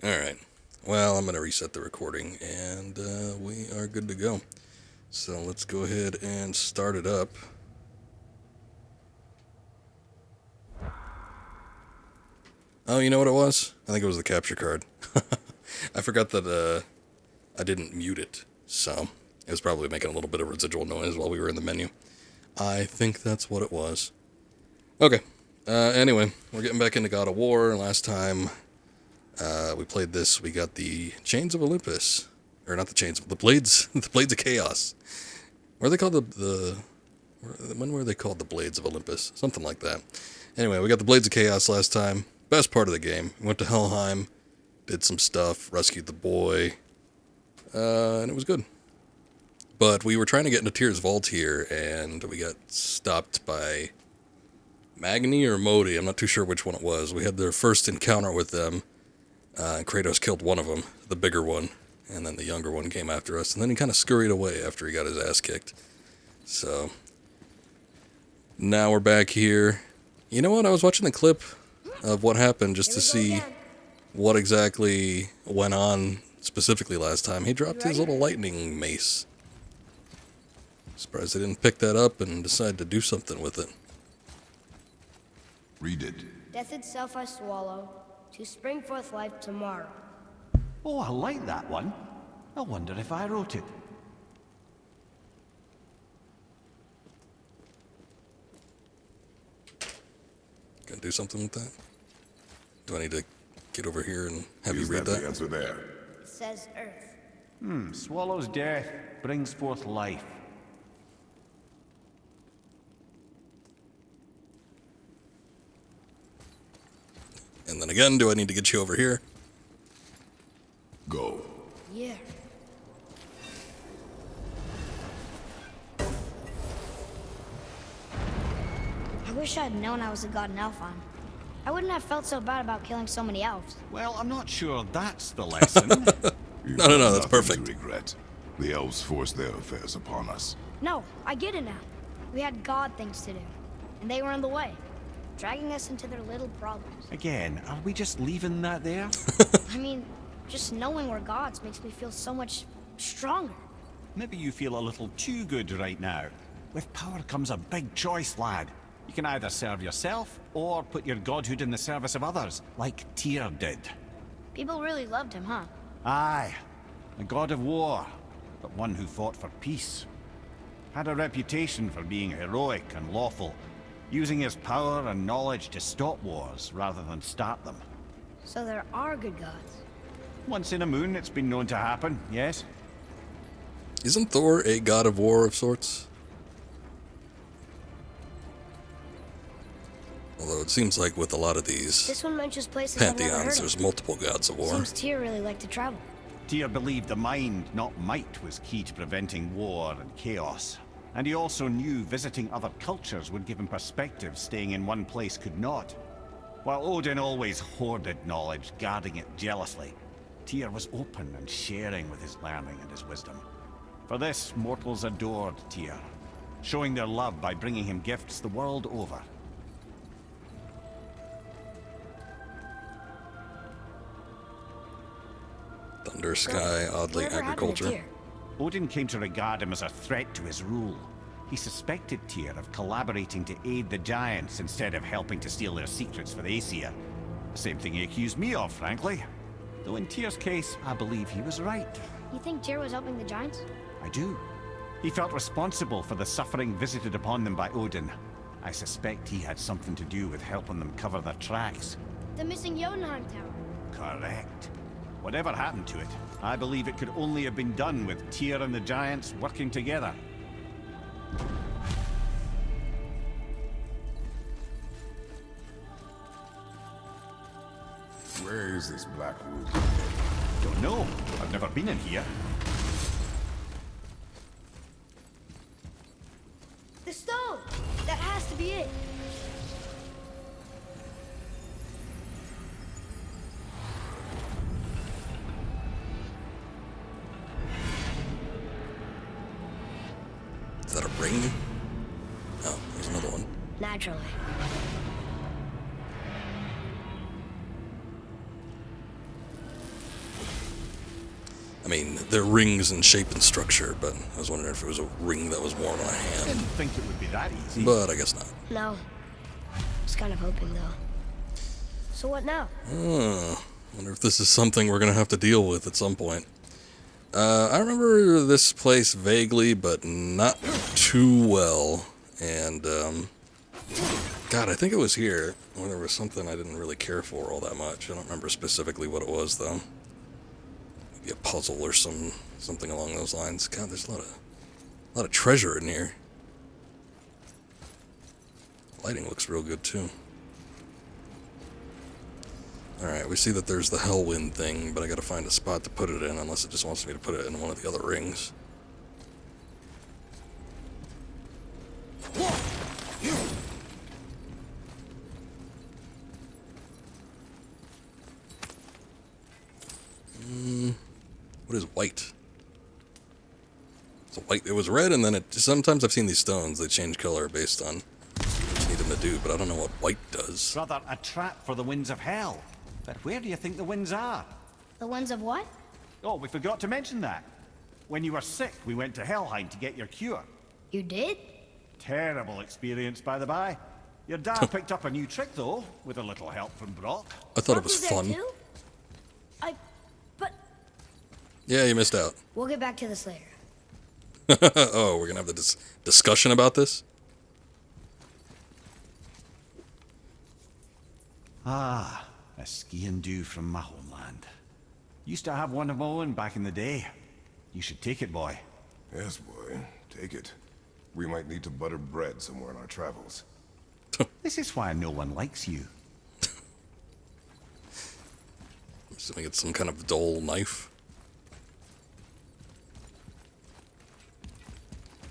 Alright, well, I'm going to reset the recording, and we are good to go. So let's go ahead and start it up. Oh, you know what it was? I think it was the capture card. I forgot that I didn't mute it, so it was probably making a little bit of residual noise while we were in the menu. I think that's what it was. Okay, anyway, we're getting back into God of War. Last time we played this, we got the Chains of Olympus. Or not the Chains, the Blades, the Blades of Chaos. What are they called? When were they called the Blades of Olympus? Something like that. Anyway, we got the Blades of Chaos last time. Best part of the game. We went to Helheim, did some stuff, rescued the boy, and it was good. But we were trying to get into Tyr's vault here, and we got stopped by Magni or Modi. I'm not too sure which one it was. We had their first encounter with them, and Kratos killed one of them, the bigger one, and then the younger one came after us, and then he kind of scurried away after he got his ass kicked. So, now we're back here. You know what? I was watching the clip of what happened just to see what exactly went on specifically last time. He dropped his little lightning mace. Surprised they didn't pick that up and decide to do something with it. Read it. Death itself I swallow, to spring forth life tomorrow. Oh, I like that one. I wonder if I wrote it. Gonna do something with that? Do I need to get over here and have you Is read that that? the answer there? It says earth. Swallows death, brings forth life. And then again, do I need to get you over here? Go. Yeah. I wish I'd known I was a god in Elfheim. I wouldn't have felt so bad about killing so many elves. Well, I'm not sure that's the lesson. No, that's Nothing perfect. to regret. The elves forced their affairs upon us. No, I get it now. We had god things to do, and they were in the way, dragging us into their little problems. Again, are we just leaving that there? I mean, just knowing we're gods makes me feel so much stronger. Maybe you feel a little too good right now. With power comes a big choice, lad. You can either serve yourself, or put your godhood in the service of others, like Tyr did. People really loved him, huh? Aye, a god of war, but one who fought for peace. Had a reputation for being heroic and lawful, using his power and knowledge to stop wars rather than start them. So there are good gods. Once in a moon, it's been known to happen, yes? Isn't Thor a god of war of sorts? Although it seems like with a lot of these This one mentions places I've never heard pantheons, of. there's multiple gods of war. Seems Tyr really liked to travel. Tyr believed the mind, not might, was key to preventing war and chaos. And he also knew visiting other cultures would give him perspective staying in one place could not. While Odin always hoarded knowledge, guarding it jealously, Tyr was open and sharing with his learning and his wisdom. For this, mortals adored Tyr, showing their love by bringing him gifts the world over. Thunder sky, oddly Whatever happened to agriculture. Tyr? Odin came to regard him as a threat to his rule. He suspected Tyr of collaborating to aid the giants instead of helping to steal their secrets for the Aesir. The same thing he accused me of, frankly. Though in Tyr's case, I believe he was right. You think Tyr was helping the giants? I do. He felt responsible for the suffering visited upon them by Odin. I suspect he had something to do with helping them cover their tracks. The missing Jotunheim tower. Correct. Whatever happened to it, I believe it could only have been done with Tyr and the giants working together. Where is this black room? Don't know. I've never been in here. The stone! That has to be it. Is that a ring? Oh, there's another one. Naturally. I mean, they're rings in shape and structure, but I was wondering if it was a ring that was more on a I hand. didn't think it would be that easy. But I guess not. No. I was kind of hoping, though. So what now? Wonder if this is something we're gonna have to deal with at some point. I remember this place vaguely, but not too well. And, God, I think it was here where there was something I didn't really care for all that much. I don't remember specifically what it was, though. Maybe a puzzle or something along those lines. God, there's a lot of treasure in here. Lighting looks real good, too. Alright, we see that there's the Hellwind thing, but I gotta find a spot to put it in, unless it just wants me to put it in one of the other rings. What is white? So white, it was red, and then sometimes I've seen these stones, they change color based on what you need them to do, but I don't know what white does. Rather a trap for the winds of hell. But where do you think the winds are? The ones of what? Oh, we forgot to mention that. When you were sick, we went to Helheim to get your cure. You did? Terrible experience, by the by. Your dad picked up a new trick, though, with a little help from Brock. I thought it Brock was there, fun. too? But Yeah, you missed out. we'll get back to this later. Oh, we're gonna have the discussion about this? Ah, a skiing dew from my homeland. Used to have one of my own back in the day. You should take it, boy. Yes, boy. Take it. We might need to butter bread somewhere on our travels. This is why no one likes you. I'm assuming it's some kind of dull knife.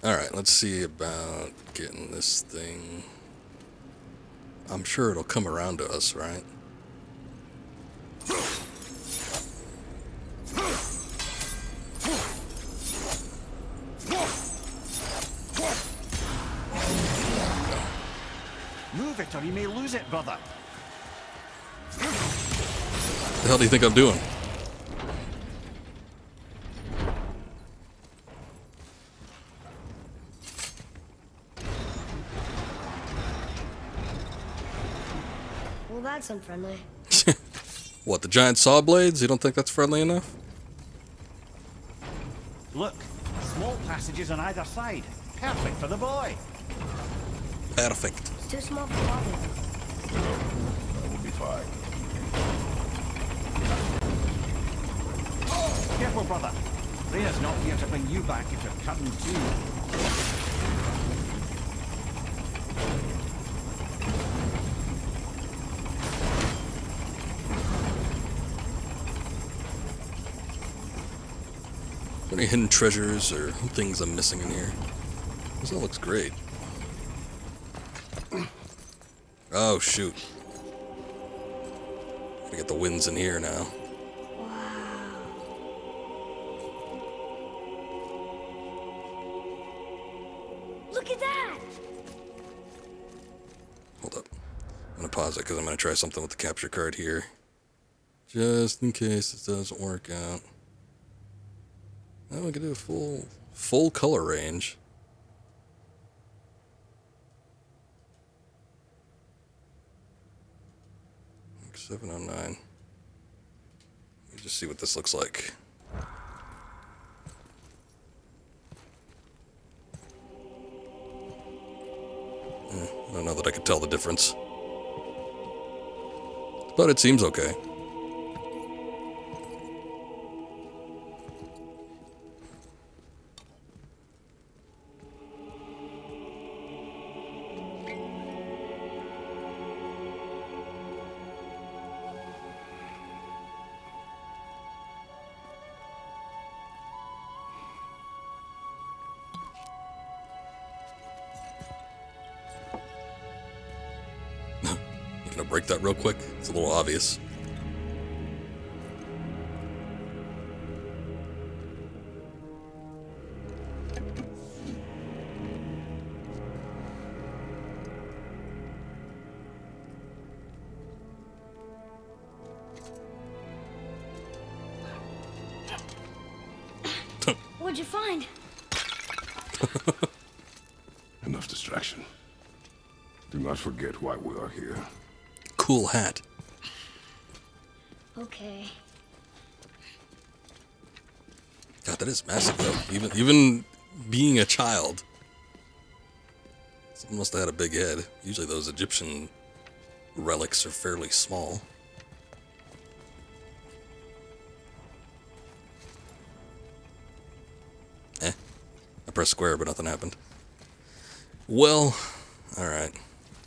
Alright, let's see about getting this thing. I'm sure it'll come around to us, right? Move it or you may lose it, brother. What the hell do you think I'm doing? Well, that's unfriendly. What, the giant saw blades? You don't think that's friendly enough? Look, small passages on either side. Perfect for the boy. Perfect. It's too small for walking. That will be fine. Careful, brother. Rhea's not here to bring you back if you're cutting too. Are there any hidden treasures or things I'm missing in here? This all looks great. Oh, shoot. Gotta get the winds in here now. Look at that! Hold up. I'm gonna pause it because I'm gonna try something with the capture card here. Just in case this doesn't work out. Now we can do a full color range. Like 709. Let me just see what this looks like. I don't know that I could tell the difference. But it seems okay. Gonna break that real quick. It's a little obvious. What'd you find? Enough distraction. Do not forget why we are here. Cool hat. Okay. God, that is massive though. Even being a child. Someone must have had a big head. Usually those Egyptian relics are fairly small. I pressed square, but nothing happened. Well, alright.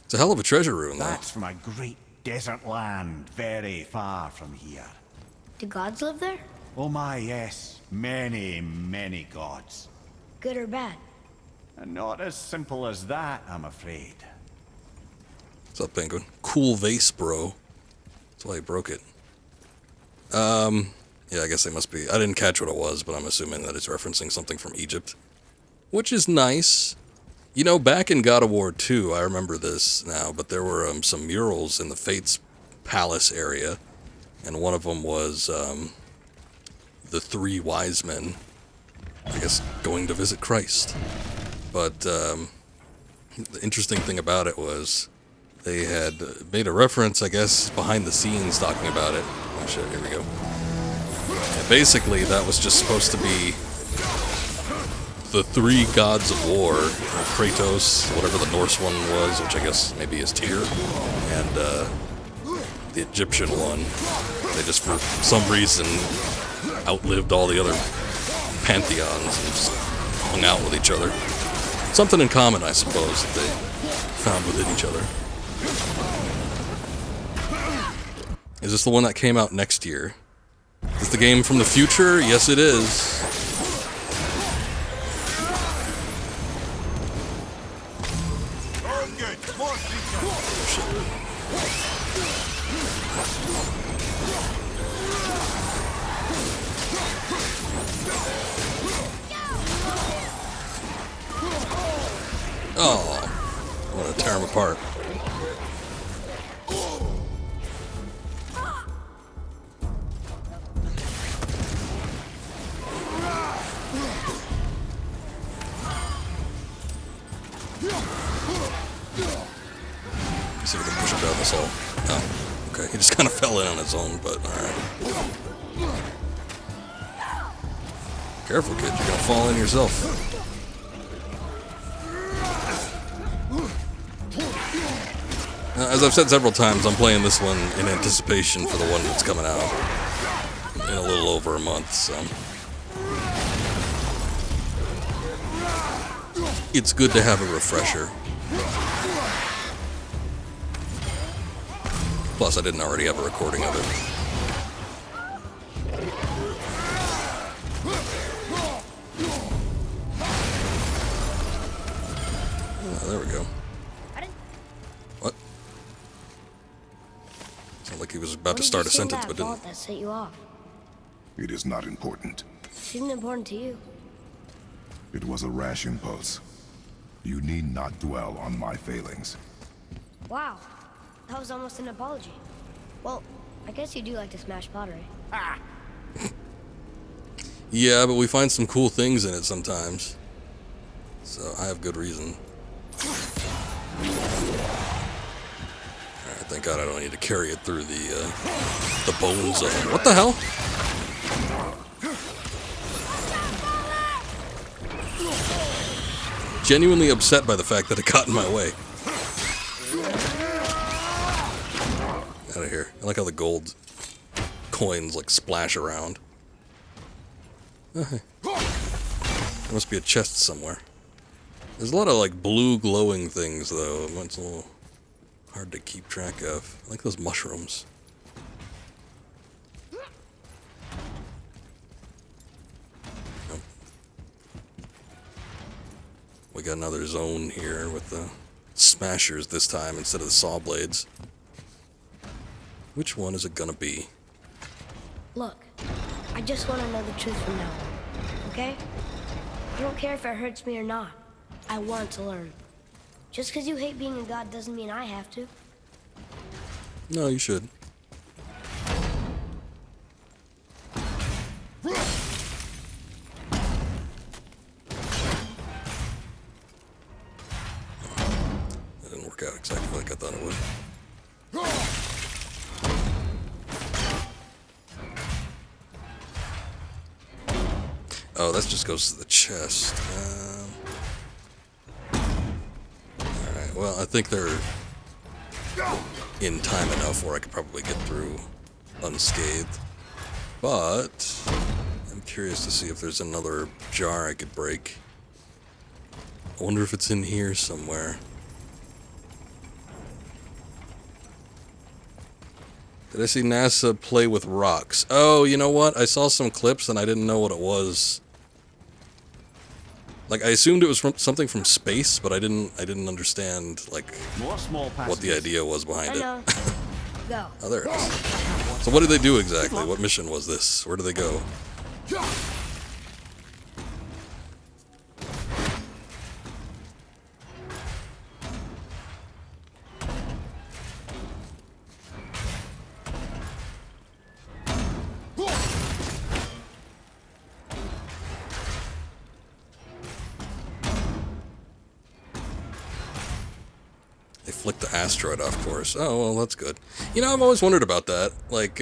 It's a hell of a treasure rune, though. That's from a great desert land, very far from here. Do gods live there? Oh my, yes. Many, many gods. Good or bad? And not as simple as that, I'm afraid. What's up, Penguin? Cool vase, bro. That's why he broke it. Yeah, I guess they must be... I didn't catch what it was, but I'm assuming that it's referencing something from Egypt. Which is nice. You know, back in God of War 2, I remember this now, but there were some murals in the Fates Palace area, and one of them was the three wise men, I guess, going to visit Christ. But the interesting thing about it was they had made a reference, I guess, behind the scenes talking about it. Oh shit, here we go. And basically, that was just supposed to be the three gods of war, Kratos, whatever the Norse one was, which I guess maybe is Tyr, and the Egyptian one. They just, for some reason, outlived all the other pantheons and just hung out with each other. Something in common, I suppose, that they found within each other. Is this the one that came out next year? Is this the game from the future? Yes, it is. Oh, I want to tear him apart. See if we can push him down this hole. Oh, okay. He just kind of fell in on his own, but alright. Careful, kid. You're going to fall in yourself. As I've said several times, I'm playing this one in anticipation for the one that's coming out in a little over a month, so it's good to have a refresher. Plus, I didn't already have a recording of it. Oh, there we go. What? Sounded like he was about to start a sentence, but didn't. That set you off. It is not important. Isn't important to you? It was a rash impulse. You need not dwell on my failings. Wow, that was almost an apology. Well, I guess you do like to smash pottery. Ah! Yeah, but we find some cool things in it sometimes. So I have good reason. Alright, thank God I don't need to carry it through the bone zone. What the hell? Genuinely upset by the fact that it got in my way. Out of here. I like how the gold coins like splash around. Oh, hey. There must be a chest somewhere. There's a lot of like blue glowing things though. It's a little hard to keep track of. I like those mushrooms. Oh. We got another zone here with the smashers this time instead of the saw blades. Which one is it gonna be? Look, I just want to know the truth from now on, okay? I don't care if it hurts me or not. I want to learn. Just because you hate being a god doesn't mean I have to. No, you should. Oh, that just goes to the chest. Alright, well, I think they're in time enough where I could probably get through unscathed. But I'm curious to see if there's another jar I could break. I wonder if it's in here somewhere. Did I see NASA play with rocks? Oh, you know what? I saw some clips and I didn't know what it was. Like, I assumed it was from something from space, but I didn't understand, like, More small what the idea was behind I it. know. Go. Oh, there it is. So what did they do exactly? What mission was this? Where do they go? They flicked the asteroid off course. Oh, well, that's good. You know, I've always wondered about that. Like,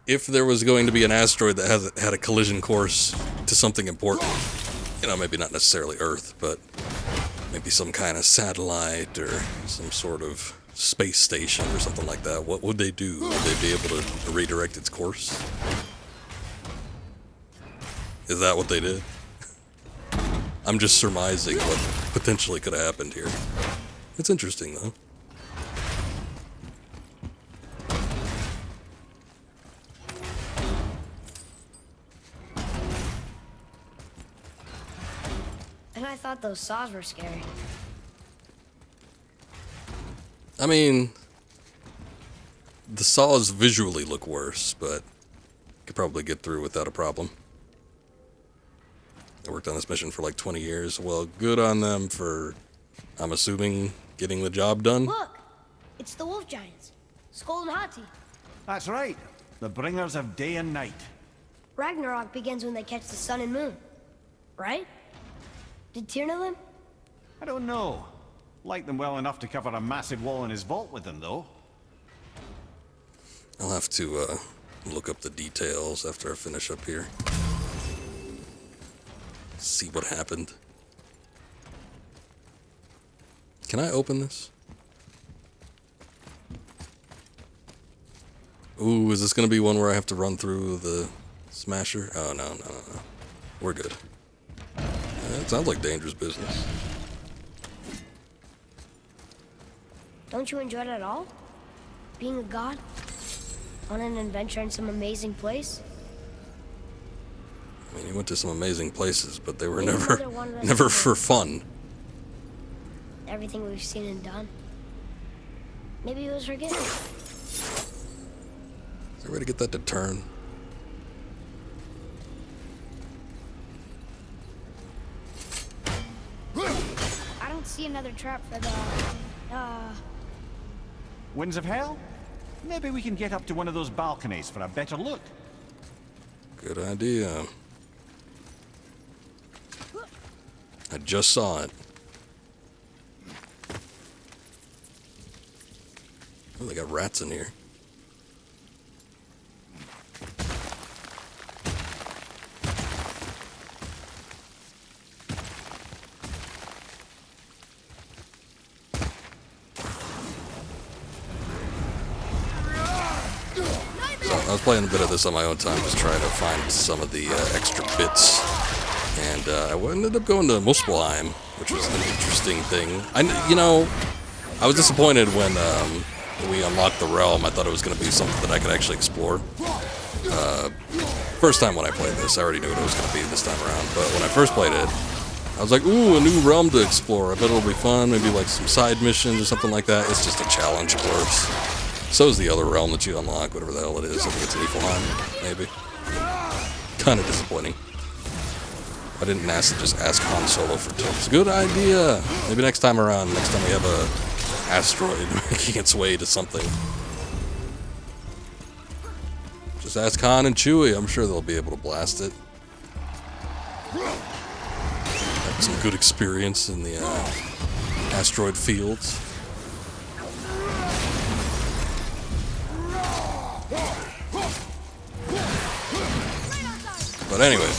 if there was going to be an asteroid that had a collision course to something important, you know, maybe not necessarily Earth, but maybe some kind of satellite or some sort of space station or something like that, what would they do? Would they be able to redirect its course? Is that what they did? I'm just surmising what potentially could have happened here. It's interesting, though. And I thought those saws were scary. I mean, the saws visually look worse, but could probably get through without a problem. I worked on this mission for like 20 years. Well, good on them for, I'm assuming, getting the job done. Look! It's the wolf giants. Skull and Hati. That's right. The bringers of day and night. Ragnarok begins when they catch the sun and moon. Right? Did Tyr know them? I don't know. Like them well enough to cover a massive wall in his vault with them, though. I'll have to look up the details after I finish up here. See what happened. Can I open this? Ooh, is this gonna be one where I have to run through the smasher? Oh, no. We're good. It sounds like dangerous business. Don't you enjoy it at all? Being a god? On an adventure in some amazing place? I mean, you went to some amazing places, but they were Maybe never Mother wanted us never to for fun. Everything we've seen and done. Maybe it was her gift. Is there a way to get that to turn? I don't see another trap for the... Winds of Hell? Maybe we can get up to one of those balconies for a better look. Good idea. I just saw it. Oh, they got rats in here. So I was playing a bit of this on my own time, just trying to find some of the extra bits. And I ended up going to Muspelheim, which was an interesting thing. I was disappointed when we unlocked the realm. I thought it was going to be something that I could actually explore. First time when I played this, I already knew what it was going to be this time around. But when I first played it, I was like, ooh, a new realm to explore. I bet it'll be fun. Maybe like some side missions or something like that. It's just a challenge course. So is the other realm that you unlock, whatever the hell it is. I think it's Niflheim, maybe. Kind of disappointing. I didn't just ask Han Solo for tips. Good idea. Maybe next time around, next time we have a asteroid making its way to something. Just ask Han and Chewie. I'm sure they'll be able to blast it. Had some good experience in the asteroid fields. But anyway,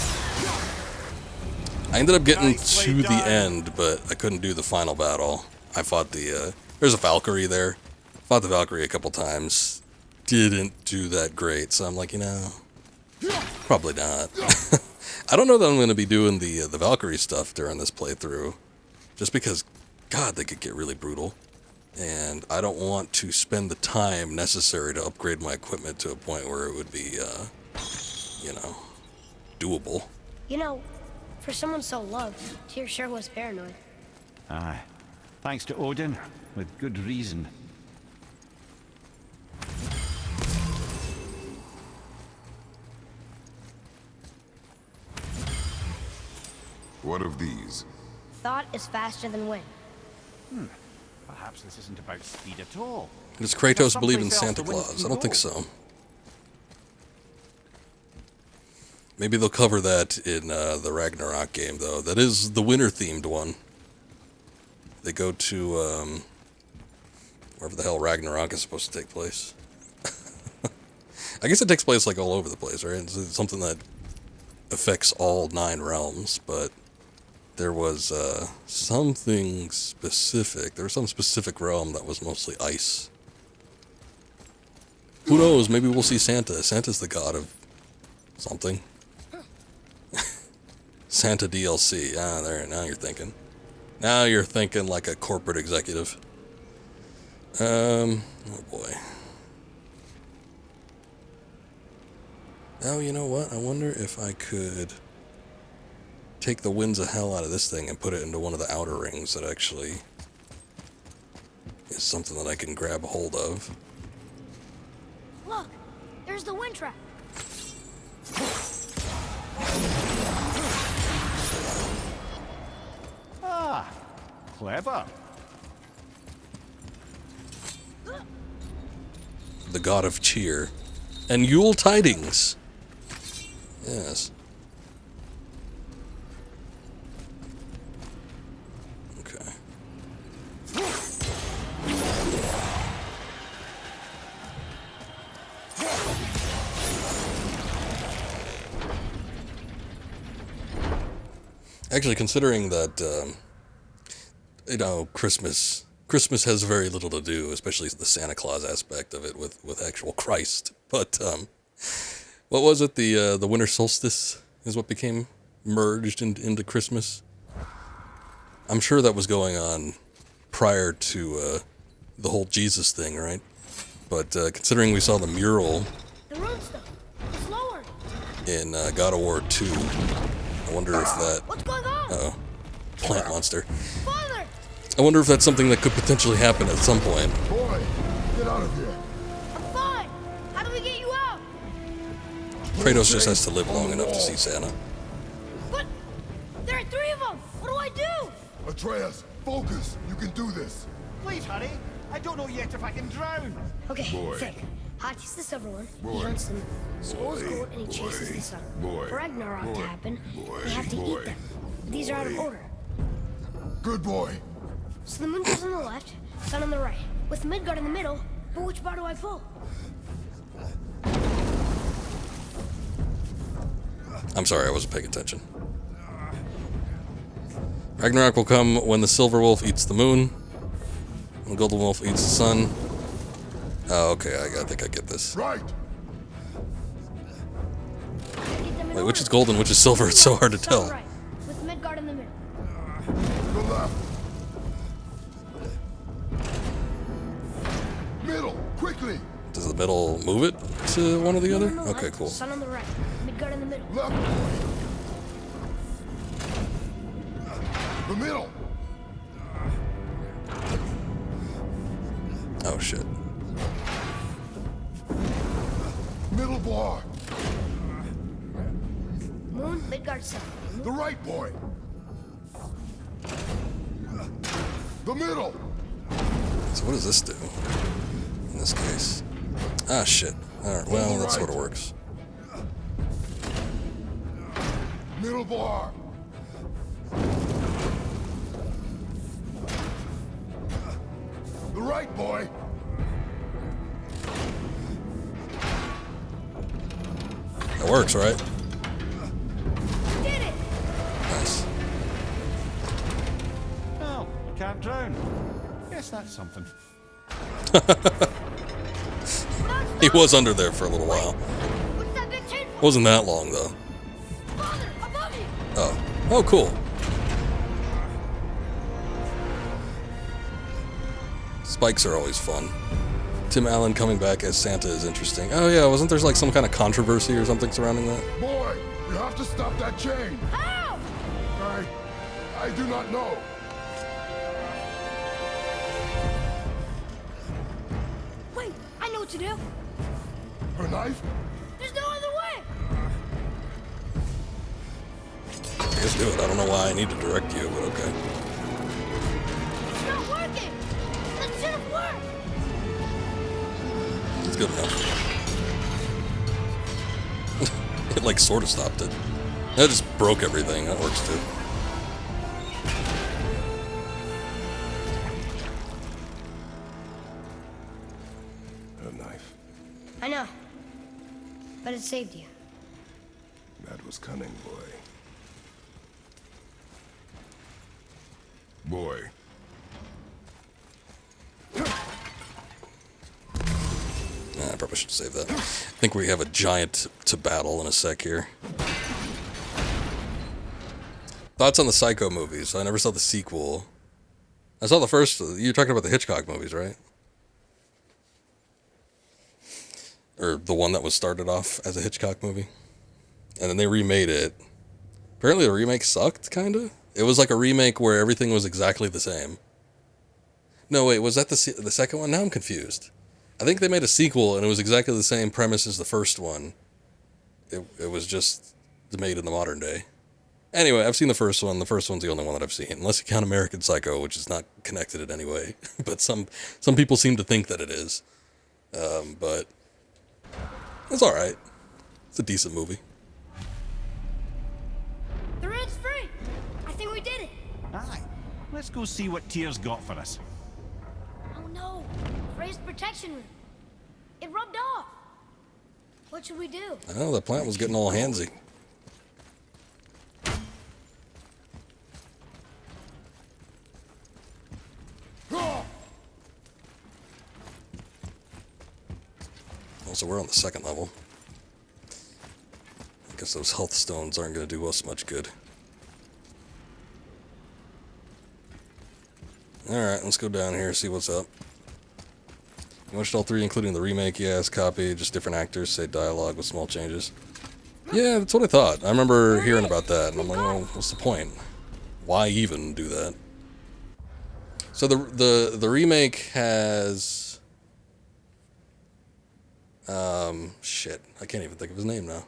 I ended up getting Nicely to the done. end, but I couldn't do the final battle. I fought the, there's a Valkyrie there. Fought the Valkyrie a couple times. Didn't do that great, so I'm like, you know, probably not. I don't know that I'm going to be doing the Valkyrie stuff during this playthrough. Just because, God, they could get really brutal. And I don't want to spend the time necessary to upgrade my equipment to a point where it would be, you know, doable. You know, for someone so loved, Tyr sure was paranoid. Aye. Thanks to Odin, with good reason. What of these? Thought is faster than wind. Perhaps this isn't about speed at all. Does Kratos believe in someplace else Santa the winds Claus? can I don't think go. so. Maybe they'll cover that in the Ragnarok game, though. That is the winter-themed one. They go to, wherever the hell Ragnarok is supposed to take place. I guess it takes place, like, all over the place, right? It's something that affects all 9 realms, but there was something specific. There was some specific realm that was mostly ice. Who knows? Maybe we'll see Santa. Santa's the god of something. Santa DLC. Ah, there. Now you're thinking. Now you're thinking like a corporate executive. Oh boy. Oh, you know what? I wonder if I could take the winds of hell out of this thing and put it into one of the outer rings that actually is something that I can grab a hold of. Look, there's the wind trap. Ah, clever. The god of cheer. And Yule tidings. Yes. Okay. Actually, considering that, you know, Christmas has very little to do, especially the Santa Claus aspect of it with actual Christ. But, what was it? The winter solstice is what became merged into Christmas. I'm sure that was going on prior to, the whole Jesus thing, right? But, considering we saw the mural The rune stuff. It's lowered. in, God of War 2, I wonder if that... What's going on? Uh-oh. Plant monster. Father! I wonder if that's something that could potentially happen at some point. Boy, get out of here. I'm fine. How do we get you out? Kratos just has to live long enough to see Santa. But there are 3 of them. What do I do? Atreus, focus. You can do this. Please hurry. I don't know yet if I can drown. Okay, Boy. think. Hati's the silver one. Boy. He hunts them. Skull's Boy. gold and he chases Boy. the sun. Boy. For Ragnarok to Boy. happen, Boy. we have to Boy. eat them. These are out of Boy. order. Good boy. So the moon goes on the left, sun on the right, with Midgard in the middle. But which bar do I pull? I'm sorry, I wasn't paying attention. Ragnarok will come when the silver wolf eats the moon, when the golden wolf eats the sun. Oh, okay, I think I get this. Right. Get them in Wait, which is order. golden, which is silver? It's so hard to Sun tell. right, with Midgard in the middle. The left. Middle, quickly. Does the middle move it to one or the Moon other? on the Okay, left, cool. Sun on the right, Midgard in the middle. Left. The middle. Oh, shit. Middle bar. Moon, Midgard, sun. The right boy. The middle. So what does this do, in this case? Ah, shit. Alright, well, that sort of works. Middle bar. The right boy. That works, right? Did it! Nice. can't drown. Yes, that's something. He was under there for a little while. What's that big chain for? Wasn't that long, though. Father, above you! Oh. Oh, cool. Spikes are always fun. Tim Allen coming back as Santa is interesting. Oh, yeah, wasn't there like some kind of controversy or something surrounding that? Boy, you have to stop that chain. How? I do not know. Wait, I know what to do. Her knife? There's no other way. I guess do it. I don't know why I need to direct you, but okay. It's not working. That should have worked. It's good enough. It like sort of stopped it. That just broke everything. That works too. Her knife. I know. But it saved you. That was cunning, boy. Boy. I probably should save that. I think we have a giant to battle in a sec here. Thoughts on the Psycho movies? I never saw the sequel. I saw the first. You're talking about the Hitchcock movies, right? Or the one that was started off as a Hitchcock movie. And then they remade it. Apparently the remake sucked, kinda. It was like a remake where everything was exactly the same. No, wait, was that the second one? Now I'm confused. I think they made a sequel and it was exactly the same premise as the first one. It was just made in the modern day. Anyway, I've seen the first one. The first one's the only one that I've seen, unless you count American Psycho, which is not connected in any way. But some people seem to think that it is. But it's all right. It's a decent movie. The rune's free. I think we did it. Aye. Let's go see what Tyr's got for us. Oh no. Raised protection rune. It rubbed off. What should we do? I know, that plant was getting all handsy. So we're on the second level. I guess those health stones aren't going to do us much good. Alright, let's go down here, see what's up. You watched all three, including the remake? Yes, copy, just different actors, say dialogue with small changes. Yeah, that's what I thought. I remember hearing about that, and I'm like, well, what's the point? Why even do that? So the remake has... shit, I can't even think of his name now.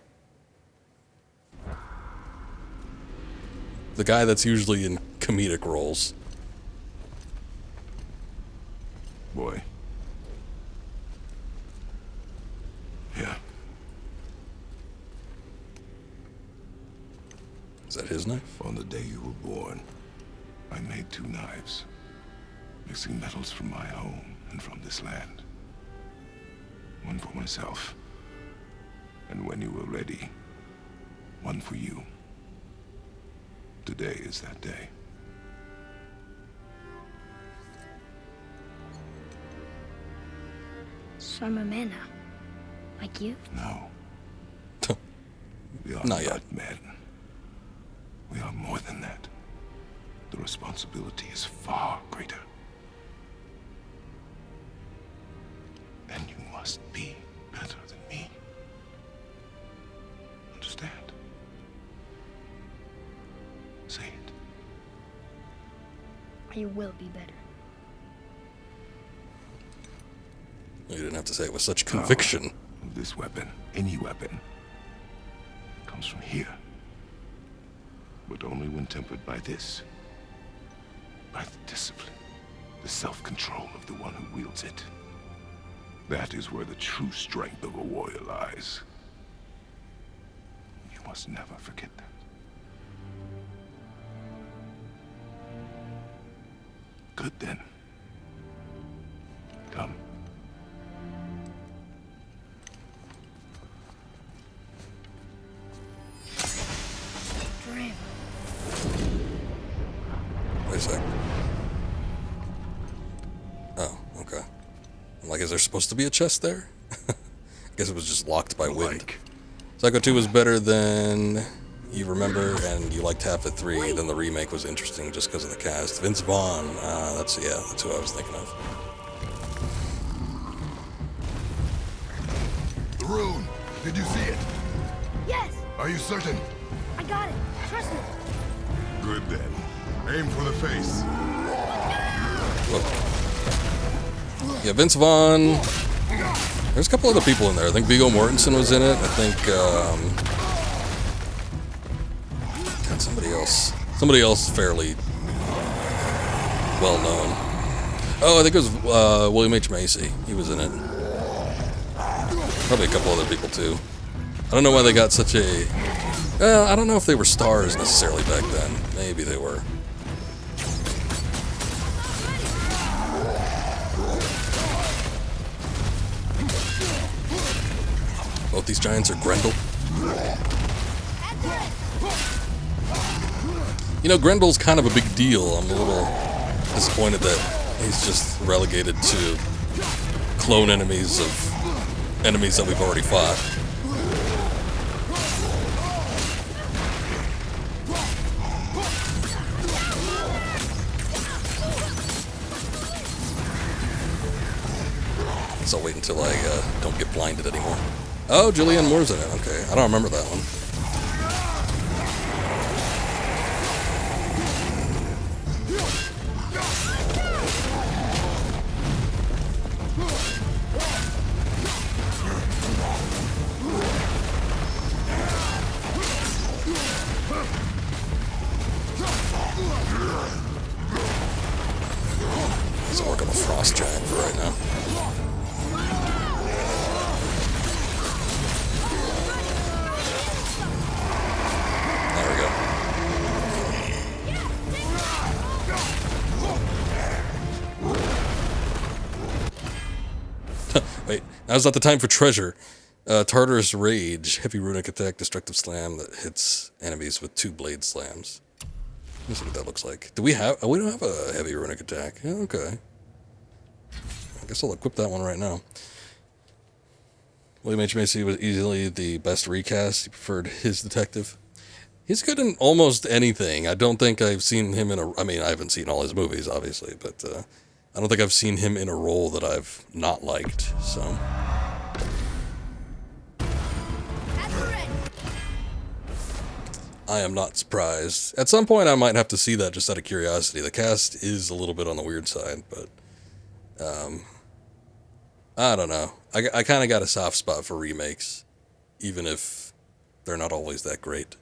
The guy that's usually in comedic roles. Boy. Yeah. Is that his knife? On the day you were born, I made 2 knives, mixing metals from my home and from this land. One for myself, and when you were ready, one for you. Today is that day. So I'm a man now. Like you? No. We are Not yet. men. We are more than that. The responsibility is far greater. And you must be better than me. Understand? Say it. You will be better. You didn't have to say it with such conviction. This weapon, any weapon, comes from here. But only when tempered by this. By the discipline, the self-control of the one who wields it. That is where the true strength of a warrior lies. You must never forget that. Good then. Come. Dream. Wait a sec. is there supposed to be a chest there? I guess it was just locked by wind. Psycho 2 was better than you remember, and you liked half of 3. Then the remake was interesting just because of the cast. Vince Vaughn, that's who I was thinking of. The rune! Did you see it? Yes! Are you certain? I got it. Trust me. Good then. Aim for the face. Whoa. Yeah, Vince Vaughn. There's a couple other people in there. I think Viggo Mortensen was in it. I think, God, somebody else fairly well known. Oh, I think it was William H. Macy. He was in it. Probably a couple other people too. I don't know why they got such a... I don't know if they were stars necessarily back then. Maybe they were. Both these giants are Grendel. You know, Grendel's kind of a big deal. I'm a little disappointed that he's just relegated to clone enemies of enemies that we've already fought. So I'll wait until I don't get blinded anymore. Oh, Julianne Moore's in it. Okay, I don't remember that one. Doesn't work on a frost giant for right now. There we go. Wait, now's not the time for treasure. Tartarus Rage, heavy runic attack, destructive slam that hits enemies with 2 blade slams. Let me see what that looks like. Do we have... Oh, we don't have a heavy runic attack. Yeah, okay. I guess I'll equip that one right now. William H. Macy was easily the best recast. He preferred his detective. He's good in almost anything. I don't think I've seen him in a... I mean, I haven't seen all his movies, obviously, but I don't think I've seen him in a role that I've not liked, so... I am not surprised. At some point, I might have to see that just out of curiosity. The cast is a little bit on the weird side, but I don't know. I kind of got a soft spot for remakes, even if they're not always that great.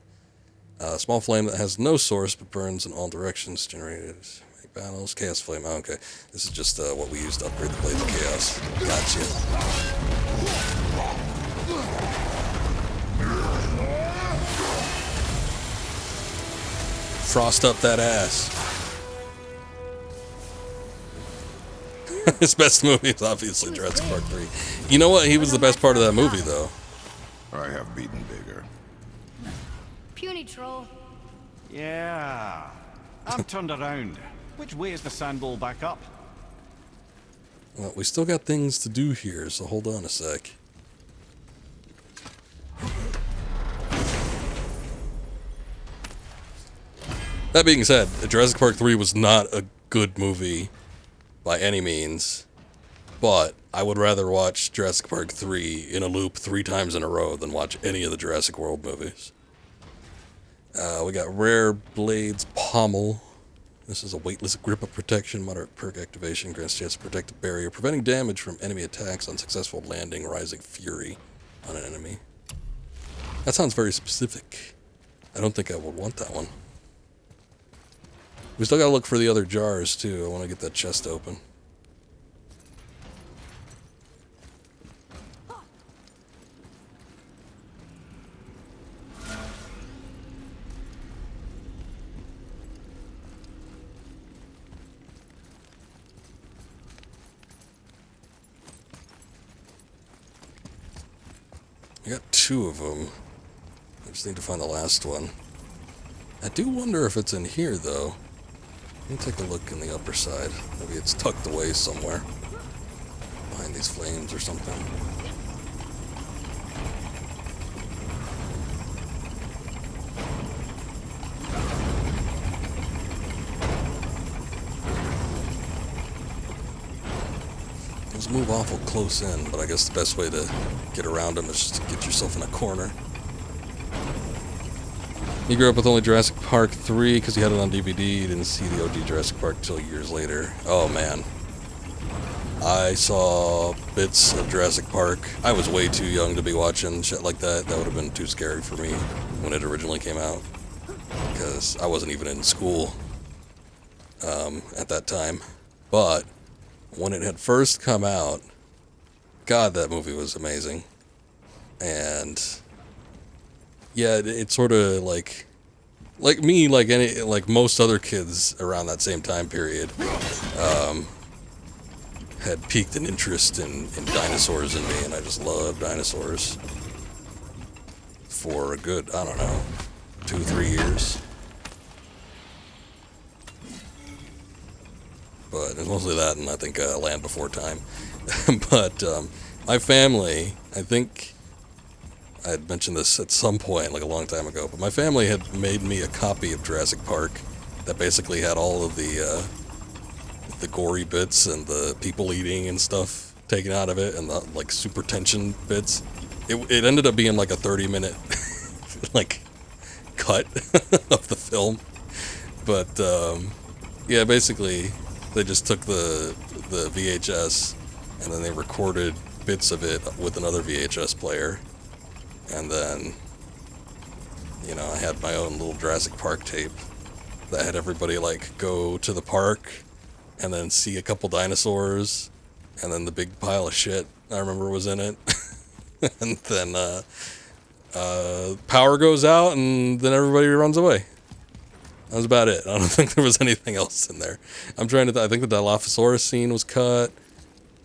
Small flame that has no source but burns in all directions. Generated make battles. Chaos flame. Oh, okay. This is just what we used to upgrade the Blades of Chaos. Gotcha. Frost up that ass. His best movie is obviously Jurassic Park 3. You know what? He was the best part of that movie, though. I have beaten bigger. Puny troll. Yeah. I'm turned around. Which way is the sandball back up? Well, we still got things to do here, so hold on a sec. That being said, Jurassic Park 3 was not a good movie by any means, but I would rather watch Jurassic Park 3 in a loop 3 times in a row than watch any of the Jurassic World movies. We got Rare Blades Pommel. This is a weightless grip of protection, moderate perk activation, grants chance to protect a barrier, preventing damage from enemy attacks on successful landing, rising fury on an enemy. That sounds very specific. I don't think I would want that one. We still gotta look for the other jars, too. I want to get that chest open. I got 2 of them. I just need to find the last one. I do wonder if it's in here, though. Let me take a look in the upper side. Maybe it's tucked away somewhere behind these flames or something. Those move awful close in, but I guess the best way to get around them is just to get yourself in a corner. He grew up with only Jurassic Park 3 because he had it on DVD. He didn't see the OG Jurassic Park till years later. Oh man. I saw bits of Jurassic Park. I was way too young to be watching shit like that. That would have been too scary for me when it originally came out. Because I wasn't even in school at that time. But when it had first come out, God, that movie was amazing. And yeah, it sort of like me, like most other kids around that same time period, had piqued an interest in dinosaurs in me, and I just loved dinosaurs for a good, I don't know, 2-3 years. But it's mostly that, and I think Land Before Time. But my family, I think I had mentioned this at some point, like a long time ago, but my family had made me a copy of Jurassic Park that basically had all of the gory bits and the people eating and stuff taken out of it, and the like super tension bits. It ended up being like a 30-minute like cut of the film. But yeah, basically they just took the VHS and then they recorded bits of it with another VHS player. And then, you know, I had my own little Jurassic Park tape that had everybody, like, go to the park and then see a couple dinosaurs, and then the big pile of shit I remember was in it. And then power goes out, and then everybody runs away. That was about it. I don't think there was anything else in there. I'm trying to I think the Dilophosaurus scene was cut.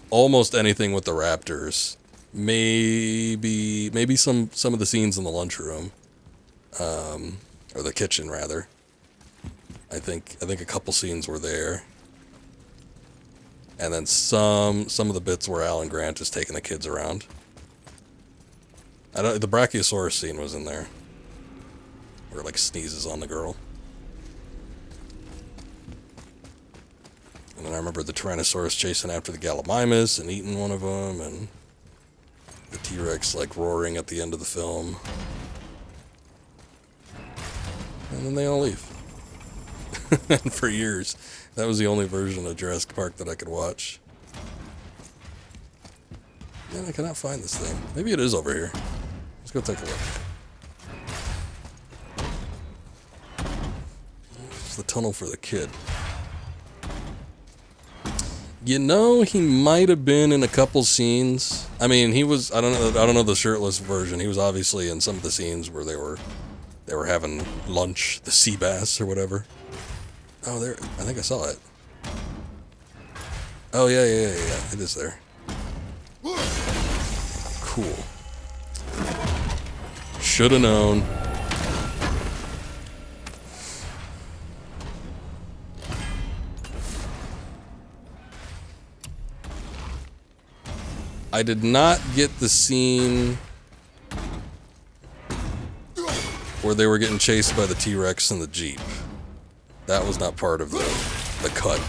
Almost anything with the raptors. Maybe some of the scenes in the lunchroom, or the kitchen rather. I think a couple scenes were there, and then some of the bits where Alan Grant is taking the kids around. The Brachiosaurus scene was in there, where it like sneezes on the girl. And then I remember the Tyrannosaurus chasing after the Gallimimus and eating one of them, and the T-Rex like roaring at the end of the film. And then they all leave. And for years, that was the only version of Jurassic Park that I could watch. Man, I cannot find this thing. Maybe it is over here. Let's go take a look. It's the tunnel for the kid. You know, he might have been in a couple scenes. I mean, he was, I don't know the shirtless version. He was obviously in some of the scenes where they were having lunch, the sea bass or whatever. Oh, there, I think I saw it. Oh, yeah, it is there. Cool. Shoulda known. I did not get the scene where they were getting chased by the T-Rex and the Jeep. That was not part of the cut.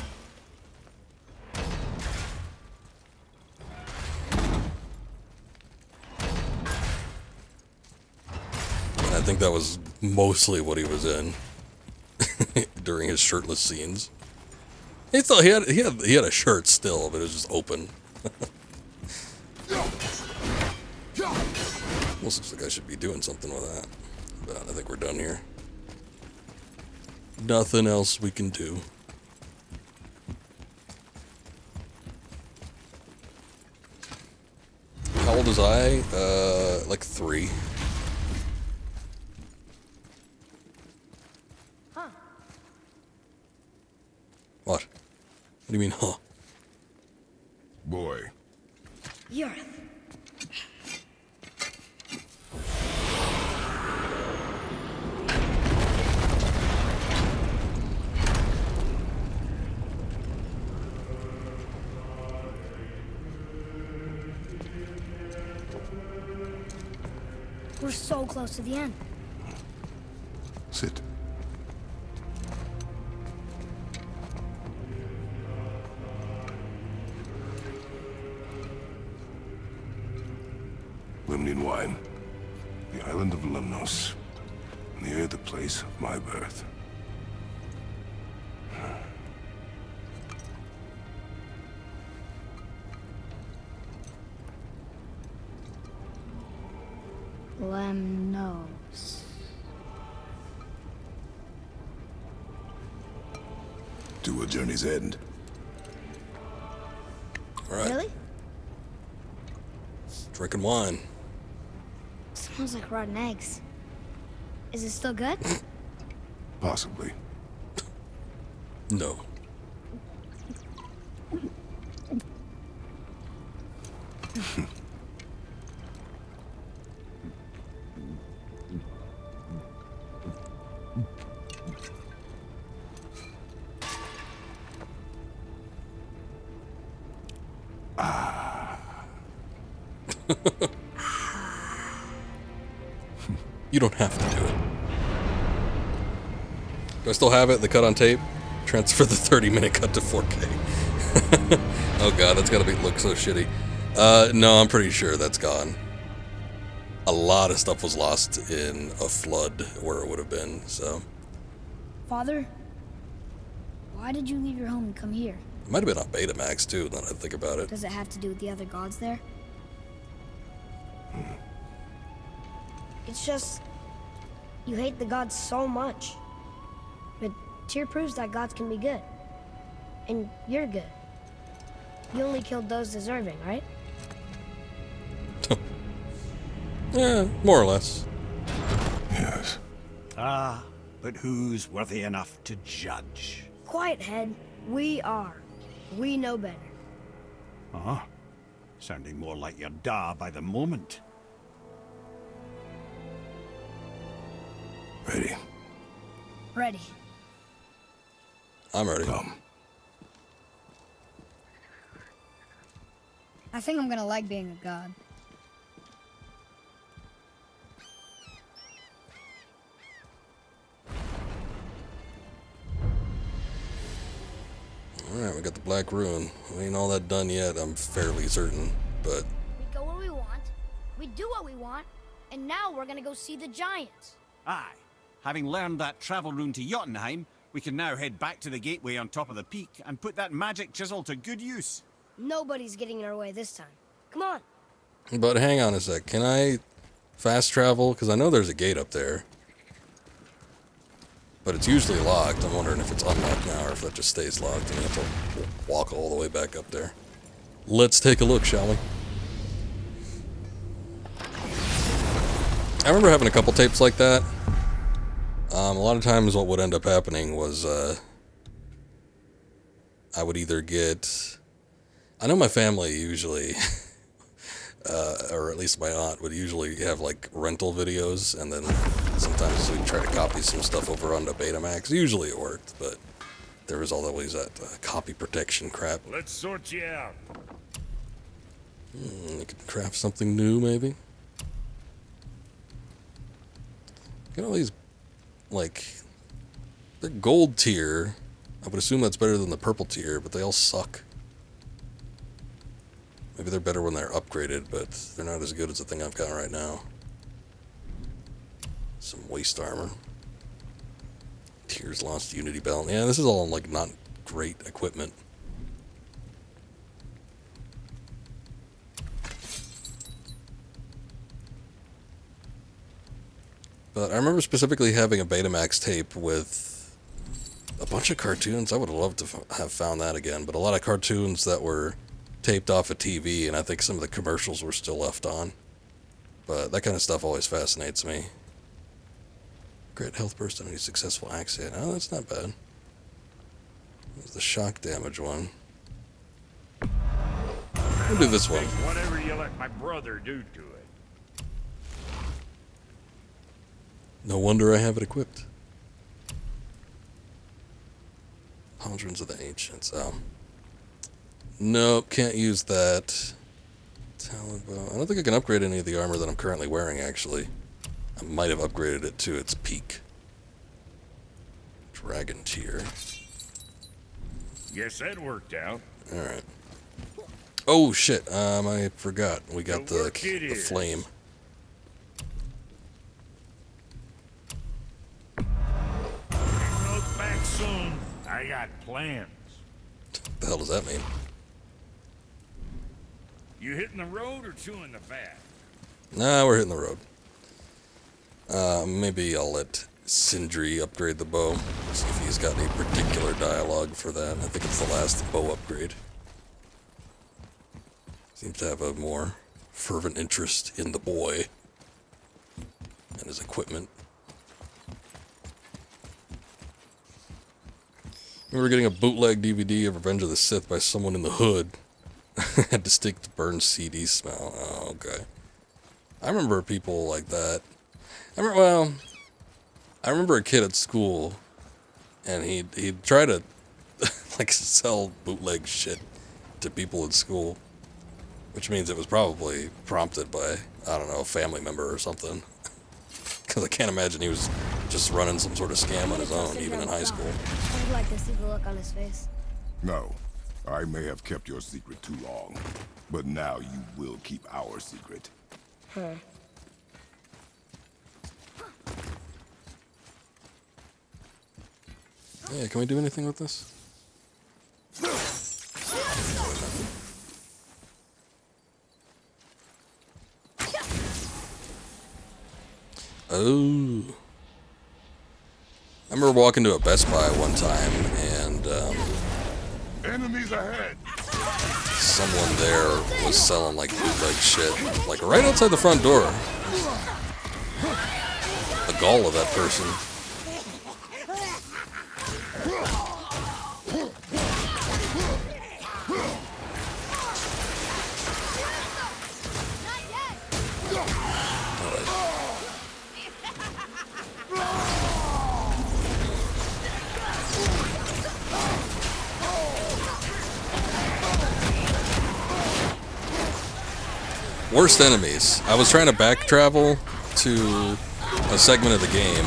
And I think that was mostly what he was in during his shirtless scenes. He had a shirt still, but it was just open. Almost looks like I should be doing something with that. But I think we're done here. Nothing else we can do. How old was I? Like 3. Huh. What? What do you mean, huh? Boy. Yarth. so close to the end. Sit. Limnian wine. The island of Lemnos. Near the place of my birth. Lemnos. To a journey's end. All right. Really? Drinking wine. Smells like rotten eggs. Is it still good? Possibly. No. You don't have to do it. Do I still have it? The cut on tape? Transfer the 30-minute cut to 4K. Oh god, that's gotta look so shitty. No, I'm pretty sure that's gone. A lot of stuff was lost in a flood where it would have been, so. Father, why did you leave your home and come here? It might have been on Betamax too, now that I think about it. Does it have to do with the other gods there? It's just, you hate the gods so much. But Tyr proves that gods can be good. And you're good. You only killed those deserving, right? Yeah, more or less. Yes. Ah, but who's worthy enough to judge? Quiet head, we are. We know better. Uh-huh. Sounding more like your da by the moment. Ready. Ready. I'm ready. Come. I think I'm gonna like being a god. Alright, we got the black rune. We ain't all that done yet, I'm fairly certain, but We go where we want, we do what we want, and now we're gonna go see the giants. Aye. Having learned that travel rune to Jotunheim, we can now head back to the gateway on top of the peak and put that magic chisel to good use. Nobody's getting in our way this time. Come on. But hang on a sec, can I fast travel? Because I know there's a gate up there. But it's usually locked. I'm wondering if it's unlocked now or if that just stays locked and you have to walk all the way back up there. Let's take a look, shall we? I remember having a couple tapes like that. A lot of times what would end up happening was I would either get... I know my family usually... or at least my aunt would usually have like rental videos, and then sometimes we'd try to copy some stuff over onto Betamax. Usually it worked, but there was always that copy protection crap. Let's sort you out. You could craft something new, maybe. Get all these, like, they're gold tier. I would assume that's better than the purple tier, but they all suck. Maybe they're better when they're upgraded, but they're not as good as the thing I've got right now. Some waist armor. Tears Lost Unity Belt. Yeah, this is all, like, not great equipment. But I remember specifically having a Betamax tape with a bunch of cartoons. I would have loved to have found that again, but a lot of cartoons that were taped off a TV, and I think some of the commercials were still left on. But that kind of stuff always fascinates me. Great health burst on any successful accident. Oh, that's not bad. There's the shock damage one. We'll do this one. Take whatever you let my brother do to it. No wonder I have it equipped. Pauldrons of the Ancients. Oh. Nope, can't use that. Talent bow. I don't think I can upgrade any of the armor that I'm currently wearing, actually. I might have upgraded it to its peak. Dragon tier. Guess that worked out. Alright. Oh shit, I forgot. We got The the work it is. flame. Look back soon. I got plans. What the hell does that mean? You hitting the road or chewing the fat? Nah, we're hitting the road. Maybe I'll let Sindri upgrade the bow. See if he's got any particular dialogue for that. I think it's the last bow upgrade. Seems to have a more fervent interest in the boy and his equipment. I remember getting a bootleg DVD of Revenge of the Sith by someone in the hood. Had distinct burned CD smell. Oh, okay. I remember people like that. I remember a kid at school, and he'd try to like sell bootleg shit to people at school, which means it was probably prompted by, I don't know, a family member or something. Because I can't imagine he was just running some sort of scam on his own, even in high school. I would like to see the look on his face. No, I may have kept your secret too long, but now you will keep our secret. Huh. Yeah, can we do anything with this? Oh. I remember walking to a Best Buy one time, and Enemies ahead! someone there was selling like bootleg shit, like right outside the front door. The gall of that person. Worst enemies. I was trying to back travel to a segment of the game,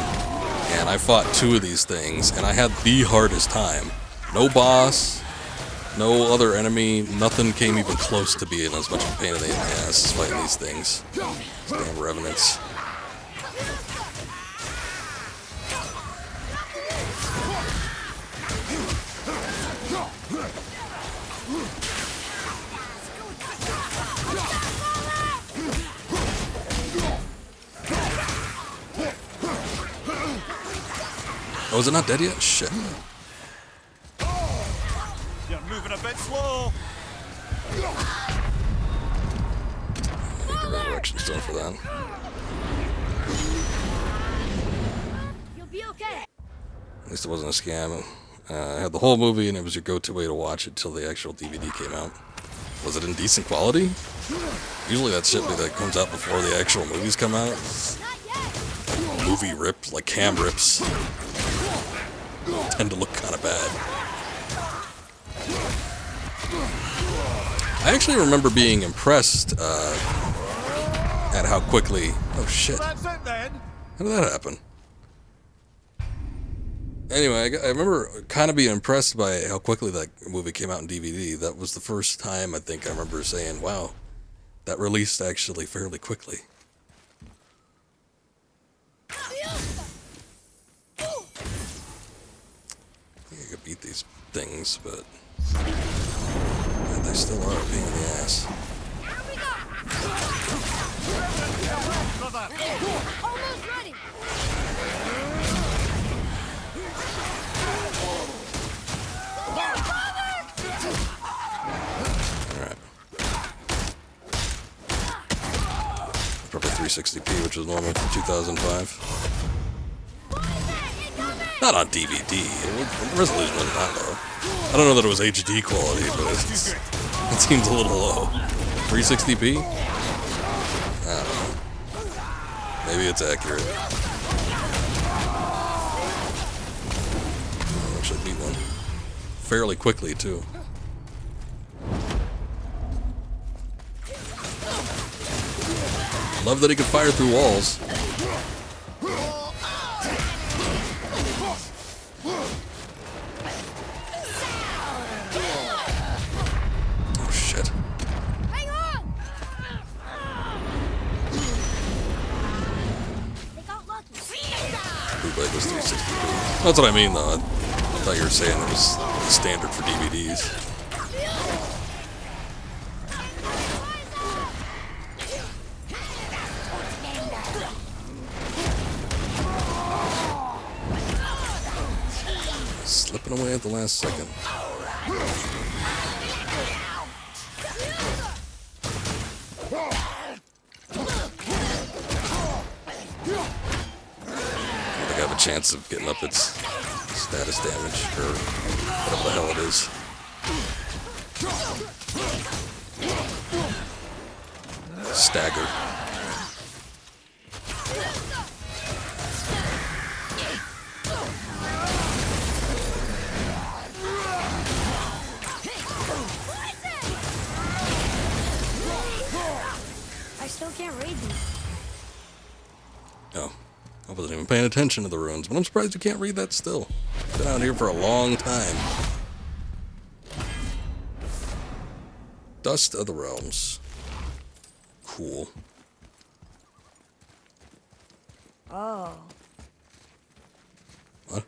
and I fought two of these things, and I had the hardest time. No boss, no other enemy, nothing came even close to being as much of a pain in the ass as fighting these things. These damn revenants. Oh, is it not dead yet? Shit. You're moving a bit slow. I need the resurrection stone for that. You'll be okay. At least it wasn't a scam. I had the whole movie, and it was your go-to way to watch it till the actual DVD came out. Was it in decent quality? Usually that shit that comes out before the actual movies come out. Movie rips, like cam rips, tend to look kind of bad. I actually remember being impressed at how quickly... Oh shit. That's it then. How did that happen? Anyway, I remember kind of being impressed by how quickly that movie came out in DVD. That was the first time I think I remember saying, wow, that released actually fairly quickly. I think I could beat these things, but they still are a pain in the ass. Almost ready. Alright. Probably 360p, which is normal for 2005. Not on DVD. The resolution wasn't that low. I don't know that it was HD quality, but it seems a little low. 360p? I don't know. Maybe it's accurate. I actually beat one. Fairly quickly, too. Love that he could fire through walls. display was 360p. That's what I mean, though. I thought you were saying it was standard for DVDs. Slipping away at the last second. I have a chance of getting up its status damage, or whatever the hell it is. Stagger. I still can't read these. Oh. I wasn't even paying attention to the runes, but I'm surprised you can't read that still. Been out here for a long time. Dust of the Realms. Cool. Oh. What?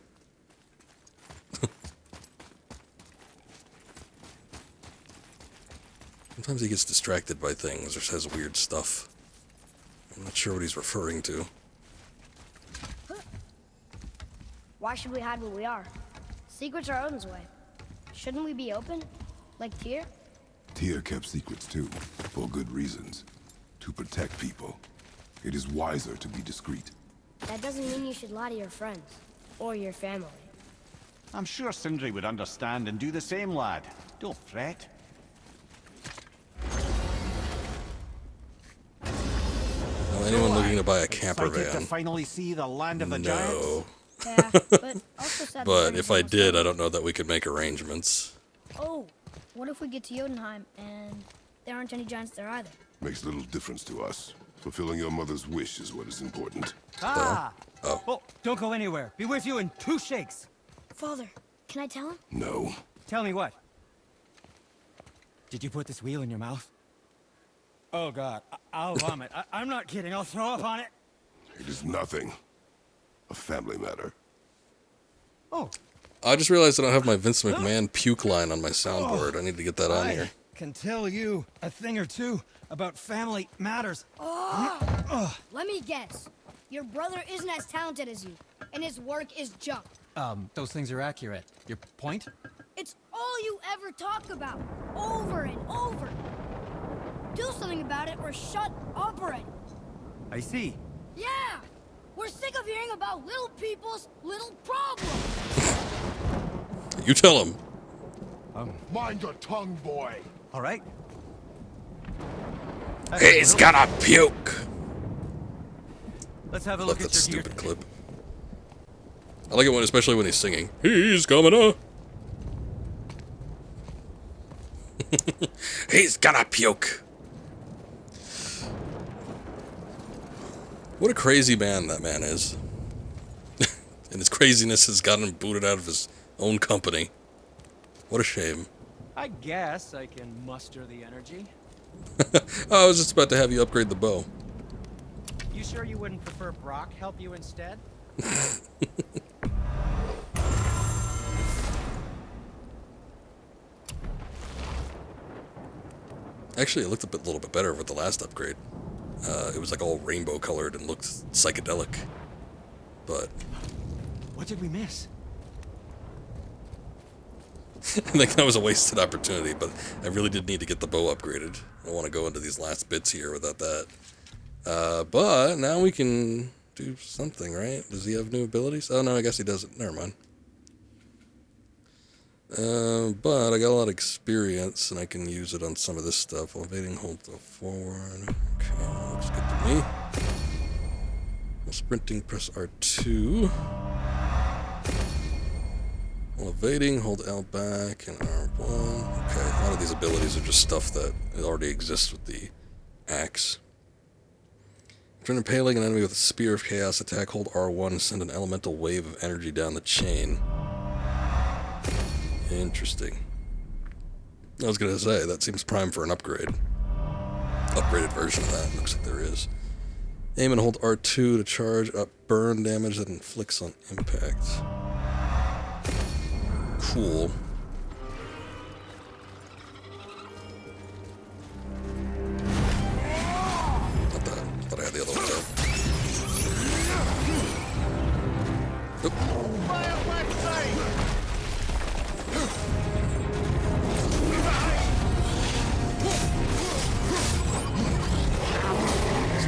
Sometimes he gets distracted by things or says weird stuff. I'm not sure what he's referring to. Why should we hide what we are? Secrets are Odin's way. Shouldn't we be open? Like Tyr? Tyr kept secrets too, for good reasons. To protect people. It is wiser to be discreet. That doesn't mean you should lie to your friends. Or your family. I'm sure Sindri would understand and do the same, lad. Don't fret. Well, anyone looking to buy a camper Excited to van? finally see the land of the giants? No. Yeah, but also sad. But if I did, I don't know that we could make arrangements. Oh, what if we get to Jotunheim and there aren't any giants there either? Makes little difference to us. Fulfilling your mother's wish is what is important. Ah! Oh. Oh, don't go anywhere. Be with you in 2 shakes. Father, can I tell him? No. Tell me what? Did you put this wheel in your mouth? Oh, God. I'll vomit. I'm not kidding. I'll throw up on it. It is nothing. A family matter. Oh, I just realized I don't have my Vince McMahon puke line on my soundboard. I need to get that on here. can tell you a thing or two about family matters. Let me guess. Your brother isn't as talented as you, and his work is junk. Those things are accurate. Your point? It's all you ever talk about, over and over. Do something about it or shut up already. I see. Yeah! We're sick of hearing about little people's little problems. You tell him. Mind your tongue, boy. All right. He's gonna puke. Let's have a Love look that at your stupid clip. I like it when, especially when he's singing. He's coming up. He's gonna puke. What a crazy man that man is. And his craziness has gotten him booted out of his own company. What a shame. I guess I can muster the energy. Oh, I was just about to have you upgrade the bow. You sure you wouldn't prefer Brock help you instead? Actually, it looked a little bit better with the last upgrade. It was like all rainbow colored and looked psychedelic. But What did we miss? I think that was a wasted opportunity, but I really did need to get the bow upgraded. I don't want to go into these last bits here without that. But now we can do something, right? Does he have new abilities? Oh, no, I guess he doesn't. Never mind. But I got a lot of experience, and I can use it on some of this stuff. Elevating, hold the forward. Okay, looks good to me. While sprinting, press R2. While evading, hold L back and R1. Okay, a lot of these abilities are just stuff that already exists with the axe. After impaling an enemy with a Spear of Chaos attack, hold R1 and send an elemental wave of energy down the chain. Interesting. I was gonna say, that seems prime for an upgrade. Upgraded version of that, looks like there is. Aim and hold R2 to charge up burn damage that inflicts on impact. Cool. Not that. I thought I had the other one there. Oop.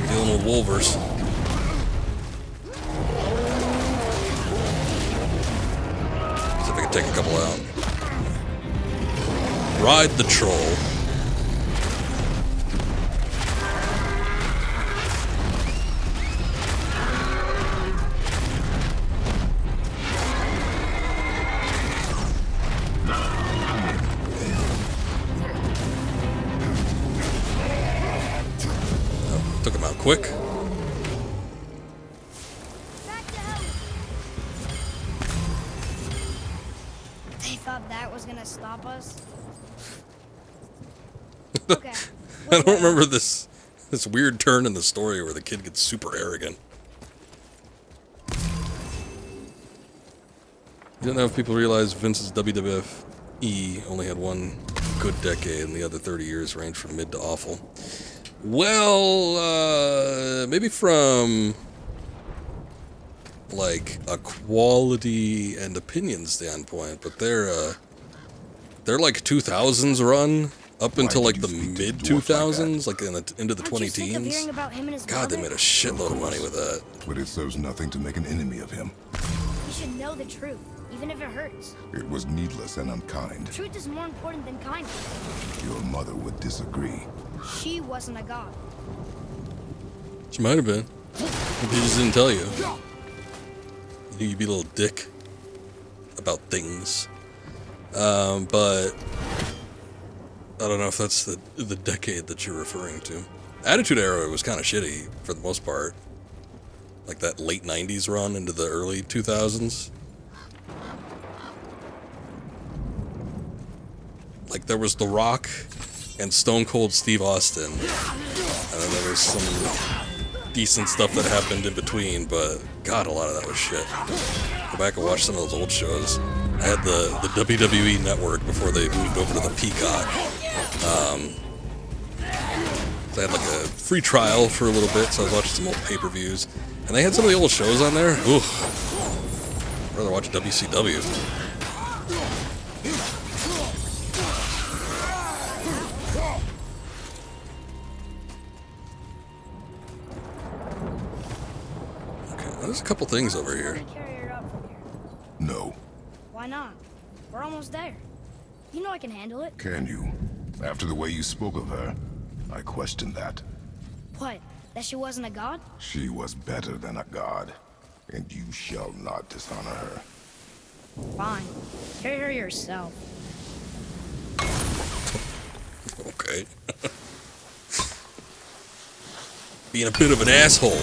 Dealing with wolvers. See if I can take a couple out. Ride the troll. Took him out quick. Back to hell. They thought that was gonna stop us. Okay. I don't remember this weird turn in the story where the kid gets super arrogant. You don't know if people realize Vince's WWF only had one good decade and the other 30 years ranged from mid to awful. Well, maybe from like a quality and opinion standpoint, but they're like 2000s run up until like the mid 2000s, like into the 20 teens. God, they made a shitload of money with that. But it serves nothing to make an enemy of him. You should know the truth, even if it hurts. It was needless and unkind. Truth is more important than kindness. Your mother would disagree. She wasn't a god. She might have been. Maybe she just didn't tell you. You knew you'd be a little dick about things. But I don't know if that's the decade that you're referring to. Attitude Era was kind of shitty for the most part. Like that late 90s run into the early 2000s. Like there was The Rock and Stone Cold Steve Austin. And then there was some decent stuff that happened in between, but God, a lot of that was shit. Go back and watch some of those old shows. I had the WWE Network before they moved over to the Peacock. So I had like a free trial for a little bit, so I was watching some old pay-per-views. And they had some of the old shows on there. Ooh. I'd rather watch WCW. There's a couple things over here. Carry her up from here. No. Why not? We're almost there. You know I can handle it. Can you? After the way you spoke of her, I question that. What? That she wasn't a god? She was better than a god, and you shall not dishonor her. Fine. Carry her yourself. Okay. Being a bit of an asshole.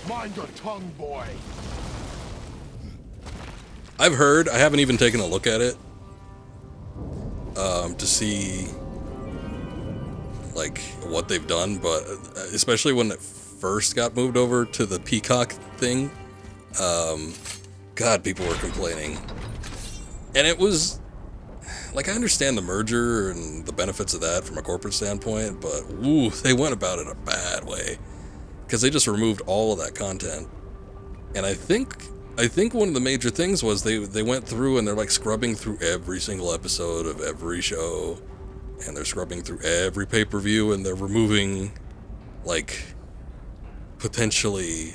Mind your tongue, boy. I've heard, I haven't even taken a look at it, to see, like, what they've done, but especially when it first got moved over to the Peacock thing, God, people were complaining. And it was, like, I understand the merger and the benefits of that from a corporate standpoint, but, ooh, they went about it a bad way. Because they just removed all of that content. And I think one of the major things was they went through and they're like scrubbing through every single episode of every show. And they're scrubbing through every pay-per-view and they're removing like potentially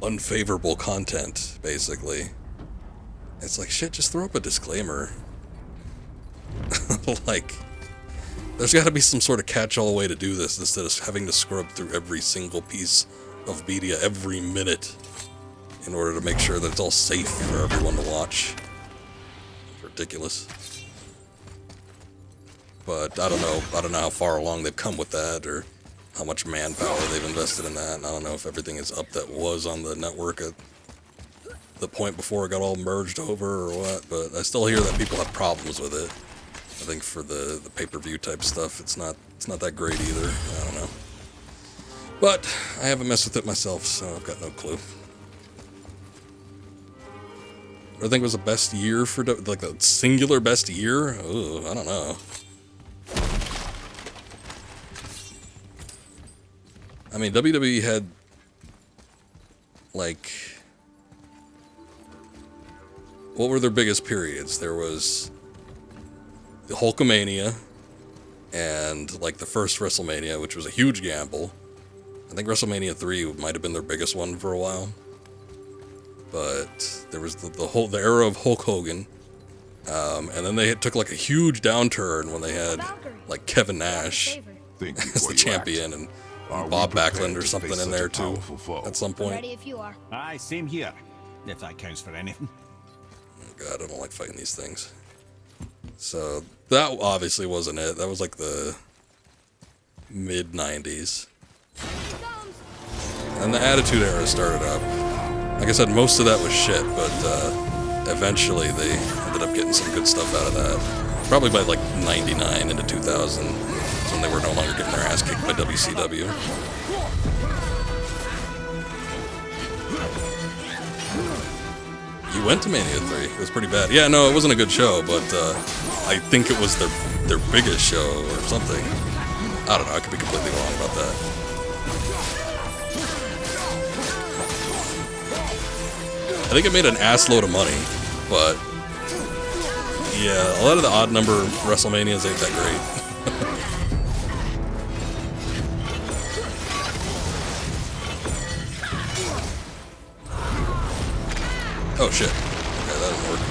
unfavorable content, basically. It's like, shit, just throw up a disclaimer. Like, there's got to be some sort of catch-all way to do this instead of having to scrub through every single piece of media every minute in order to make sure that it's all safe for everyone to watch. It's ridiculous. But I don't know how far along they've come with that or how much manpower they've invested in that. And I don't know if everything is up that was on the network at the point before it got all merged over or what, but I still hear that people have problems with it. I think for the pay-per-view type stuff, it's not that great either. I don't know. But I haven't messed with it myself, so I've got no clue. I think it was the best year for, like, the singular best year? Ooh, I don't know. I mean, WWE had, like, what were their biggest periods? There was the Hulkamania and, like, the first WrestleMania, which was a huge gamble. I think WrestleMania 3 might have been their biggest one for a while. But there was the era of Hulk Hogan, and then they took like a huge downturn when they had like Kevin Nash as the champion and Bob Backlund or something in there too at some point. Ready if you are. Aye, same here, if that counts for anything. Oh God, I don't like fighting these things. So that obviously wasn't it. That was like the mid '90s, and the Attitude Era started up. Like I said, most of that was shit, but eventually they ended up getting some good stuff out of that. Probably by like 99 into 2000, when they were no longer getting their ass kicked by WCW. You went to Mania 3. It was pretty bad. Yeah, no, it wasn't a good show, but I think it was their biggest show or something. I don't know, I could be completely wrong about that. I think it made an assload of money, but yeah, a lot of the odd number WrestleManias ain't that great. Oh shit. Okay, that didn't work.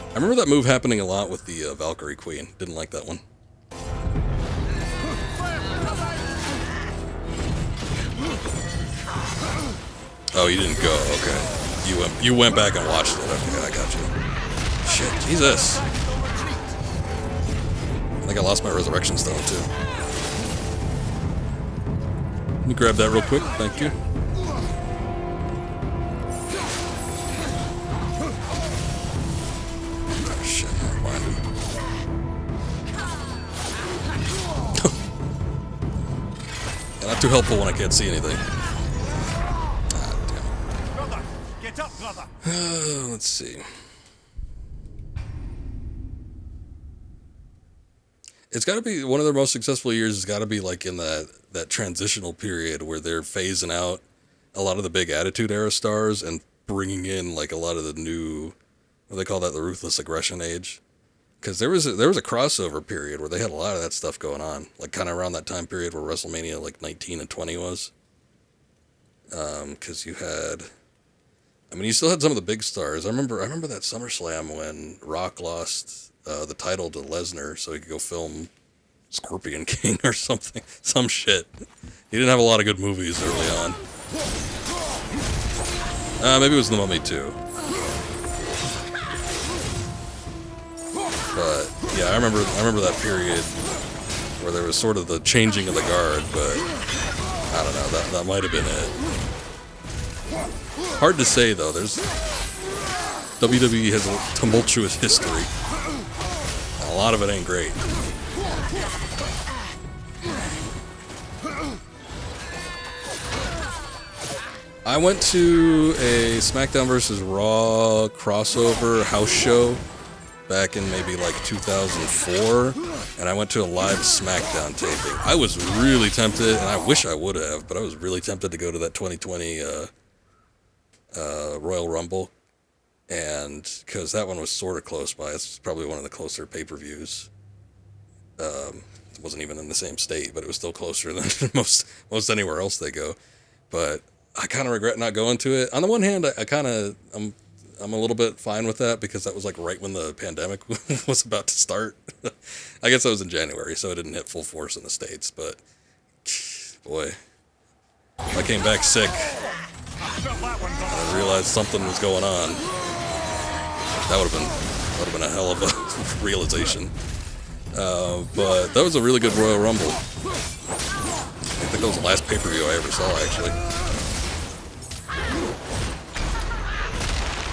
I remember that move happening a lot with the Valkyrie Queen. Didn't like that one. Oh, you didn't go. Okay. You went back and watched it. Okay, I got you. Shit, Jesus. I think I lost my resurrection stone too. Let me grab that real quick. Thank you. Oh, shit, never mind. Not too helpful when I can't see anything. Get up, brother. Let's see. It's got to be one of their most successful years. Has got to be like in that transitional period where they're phasing out a lot of the big Attitude Era stars and bringing in like a lot of the new, what do they call that, the Ruthless Aggression age. Because there was a crossover period where they had a lot of that stuff going on, like kind of around that time period where WrestleMania like 19 and 20 was. Because you had, I mean, you still had some of the big stars. I remember that SummerSlam when Rock lost the title to Lesnar so he could go film Scorpion King or something, some shit. He didn't have a lot of good movies early on. Maybe it was The Mummy too. But yeah, I remember that period where there was sort of the changing of the guard, but I don't know, that might have been it. Hard to say though. WWE has a tumultuous history. A lot of it ain't great. I went to a SmackDown vs. Raw crossover house show back in maybe like 2004, and I went to a live SmackDown taping. I was really tempted, and I wish I would have, but I was really tempted to go to that 2020 Royal Rumble, and because that one was sort of close by. It's probably one of the closer pay-per-views. It wasn't even in the same state, but it was still closer than most anywhere else they go. But I kind of regret not going to it. On the one hand, I'm a little bit fine with that because that was like right when the pandemic was about to start. I guess that was in January, so it didn't hit full force in the States, but boy, if I came back sick and I realized something was going on, that would have been a hell of a realization. But that was a really good Royal Rumble. I think that was the last pay-per-view I ever saw, actually.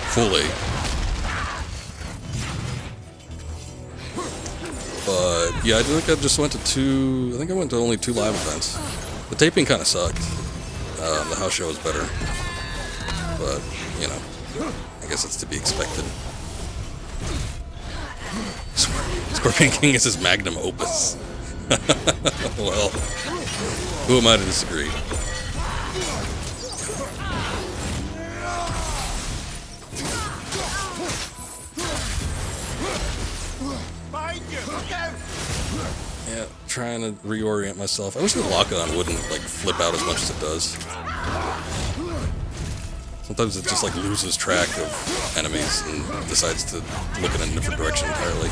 Fully. But yeah, I think I just went to two. I think I went to only 2 live events. The taping kind of sucked. The house show was better, but you know, I guess it's to be expected. Scorpion King is his magnum opus. Well, who am I to disagree? Yeah, trying to reorient myself. I wish the lock-on wouldn't like flip out as much as it does. Sometimes it just like loses track of enemies and decides to look in a different direction entirely.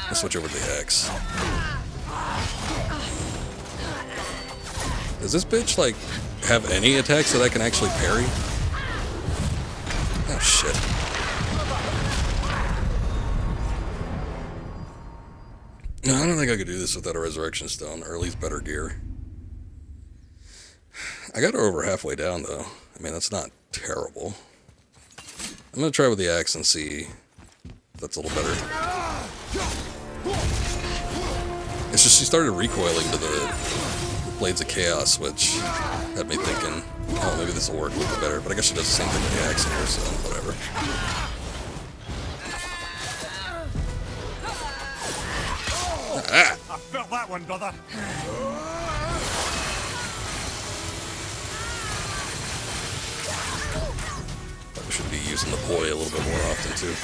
I'll switch over to the axe. Does this bitch like have any attacks that I can actually parry? Oh shit. No, I don't think I could do this without a resurrection stone, or at least better gear. I got her over halfway down though. I mean, that's not terrible. I'm gonna try with the axe and see if that's a little better. It's just she started recoiling to the Blades of Chaos, which had me thinking, oh, maybe this will work a little bit better. But I guess she does the same thing with the axe here, so whatever. Ah! I felt that one, brother. Probably should be using the poi a little bit more often too.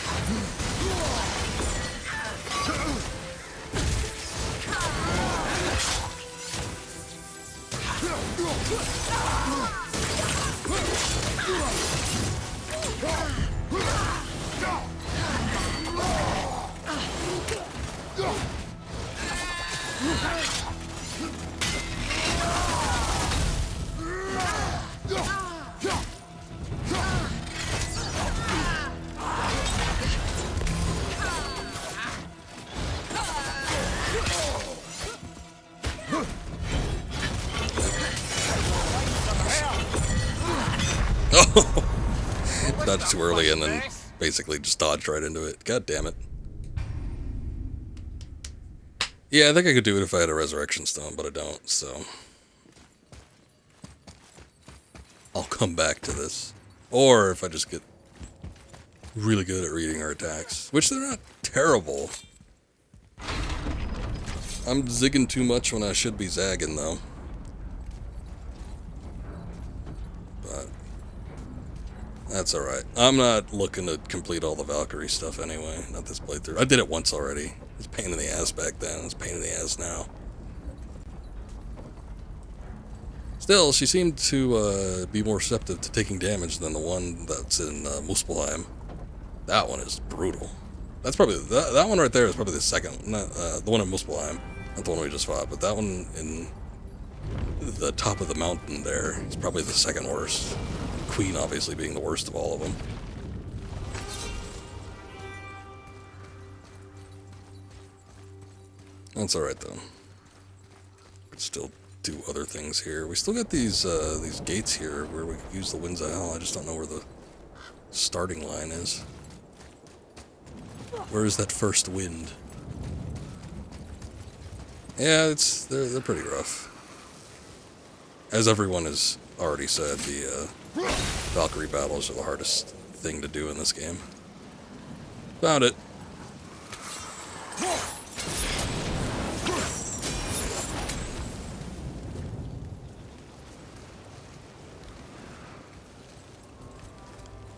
Dodged too early and then basically just dodged right into it. God damn it. Yeah, I think I could do it if I had a resurrection stone, but I don't, so I'll come back to this. Or if I just get really good at reading her attacks, which they're not terrible. I'm zigging too much when I should be zagging, though. But that's alright. I'm not looking to complete all the Valkyrie stuff anyway, not this playthrough. I did it once already. It was a pain in the ass back then, it's a pain in the ass now. Still, she seemed to be more receptive to taking damage than the one that's in Muspelheim. That one is brutal. That's probably, that one right there is probably the second, not, the one in Muspelheim, not the one we just fought, but that one in the top of the mountain there is probably the second worst. Queen obviously being the worst of all of them. That's alright though. Could still do other things here. We still got these gates here where we could use the Winds of Hell. I just don't know where the starting line is. Where is that first wind? Yeah, they're pretty rough. As everyone has already said, the Valkyrie battles are the hardest thing to do in this game. Found it.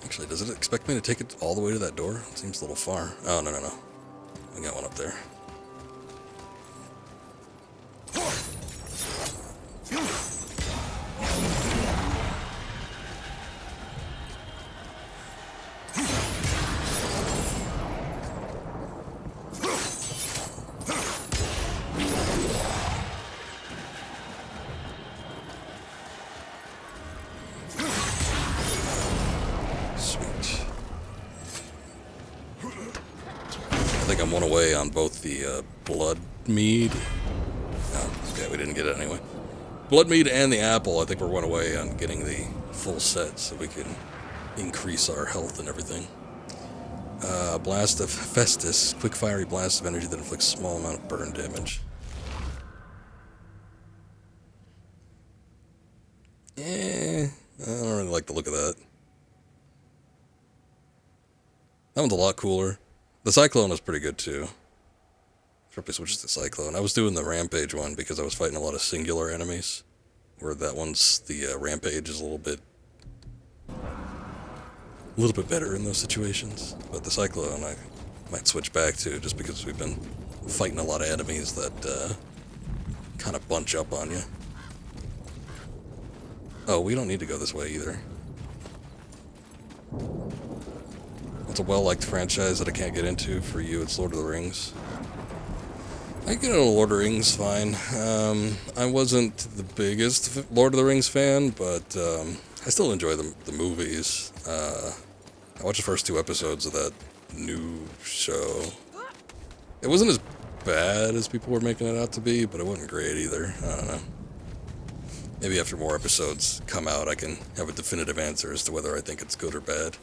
Actually, does it expect me to take it all the way to that door? It seems a little far. Oh, no. I got one up there. One away on both the blood mead. Oh, okay, we didn't get it anyway. Blood mead and the apple, I think we're one away on getting the full set so we can increase our health and everything. Blast of Festus. Quick fiery blast of energy that inflicts small amount of burn damage. I don't really like the look of that. That one's a lot cooler. The Cyclone is pretty good too. Probably switches to Cyclone. I was doing the Rampage one because I was fighting a lot of singular enemies. Where that one's, the Rampage is a little bit better in those situations. But the Cyclone I might switch back to just because we've been fighting a lot of enemies that kind of bunch up on you. Oh, we don't need to go this way either. It's a well-liked franchise that I can't get into. For you, it's Lord of the Rings. I get into Lord of the Rings fine. I wasn't the biggest Lord of the Rings fan, but I still enjoy the movies. I watched the first 2 episodes of that new show. It wasn't as bad as people were making it out to be, but it wasn't great either. I don't know. Maybe after more episodes come out, I can have a definitive answer as to whether I think it's good or bad.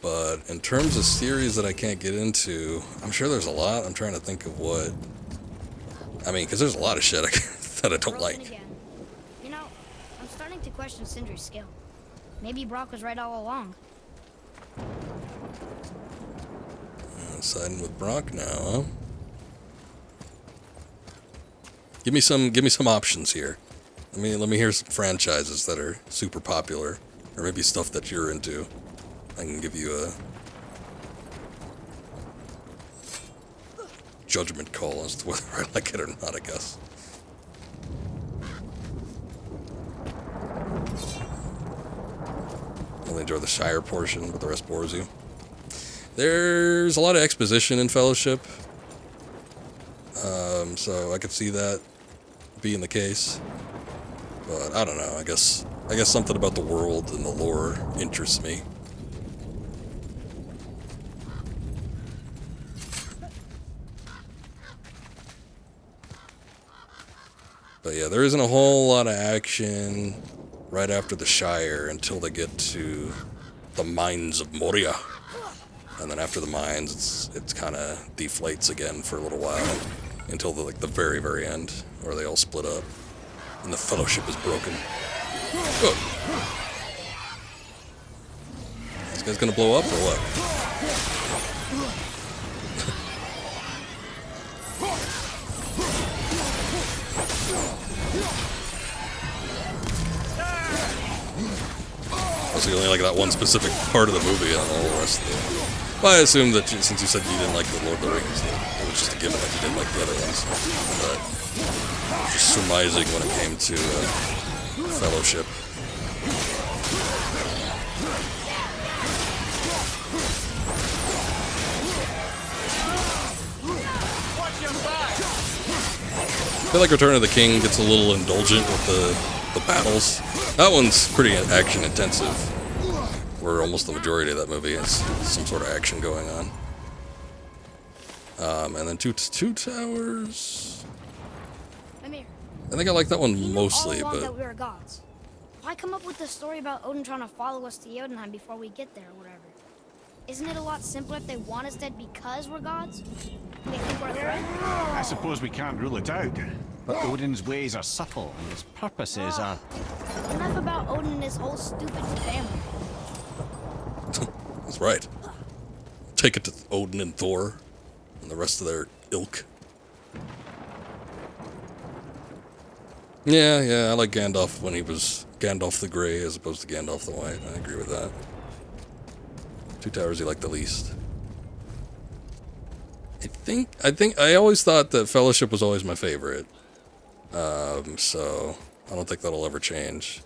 But in terms of series that I can't get into, I'm sure there's a lot. I'm trying to think of what... I mean, because there's a lot of shit that I don't like. Again. You know, I'm starting to question Sindri's skill. Maybe Brock was right all along. Siding with Brock now, huh? Give me some options here. Let me hear some franchises that are super popular, or maybe stuff that you're into. I can give you a judgment call as to whether I like it or not, I guess. Really enjoy the Shire portion, but the rest bores you. There's a lot of exposition in Fellowship, so I could see that being the case. But I don't know. I guess something about the world and the lore interests me. But yeah, there isn't a whole lot of action right after the Shire until they get to the Mines of Moria. And then after the mines, it's kind of deflates again for a little while until the very, very end, where they all split up and the Fellowship is broken. Oh. This guy's gonna blow up or what? So you only like that one specific part of the movie and all the rest of it. Well, I assume that since you said you didn't like the Lord of the Rings, it was just a given that you didn't like the other ones. But just surmising when it came to Fellowship. I feel like Return of the King gets a little indulgent with the battles. That one's pretty action intensive, where almost the majority of that movie has some sort of action going on. And then Two Towers. Mimir, I think I like that one you knew mostly, all along but that we were gods. Why come up with the story about Odin trying to follow us to Jotunheim before we get there or whatever? Isn't it a lot simpler if they want us dead because we're gods? And they think we're a threat? I suppose we can't rule it out. But Odin's ways are subtle, and his purposes are... Enough about Odin and his whole stupid family. that's right. Take it to Odin and Thor and the rest of their ilk. Yeah, I like Gandalf when he was Gandalf the Grey as opposed to Gandalf the White. I agree with that. Two Towers you like the least. I always thought that Fellowship was always my favorite. So I don't think that'll ever change.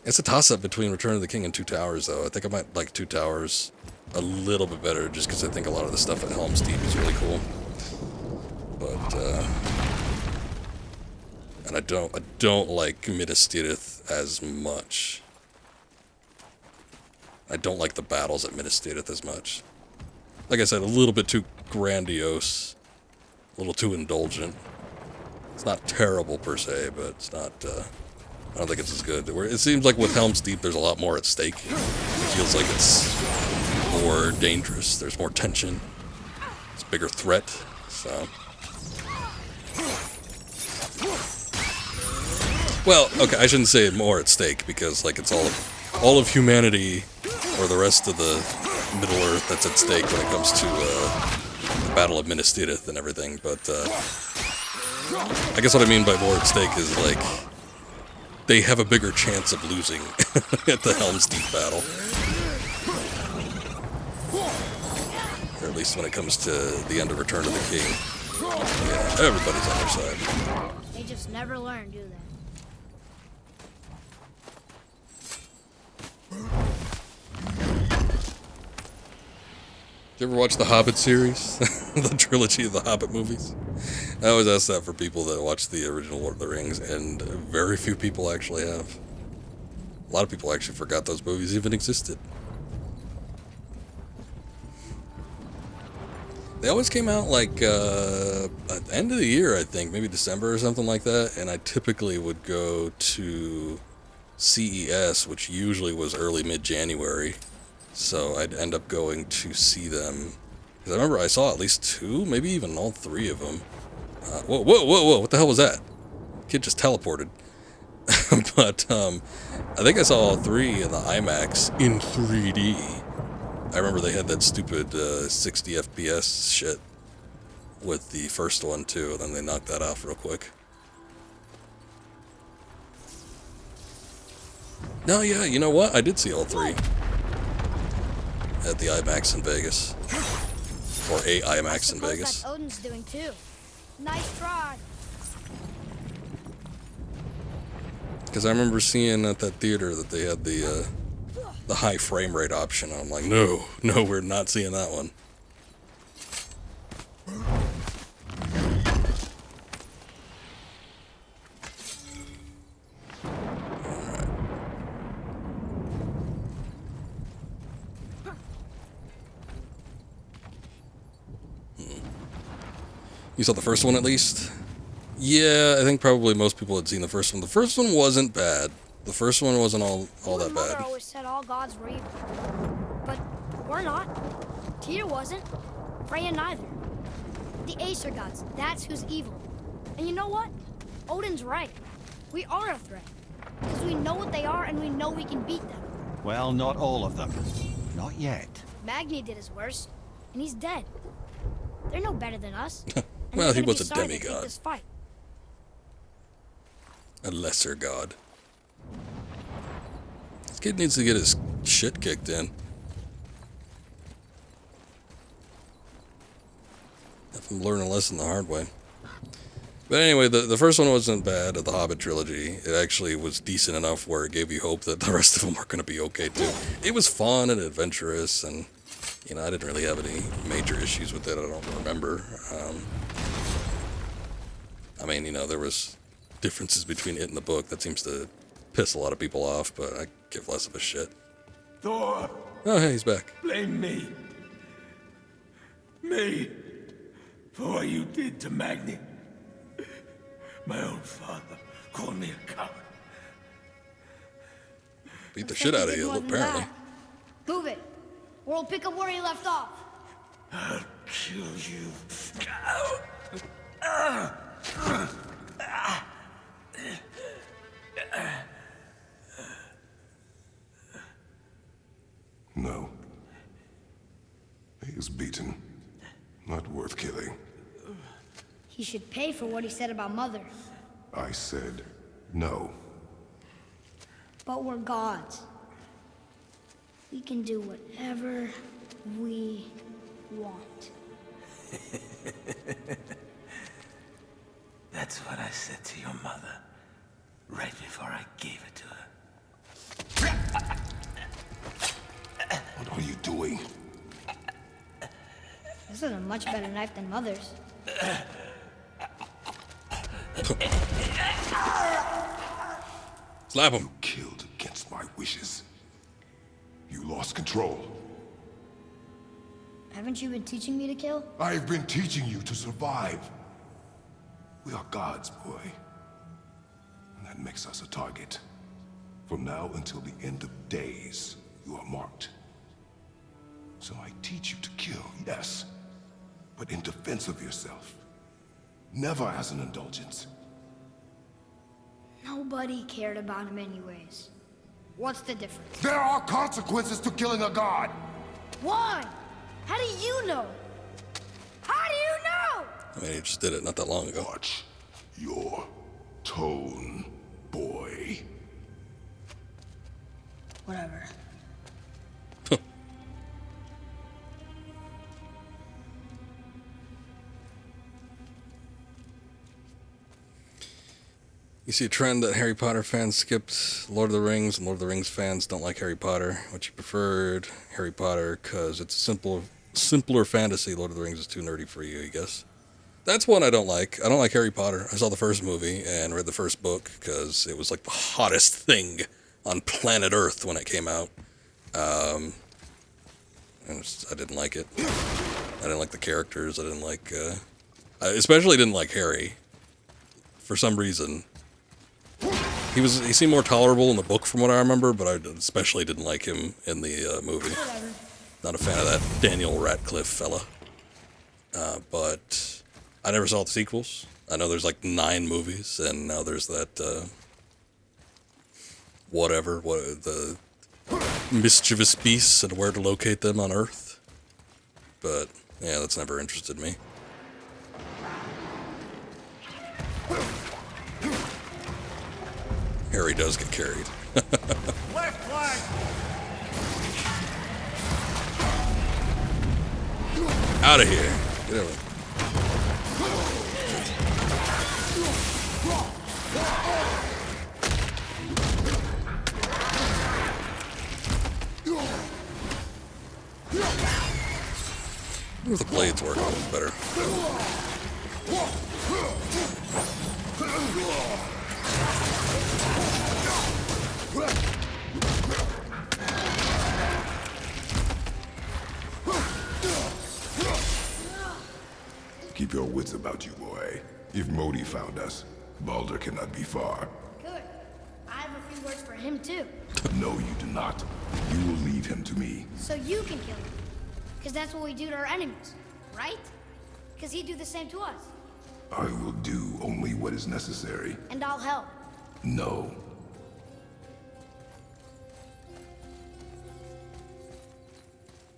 It's a toss-up between Return of the King and Two Towers, though. I think I might like Two Towers a little bit better, just because I think a lot of the stuff at Helm's Deep is really cool. But and I don't like Minas Tirith as much. I don't like the battles at Minas Tirith as much. Like I said, a little bit too grandiose, a little too indulgent. It's not terrible per se, but it's not I don't think it's as good. Where it seems like with Helm's Deep, there's a lot more at stake. It feels like it's more dangerous. There's more tension. It's a bigger threat. So, well, okay, I shouldn't say more at stake because like it's all of humanity or the rest of the Middle Earth that's at stake when it comes to the Battle of Minas Tirith and everything. But I guess what I mean by more at stake is like they have a bigger chance of losing at the Helm's Deep battle. Or at least when it comes to the end of Return of the King. Yeah, everybody's on their side. They just never learn, do they? Did you ever watch the Hobbit series? The trilogy of the Hobbit movies? I always ask that for people that watch the original Lord of the Rings, and very few people actually have. A lot of people actually forgot those movies even existed. They always came out like at the end of the year, I think, maybe December or something like that, and I typically would go to CES, which usually was early mid-January, so I'd end up going to see them. Because I remember I saw at least 2, maybe even all 3 of them. Whoa, whoa, whoa, whoa, what the hell was that? Kid just teleported. But I think I saw all 3 in the IMAX in 3D. I remember they had that stupid 60 FPS shit with the first one too, and then they knocked that off real quick. No, yeah, you know what? I did see all 3 at the IMAX in Vegas. Or a IMAX in Vegas. That's Odin's doing too. Nice try. Because I remember seeing at that theater that they had the high frame rate option. I'm like, no, we're not seeing that one. You saw the first one at least? Yeah, I think probably most people had seen the first one. The first one wasn't bad. The first one wasn't all that My mother bad. always said all gods were evil. But we're not. Tyr wasn't. Freya neither. The Aesir gods, that's who's evil. And you know what? Odin's right. We are a threat. Because we know what they are and we know we can beat them. Well, not all of them. Not yet. Magni did his worst, and he's dead. They're no better than us. And Well, they're he gonna was be a sorry to take demigod. this fight. A lesser god. This kid needs to get his shit kicked in. If I'm learning a lesson the hard way. But anyway, the first one wasn't bad of the Hobbit trilogy. It actually was decent enough where it gave you hope that the rest of them were going to be okay too. It was fun and adventurous, and you know, I didn't really have any major issues with it. I don't remember. I mean, you know, there was differences between it and the book that seems to piss a lot of people off, but I give less of a shit. Thor, Oh, hey, he's back. blame me. Me. For what you did to Magni. My own father called me a coward. Beat the shit out of you, apparently. Move it, or we'll pick up where he left off. I'll kill you. No. He is beaten. Not worth killing. He should pay for what he said about Mother. I said no. But we're gods. We can do whatever we want. That's what I said to your mother, right before I gave it to her. What are you doing? This is a much better knife than Mother's. Slap him. You killed against my wishes. You lost control. Haven't you been teaching me to kill? I've been teaching you to survive. We are gods, boy. And That makes us a target. From now until the end of days, you are marked. So I teach you to kill, yes, but in defense of yourself. Never as an indulgence. Nobody cared about him anyways. What's the difference? There are consequences to killing a god! Why? How do you know? How do you know? I mean, he just did it not that long ago. Watch your tone, boy. Whatever. You see a trend that Harry Potter fans skipped Lord of the Rings, and Lord of the Rings fans don't like Harry Potter. What you preferred, Harry Potter, because it's a simpler fantasy. Lord of the Rings is too nerdy for you, I guess. That's one I don't like. I don't like Harry Potter. I saw the first movie and read the first book because it was like the hottest thing on planet Earth when it came out. And I didn't like it. I didn't like the characters. I didn't like... I especially didn't like Harry. For some reason. He seemed more tolerable in the book from what I remember, but I especially didn't like him in the movie. Not a fan of that Daniel Radcliffe fella. But I never saw the sequels. I know there's like 9 movies, and now there's that the mischievous beasts and where to locate them on Earth. But yeah, that's never interested me. Harry does get carried. Left flank! Out of here. Get over. I wonder if the blades work a little better. Keep your wits about you, boy. If Modi found us, Baldur cannot be far. Good. I have a few words for him too. No, you do not. You will leave him to me. So you can kill him. Because that's what we do to our enemies, right? Because he'd do the same to us. I will do only what is necessary. And I'll help. No.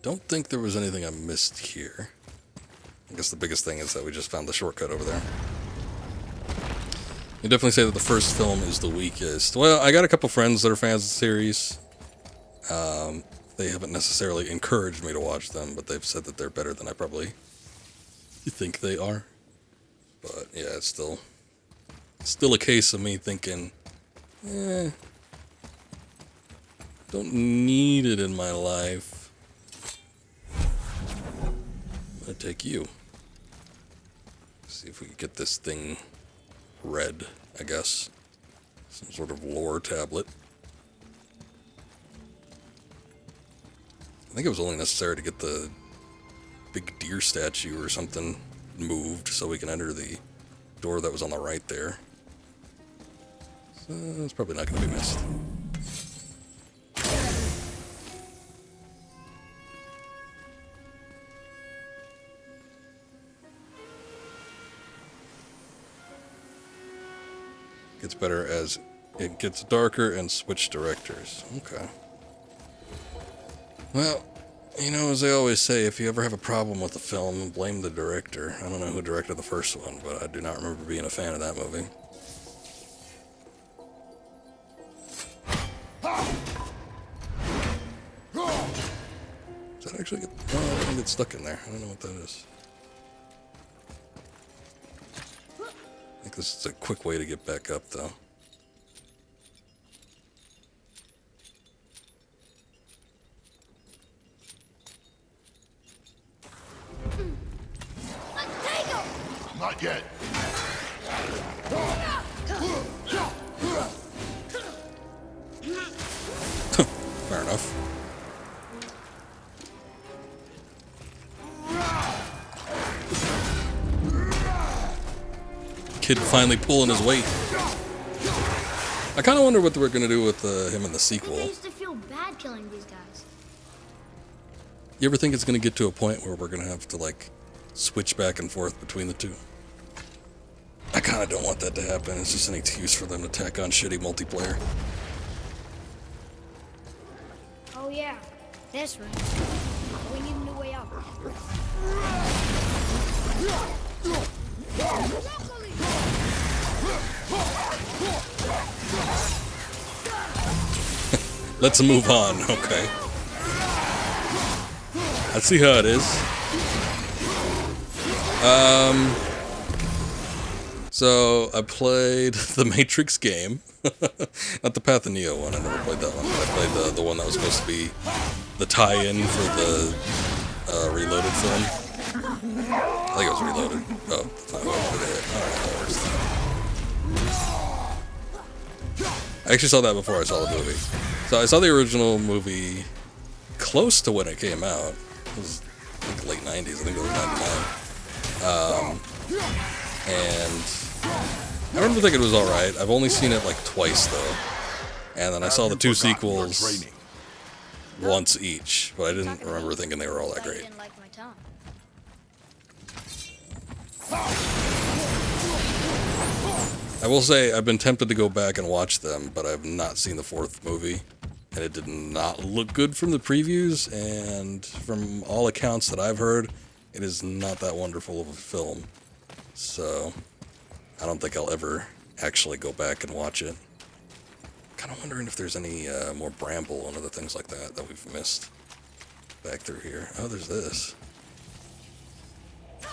Don't think there was anything I missed here. I guess the biggest thing is that we just found the shortcut over there. You definitely say that the first film is the weakest. Well, I got a couple friends that are fans of the series. They haven't necessarily encouraged me to watch them, but they've said that they're better than I probably think they are. But yeah, it's still a case of me thinking, don't need it in my life. I'm gonna take you. See if we can get this thing read, I guess. Some sort of lore tablet. I think it was only necessary to get the big deer statue or something moved so we can enter the door that was on the right there. So it's probably not going to be missed. Gets better as it gets darker and switch directors. Okay. Well, you know, as they always say, if you ever have a problem with the film, blame the director. I don't know who directed the first one, but I do not remember being a fan of that movie. Does that actually get... Oh, it doesn't get stuck in there. I don't know what that is. I think this is a quick way to get back up, though. Not yet. Fair enough. Kid finally pulling his weight. I kind of wonder what we're going to do with him in the I think sequel. I used to feel bad killing these guys. You ever think it's going to get to a point where we're going to have to, like, switch back and forth between the two? I kind of don't want that to happen. It's just an excuse for them to tack on shitty multiplayer. Oh yeah, this room. We need a new way out. Let's move on, okay. I see how it is. So I played the Matrix game. Not the Path of Neo one, I never played that one. I played the one that was supposed to be the tie-in for the Reloaded film. I think it was Reloaded. Oh, that's not what I wanted to hit. Alright, that works. I actually saw that before I saw the movie. So I saw the original movie close to when it came out. It was like late 90s, I think it was 99. And I remember thinking it was alright. I've only seen it like twice though. And then I saw the two sequels once each, but I didn't remember thinking they were all that great. Didn't like my tone. I will say I've been tempted to go back and watch them, but I've not seen the fourth movie. And it did not look good from the previews, and from all accounts that I've heard, it is not that wonderful of a film. So, I don't think I'll ever actually go back and watch it. Kind of wondering if there's any more bramble and other things like that that we've missed back through here. Oh, there's this. I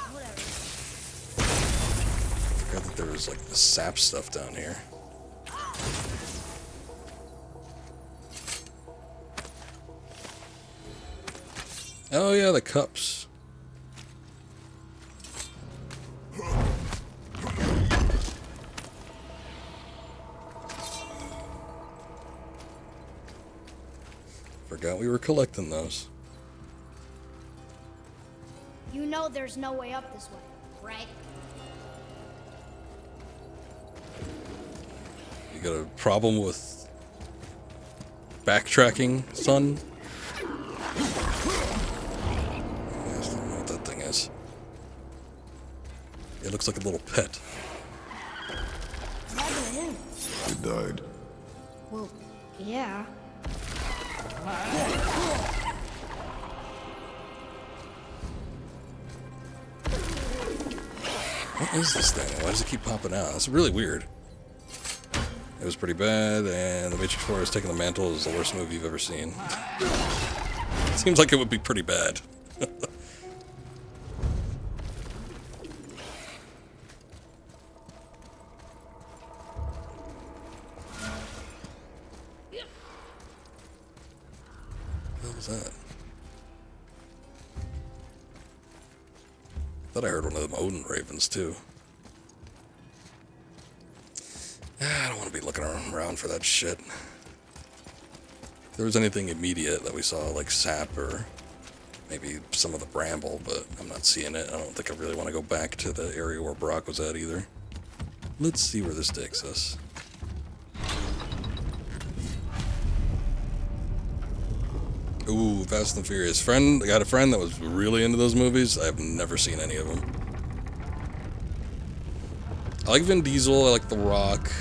forgot that there was like the sap stuff down here. Oh yeah, the cups. Forgot we were collecting those. You know there's no way up this way, right? You got a problem with backtracking, son? I just don't know what that thing is. It looks like a little pet. What happened to him? It died. Well, yeah. What is this thing? Why does it keep popping out? That's really weird. It was pretty bad, and The Matrix 4 is taking the mantle as the worst movie you've ever seen. Seems like it would be pretty bad. What was that? I thought I heard one of them Odin ravens, too. I don't want to be looking around for that shit. If there was anything immediate that we saw, like sap or maybe some of the bramble, but I'm not seeing it. I don't think I really want to go back to the area where Brock was at either. Let's see where this takes us. Ooh, Fast and Furious. I got a friend that was really into those movies. I've never seen any of them. I like Vin Diesel, I like The Rock.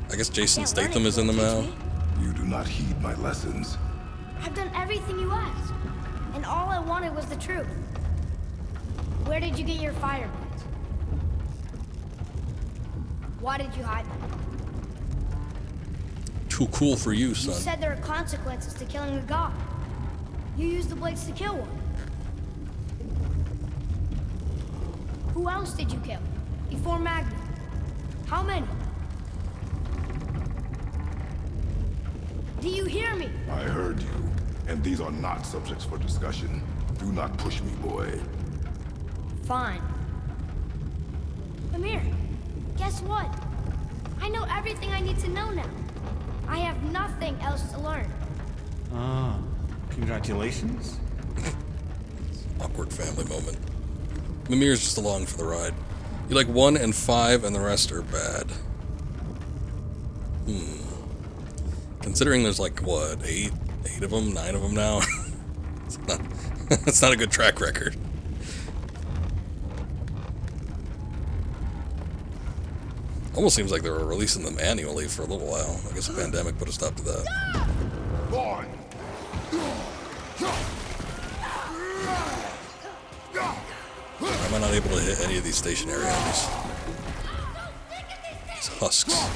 I guess Jason Statham is in them now. You do not heed my lessons. I've done everything you asked, and all I wanted was the truth. Where did you get your fire blades? Why did you hide them? Too cool for you, You son. said there are consequences to killing a god. You used the blades to kill one. Who else did you kill? Before Magna? How many? Do you hear me? I heard you, and these are not subjects for discussion. Do not push me, boy. Fine. Come here. Guess what? I know everything I need to know now. I have nothing else to learn. Ah, congratulations. Awkward family moment. Mimir's just along for the ride. You like 1 and 5 and the rest are bad. Considering there's like, what, 8 of them, 9 of them now? It's not a good track record. Almost seems like they were releasing them annually for a little while. I guess the pandemic put a stop to that. Boy! Why am I not able to hit any of these stationary enemies? These husks.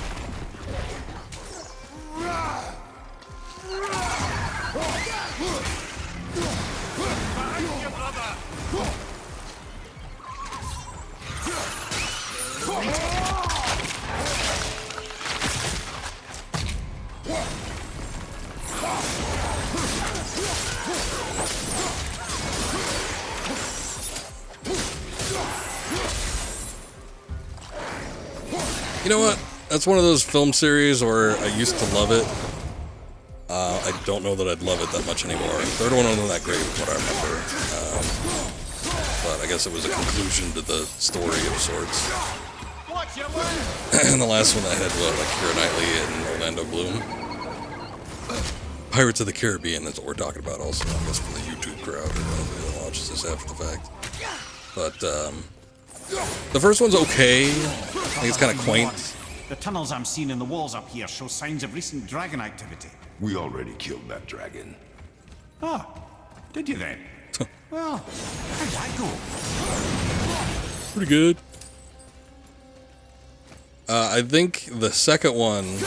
You know what? That's one of those film series where I used to love it. I don't know that I'd love it that much anymore. The third one wasn't that great, from what I remember. But I guess it was a conclusion to the story of sorts. And the last one I had, what, like Keira Knightley and Orlando Bloom. Pirates of the Caribbean, that's what we're talking about also, I guess, for the YouTube crowd or anybody that watches this after the fact. But, the first one's okay. I think it's kind of quaint. The tunnels I'm seeing in the walls up here show signs of recent dragon activity. We already killed that dragon. Ah, did you then? Well, how'd that go? Pretty good. I think the second one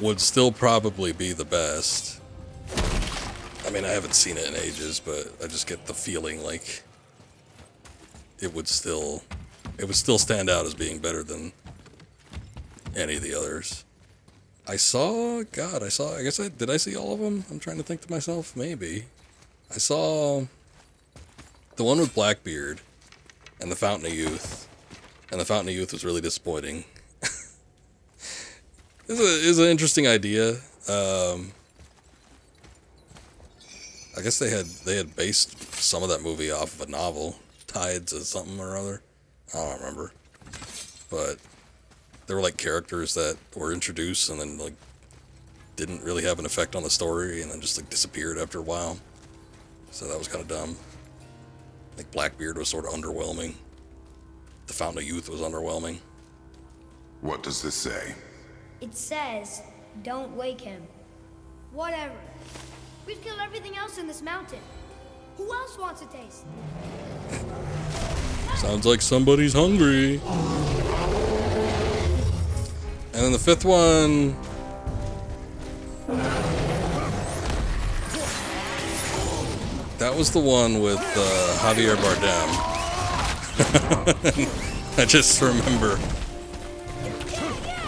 would still probably be the best. I mean, I haven't seen it in ages, but I just get the feeling like it would still stand out as being better than any of the others. I guess did I see all of them? I'm trying to think to myself, maybe. I saw the one with Blackbeard and the Fountain of Youth, and the Fountain of Youth was really disappointing. It's an interesting idea. I guess they had based some of that movie off of a novel, Tides of something or other. I don't remember, but there were like characters that were introduced and then like didn't really have an effect on the story and then just like disappeared after a while. So that was kind of dumb. Like Blackbeard was sort of underwhelming. The Fountain of Youth was underwhelming. What does this say? It says, don't wake him. Whatever. We've killed everything else in this mountain. Who else wants a taste? Sounds like somebody's hungry. And then the fifth one... That was the one with Javier Bardem. I just remember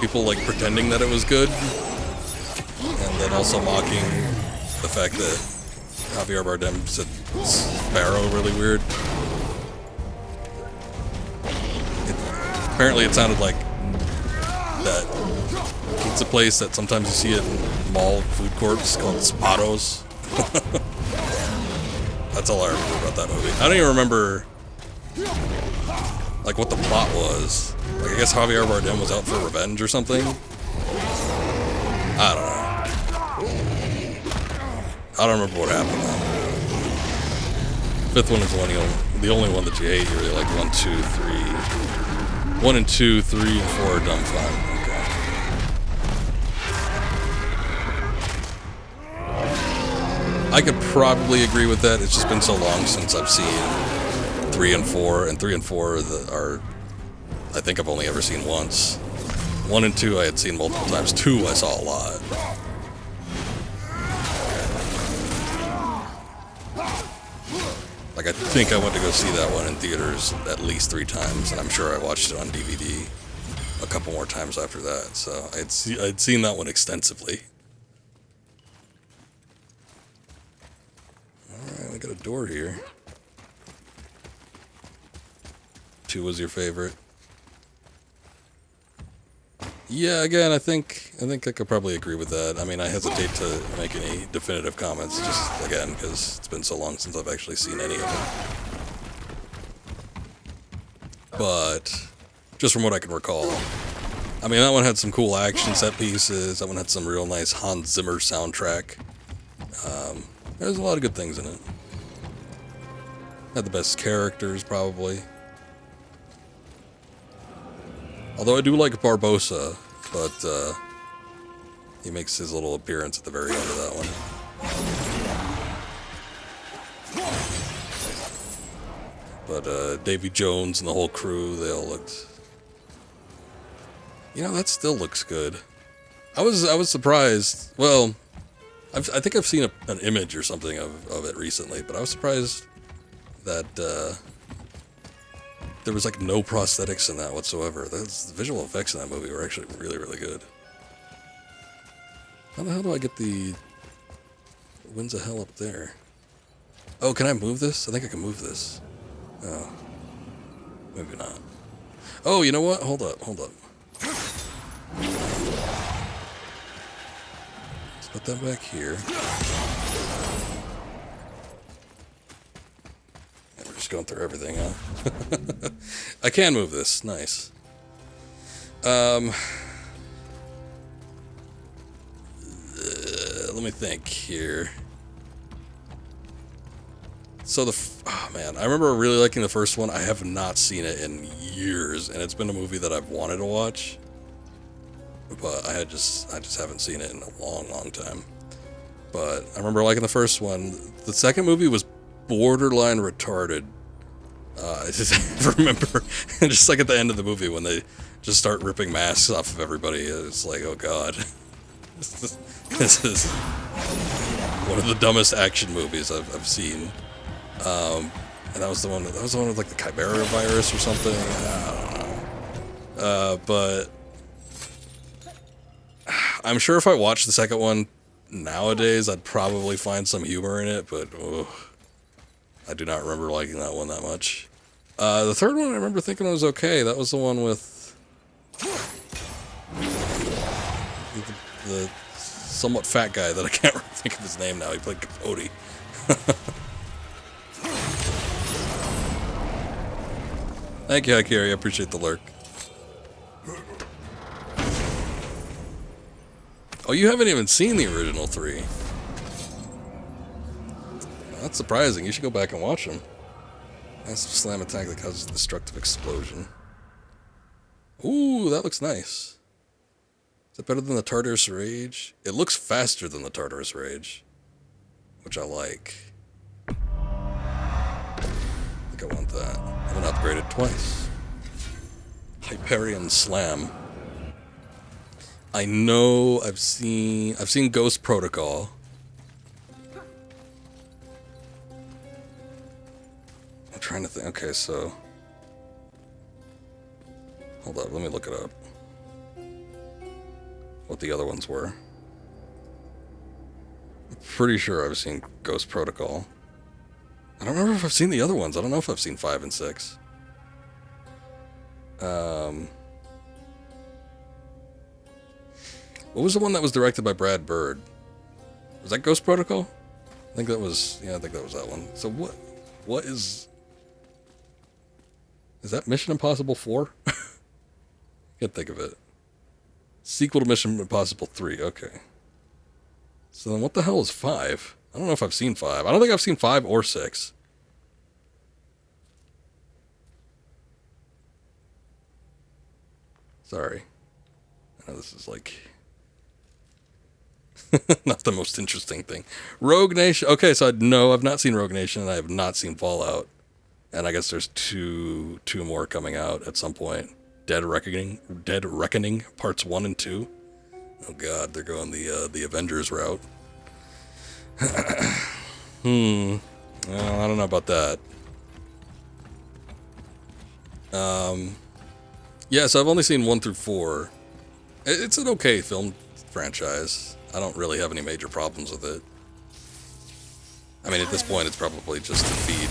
people like pretending that it was good, and then also mocking the fact that Javier Bardem said sparrow really weird. Apparently it sounded like that pizza place that sometimes you see at mall food courts called Spados. That's all I remember about that movie. I don't even remember like what the plot was. Like I guess Javier Bardem was out for revenge or something. I don't know. I don't remember what happened though. Fifth one is the only one that you hate. You really like 1, 2, 3. 1 and 2, 3, and 4 are dumb fun. Okay. I could probably agree with that. It's just been so long since I've seen 3 and 4, and 3 and 4 are I think I've only ever seen once. 1 and 2 I had seen multiple times. 2 I saw a lot. Like I think I went to go see that one in theaters at least 3 times, and I'm sure I watched it on DVD a couple more times after that. So I'd seen that one extensively. Alright, we got a door here. 2 was your favorite. Yeah, again, I think I could probably agree with that. I mean, I hesitate to make any definitive comments, just again, because it's been so long since I've actually seen any of them. But just from what I can recall, I mean, that one had some cool action set pieces. That one had some real nice Hans Zimmer soundtrack. There's a lot of good things in it. Had the best characters, probably. Although I do like Barbossa, but he makes his little appearance at the very end of that one. But Davy Jones and the whole crew, they all looked... You know, that still looks good. I was surprised. Well, I think I've seen an image or something of it recently, but I was surprised that there was like no prosthetics in that whatsoever. The visual effects in that movie were actually really, really good. How the hell do I get the winds of hell up there? Oh, can I move this? I think I can move this. Oh, maybe not. Oh, you know what? Hold up. Let's put that back here. And we're just going through everything, huh? I can move this. Nice. Let me think here. So oh man, I remember really liking the first one. I have not seen it in years, and it's been a movie that I've wanted to watch, but I just haven't seen it in a long, long time. But I remember liking the first one. The second movie was borderline retarded. I just remember, just like at the end of the movie when they just start ripping masks off of everybody. It's like, oh god, this is one of the dumbest action movies I've seen. And that was the one with like the Chimera virus or something. I don't know. But I'm sure if I watched the second one nowadays, I'd probably find some humor in it, but I do not remember liking that one that much. The third one I remember thinking was okay. That was the one with the somewhat fat guy that I can't think of his name now. He played Capote. Thank you, Hakiri. I appreciate the lurk. Oh, you haven't even seen the original 3. That's surprising. You should go back and watch them. Massive slam attack that causes a destructive explosion. Ooh, that looks nice. Is it better than the Tartarus Rage? It looks faster than the Tartarus Rage, which I like. I think I want that. I've been upgraded twice. Hyperion Slam. I know I've seen Ghost Protocol. I'm trying to think. Okay, so hold up, let me look it up. What the other ones were. I'm pretty sure I've seen Ghost Protocol. I don't remember if I've seen the other ones. I don't know if I've seen 5 and 6. What was the one that was directed by Brad Bird? Was that Ghost Protocol? I think that was that one. So what is that Mission Impossible 4? Can't think of it. Sequel to Mission Impossible 3, okay. So then what the hell is 5? I don't know if I've seen 5. I don't think I've seen 5 or 6. Sorry. I know this is like not the most interesting thing. Rogue Nation. Okay, so I've not seen Rogue Nation, and I have not seen Fallout. And I guess there's two more coming out at some point. Dead Reckoning parts 1 and 2. Oh god, they're going the Avengers route. Well, I don't know about that. Yeah, so I've only seen 1 through 4. It's an okay film franchise. I don't really have any major problems with it. I mean, at this point, it's probably just to feed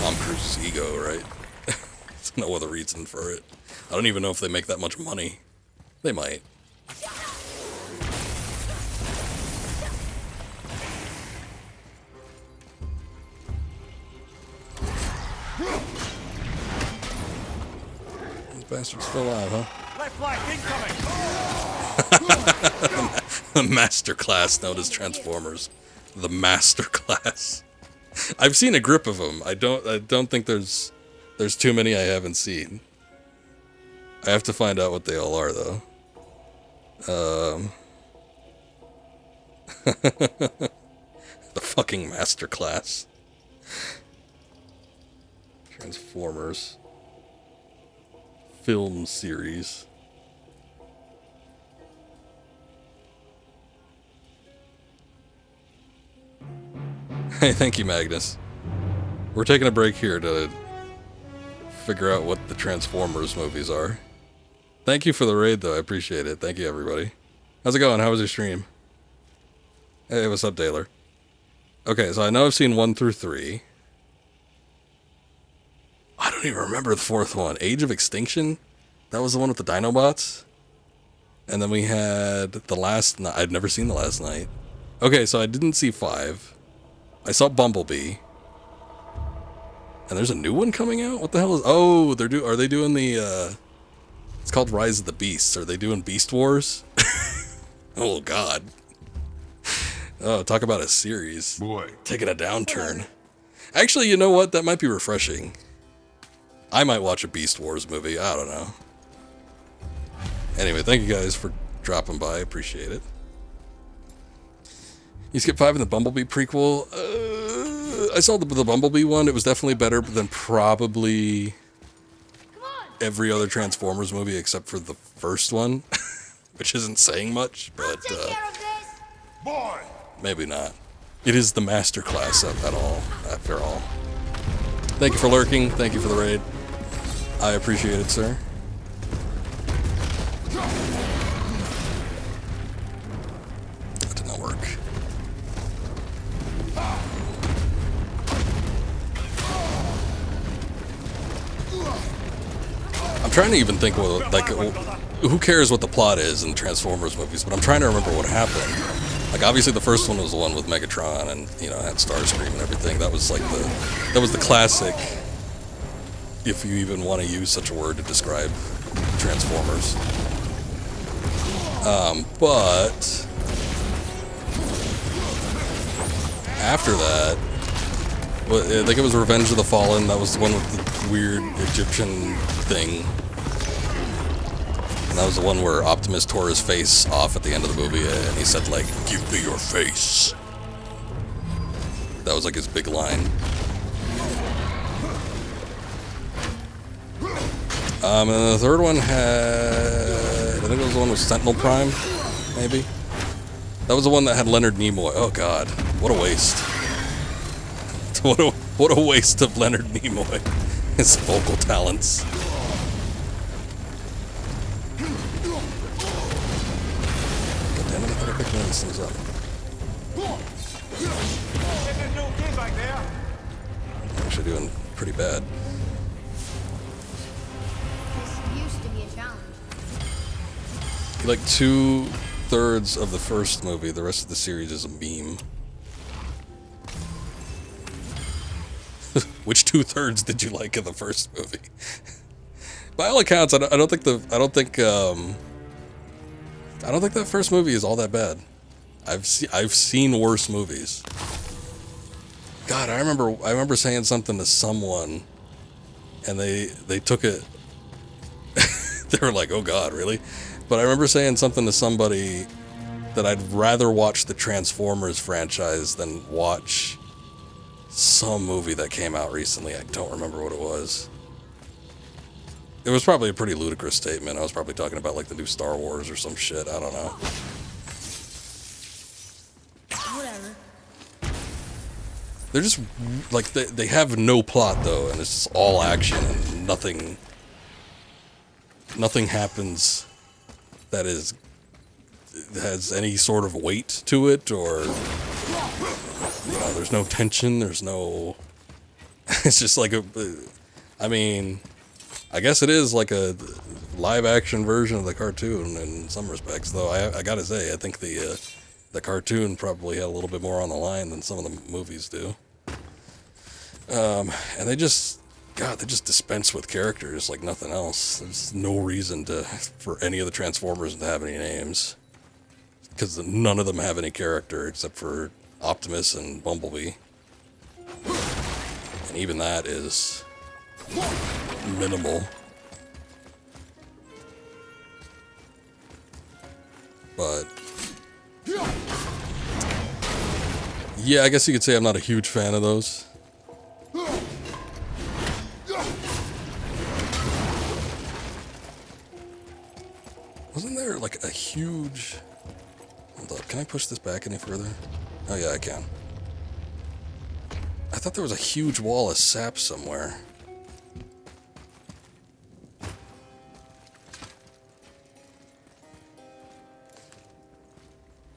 Tom Cruise's ego, right? There's no other reason for it. I don't even know if they make that much money. They might. This bastard's still alive, huh? Left flank incoming. The master class known as Transformers. The master class. I've seen a grip of them. I don't think there's too many I haven't seen. I have to find out what they all are though. The fucking master class. Transformers film series. Hey, thank you, Magnus. We're taking a break here to figure out what the Transformers movies are. Thank you for the raid, though. I appreciate it. Thank you, everybody. How's it going? How was your stream? Hey, what's up, Taylor? Okay, so I know I've seen 1 through 3. I don't even remember the 4th one. Age of Extinction? That was the one with the Dinobots? And then we had The Last Night. I'd never seen The Last Night. Okay, so I didn't see 5. I saw Bumblebee. And there's a new one coming out? What the hell is... Oh, are they doing the, It's called Rise of the Beasts. Are they doing Beast Wars? Oh, God. Oh, talk about a series. Boy. Taking a downturn. Actually, you know what? That might be refreshing. I might watch a Beast Wars movie. I don't know. Anyway, thank you guys for dropping by. I appreciate it. You skipped 5 in the Bumblebee prequel. I saw the Bumblebee one. It was definitely better than probably every other Transformers movie except for the first one, which isn't saying much, but Boy. maybe not. It is the master class at all, after all. Thank you for lurking. Thank you for the raid. I appreciate it, sir. That did not work. I'm trying to even think, who cares what the plot is in Transformers movies, but I'm trying to remember what happened. Like, obviously the first one was the one with Megatron and, you know, had Starscream and everything. That was like that was the classic, if you even want to use such a word to describe Transformers. But after that, I think it was Revenge of the Fallen. That was the one with the weird Egyptian thing. And that was the one where Optimus tore his face off at the end of the movie, and he said, like, "Give me your face." That was like his big line. And then the third one had, I think it was the one with Sentinel Prime, maybe? That was the one that had Leonard Nimoy. Oh god, what a waste. What a waste of Leonard Nimoy. His vocal talents. God damn it, I gotta pick one of these things up. I'm actually doing pretty bad. This used to be a challenge. Like 2/3 of the first movie, the rest of the series is a meme. Which 2/3 did you like of the first movie? By all accounts, I don't think that first movie is all that bad. I've seen worse movies. God, I remember saying something to someone, and they took it. They were like, "Oh God, really?" But I remember saying something to somebody that I'd rather watch the Transformers franchise than watch some movie that came out recently. I don't remember what it was. It was probably a pretty ludicrous statement. I was probably talking about like the new Star Wars or some shit. I don't know. Whatever. They're just like they have no plot though, and it's just all action and nothing happens that has any sort of weight to it, or you know, there's no tension, there's no it's just like I mean, I guess it is like a live action version of the cartoon in some respects, though I gotta say I think the cartoon probably had a little bit more on the line than some of the movies do. And they just God, they just dispense with characters like nothing else. There's no reason for any of the Transformers to have any names. Because none of them have any character except for Optimus and Bumblebee. And even that is minimal. But yeah, I guess you could say I'm not a huge fan of those. Wasn't there like a huge... Hold up, can I push this back any further? Oh yeah, I can. I thought there was a huge wall of sap somewhere.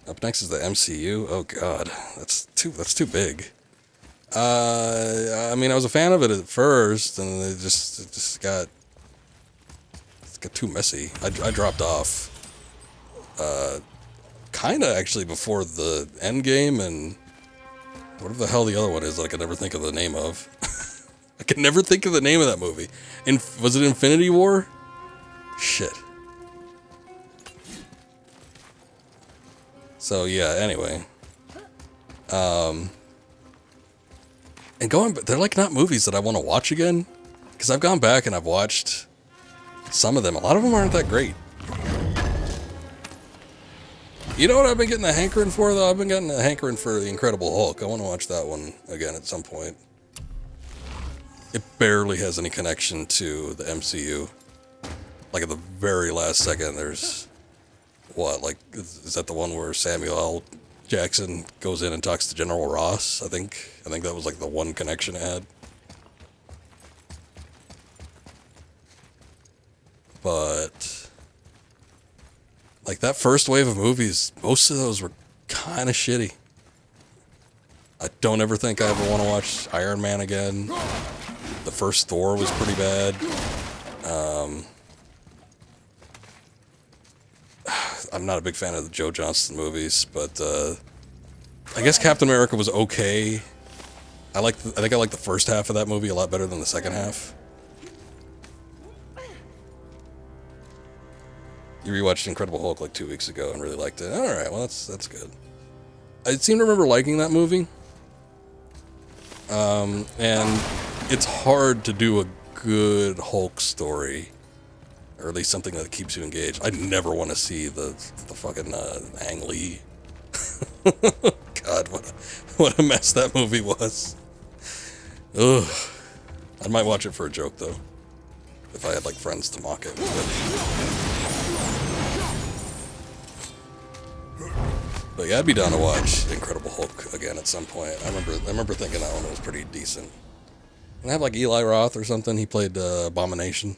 Up next is the MCU. Oh god, that's too big. I mean, I was a fan of it at first, and it just got too messy. I dropped off. Kinda actually before the end game and whatever the hell the other one is that I can never think of the name of. I can never think of the name of that movie. Was it Infinity War? Shit. So yeah, anyway. And they're like not movies that I want to watch again. Because I've gone back and I've watched some of them. A lot of them aren't that great. You know what I've been getting a hankering for, though? I've been getting a hankering for The Incredible Hulk. I want to watch that one again at some point. It barely has any connection to the MCU. Like, at the very last second, there's... What, like, is that the one where Samuel L. Jackson goes in and talks to General Ross? I think that was, like, the one connection it had. But... like, that first wave of movies, most of those were kind of shitty. I don't ever think I ever want to watch Iron Man again. The first Thor was pretty bad. I'm not a big fan of the Joe Johnston movies, but I guess Captain America was okay. I think I like the first half of that movie a lot better than the second half. You rewatched Incredible Hulk like 2 weeks ago and really liked it. Alright, well that's good. I seem to remember liking that movie. And it's hard to do a good Hulk story. Or at least something that keeps you engaged. I never want to see the fucking Ang Lee. God, what a mess that movie was. Ugh. I might watch it for a joke though. If I had like friends to mock it. But yeah, I'd be down to watch Incredible Hulk again at some point. I remember thinking that one was pretty decent. And I have like Eli Roth or something. He played Abomination.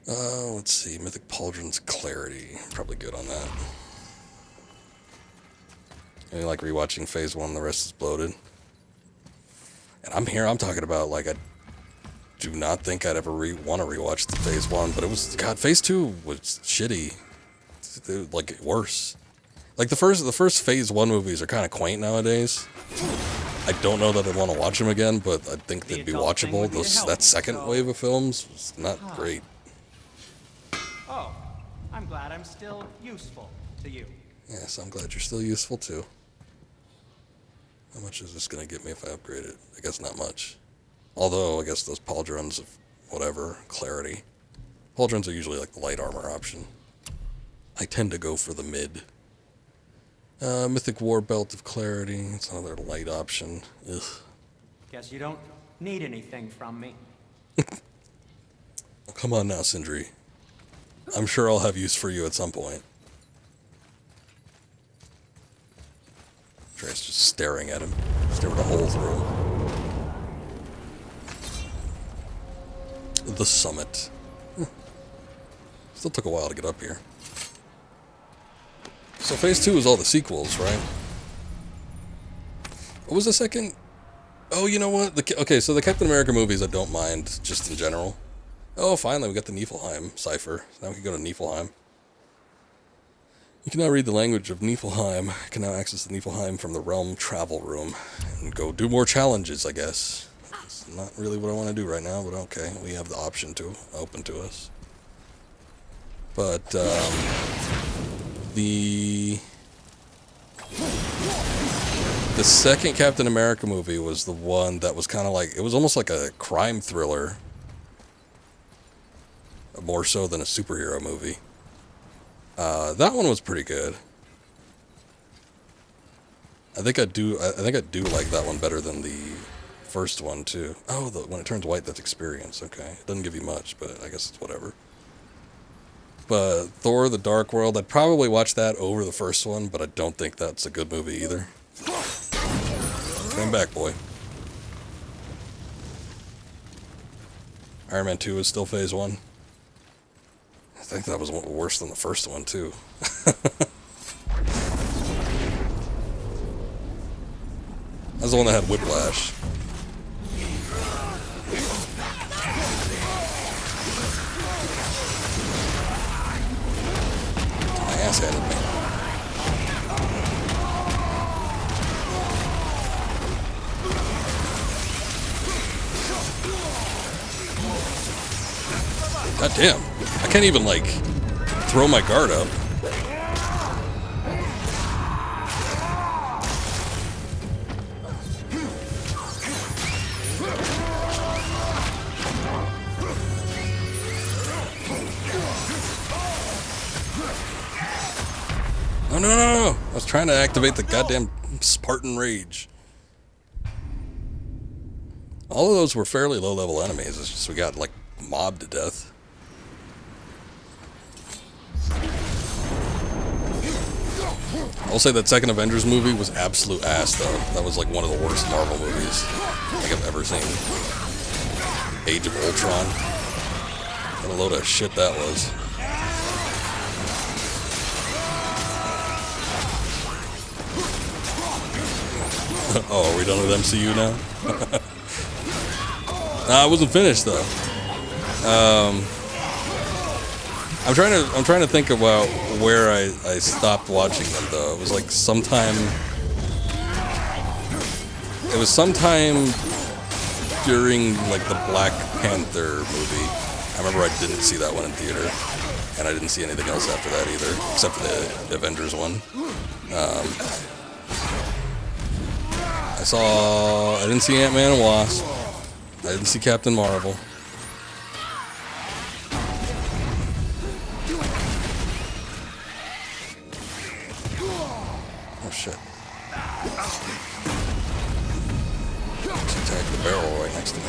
Let's see, Mythic Pauldron's Clarity. Probably good on that. I like rewatching Phase 1, the rest is bloated. And I'm talking about, like, I do not think I'd ever want to rewatch the Phase 1, but it was, God, Phase 2 was shitty. Like, worse. Like, the first Phase 1 movies are kind of quaint nowadays. I don't know that I'd want to watch them again, but I think they'd be watchable. That second wave of films was not great. Oh, I'm glad I'm still useful to you. Yes, I'm glad you're still useful too. How much is this going to get me if I upgrade it? I guess not much. Although, I guess those pauldrons of whatever, clarity. Pauldrons are usually like the light armor option. I tend to go for the mid. Mythic War Belt of Clarity. It's another light option. Ugh. Guess you don't need anything from me. Come on now, Sindri. I'm sure I'll have use for you at some point. Atreus just staring at him. Staring a hole through him. The summit. Still took a while to get up here. So Phase 2 is all the sequels, right? What was the second? Oh, you know what? Okay, so the Captain America movies I don't mind, just in general. Oh, finally, we got the Niflheim cipher. Now we can go to Niflheim. You can now read the language of Niflheim. You can now access the Niflheim from the Realm Travel Room. And go do more challenges, I guess. It's not really what I want to do right now, but okay, we have the option to open to us. But the second Captain America movie was the one that was kind of like, it was almost like a crime thriller, more so than a superhero movie. That one was pretty good. I think I do like that one better than the first one too. Oh, when it turns white, that's experience. Okay, it doesn't give you much, but I guess it's whatever. But Thor: The Dark World, I'd probably watch that over the first one, but I don't think that's a good movie either. Come back, boy. Iron Man 2 is still phase 1. I think that was worse than the first one too. That's the one that had Whiplash. My ass handed me. God damn. I can't even, like, throw my guard up. No, no, no, no. I was trying to activate the goddamn Spartan Rage. All of those were fairly low-level enemies. It's just we got, like, mobbed to death. I'll say that second Avengers movie was absolute ass, though. That was, like, one of the worst Marvel movies I think I've ever seen. Age of Ultron. What a load of shit that was. Oh, are we done with MCU now? Nah, I wasn't finished though. I'm trying to think about where I stopped watching them though. It was like sometime during like the Black Panther movie. I remember I didn't see that one in theater, and I didn't see anything else after that either, except for the Avengers one. I didn't see Ant-Man and Wasp. I didn't see Captain Marvel. Oh shit. She attacked the barrel right next to me.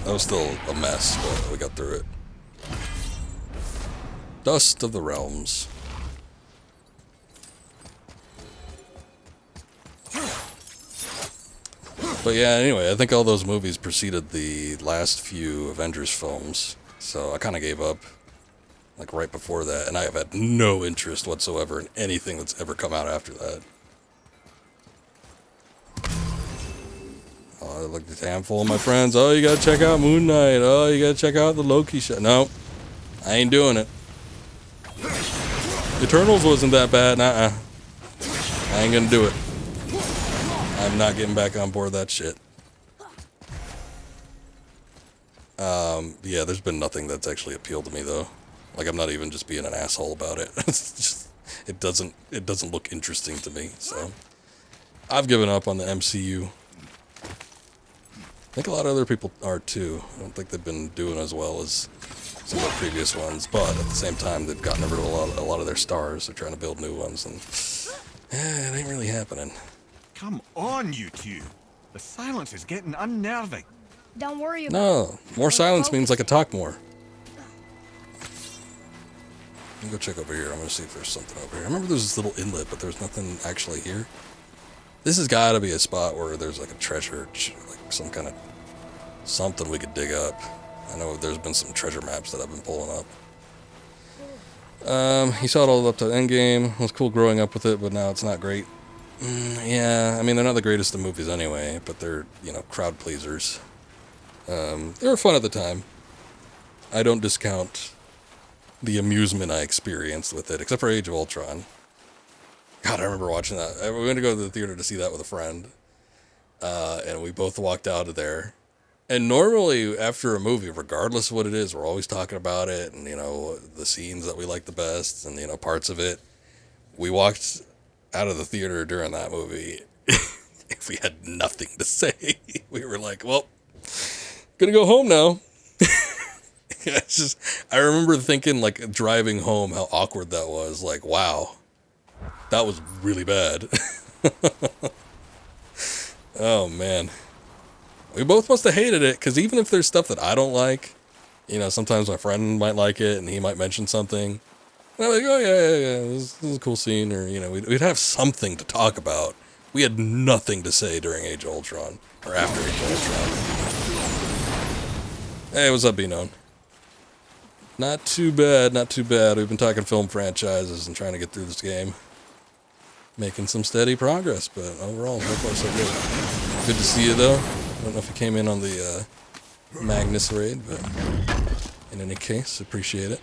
That was still a mess, but we got through it. Dust of the Realms. But yeah, anyway, I think all those movies preceded the last few Avengers films, so I kind of gave up, like, right before that, and I have had no interest whatsoever in anything that's ever come out after that. Oh, look, the handful of my friends. Oh, you gotta check out Moon Knight. Oh, you gotta check out the Loki show. No, I ain't doing it. Eternals wasn't that bad. I ain't gonna do it. I'm not getting back on board that shit. Yeah, there's been nothing that's actually appealed to me though. Like, I'm not even just being an asshole about it. It's just, it doesn't look interesting to me. So I've given up on the MCU. I think a lot of other people are too. I don't think they've been doing as well as some of the previous ones, but at the same time, they've gotten rid of a lot of their stars. They're trying to build new ones, and it ain't really happening. Come on, you two. The silence is getting unnerving. Don't worry about it. No, more silence means I can talk more. Let me go check over here. I'm gonna see if there's something over here. I remember there's this little inlet, but there's nothing actually here. This has got to be a spot where there's like a treasure, like some kind of something we could dig up. I know there's been some treasure maps that I've been pulling up. He saw it all up to endgame. It was cool growing up with it, but now it's not great. Yeah, I mean, they're not the greatest of movies anyway, but they're, crowd pleasers. They were fun at the time. I don't discount the amusement I experienced with it, except for Age of Ultron. God, I remember watching that. We went to go to the theater to see that with a friend, and we both walked out of there. And normally, after a movie, regardless of what it is, we're always talking about it, and, the scenes that we like the best, and, parts of it. We walked out of the theater during that movie, if we had nothing to say. We were like, well, gonna go home now. I remember thinking, like, driving home, how awkward that was. Like, wow, that was really bad. Oh, man. We both must have hated it, because even if there's stuff that I don't like, sometimes my friend might like it, and he might mention something. And I'm like, oh, yeah, this is a cool scene, or, we'd have something to talk about. We had nothing to say during Age of Ultron, or after Age of Ultron. Hey, what's up, B-Known? Not too bad, not too bad. We've been talking film franchises and trying to get through this game. Making some steady progress, but overall, so far so good. Good to see you, though. I don't know if you came in on the Magnus raid, but in any case, appreciate it.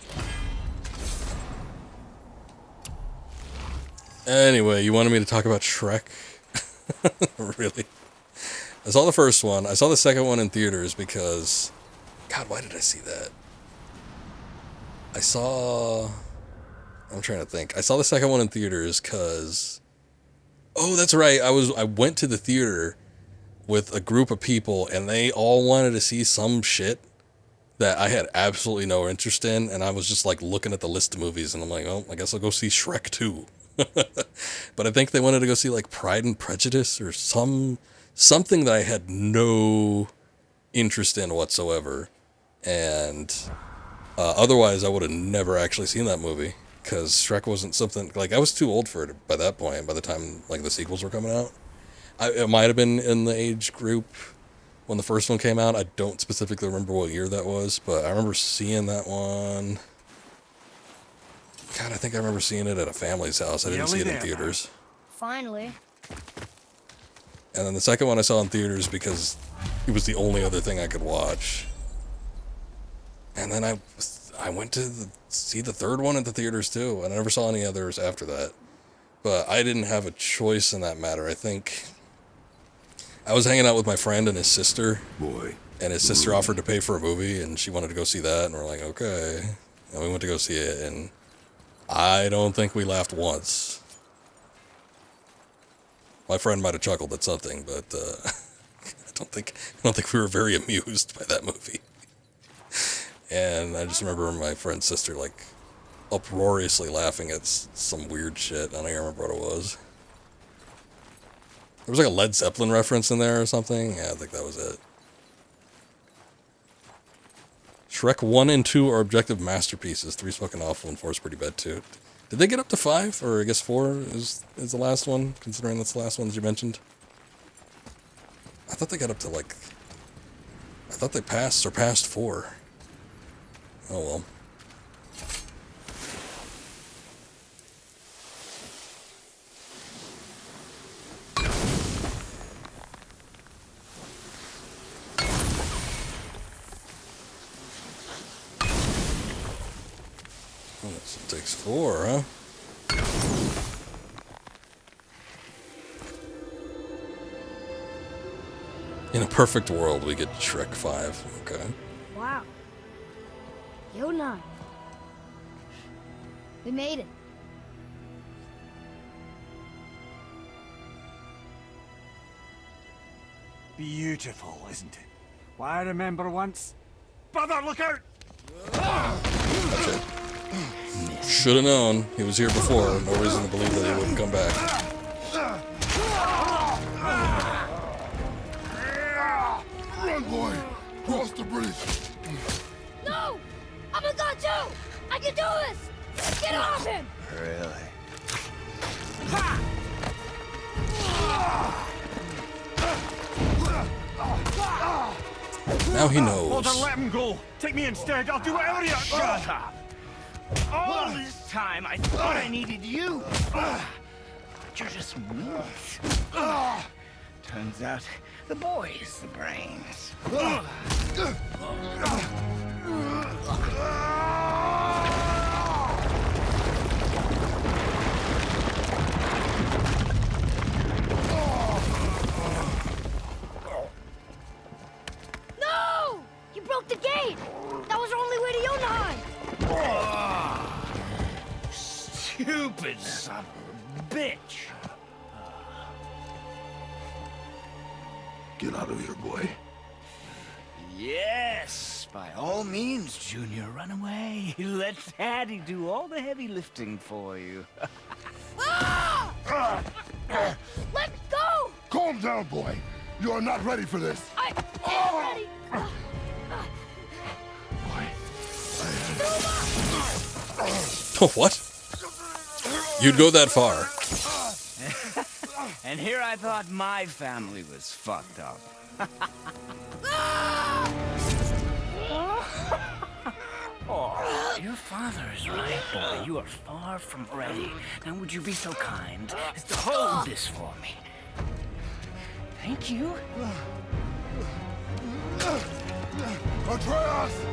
Anyway, you wanted me to talk about Shrek? Really? I saw the first one. I saw the second one in theaters because... God, why did I see that? I'm trying to think. I saw the second one in theaters because... Oh, that's right. I went to the theater with a group of people, and they all wanted to see some shit that I had absolutely no interest in, and I was just, like, looking at the list of movies, and I'm like, oh, I guess I'll go see Shrek 2. But I think they wanted to go see, like, Pride and Prejudice or something that I had no interest in whatsoever. And otherwise, I would have never actually seen that movie, because Shrek wasn't something... Like, I was too old for it by that point, by the time, like, the sequels were coming out. It might have been in the age group when the first one came out. I don't specifically remember what year that was, but I remember seeing that one... God, I think I remember seeing it at a family's house. I didn't see it in theaters. Finally. And then the second one I saw in theaters because it was the only other thing I could watch. And then I went to see the third one at the theaters too. And I never saw any others after that. But I didn't have a choice in that matter. I think I was hanging out with my friend and his sister. Boy. And his sister offered to pay for a movie, and she wanted to go see that. And we're like, okay. And we went to go see it, and I don't think we laughed once. My friend might have chuckled at something, but I don't think we were very amused by that movie. And I just remember my friend's sister, like, uproariously laughing at some weird shit. I don't even remember what it was. There was like a Led Zeppelin reference in there or something. Yeah, I think that was it. Shrek 1 and 2 are objective masterpieces. 3's fucking awful and 4's pretty bad too. Did they get up to 5? Or I guess 4 is the last one, considering that's the last one that you mentioned? I thought they got up to, like... I thought they surpassed 4. Oh well. It takes 4, huh? In a perfect world, we get Shrek 5. Okay. Wow. Jotunheim. We made it. Beautiful, isn't it? Why, I remember once... Brother, look out! Should have known. He was here before. No reason to believe that he wouldn't come back. Run, boy! Cross the bridge! No! I'm a god too! I can do this! Get off him! Really? Now he knows. Hold on, let him go. Take me instead. I'll do whatever you... Shut up! All this time, I thought I needed you. you're just meat. Turns out the boy's the brains. No! You broke the gate! That was our only way to Jotunheim! Stupid son of a bitch. Get out of here, boy. Yes, by all means, Junior, run away. Let Daddy do all the heavy lifting for you. Ah! Let go! Calm down, boy. You are not ready for this. I am ready! What? You'd go that far? And here I thought my family was fucked up. Oh, your father is right, boy. You are far from ready. Now, would you be so kind as to hold this for me? Thank you. Atreus!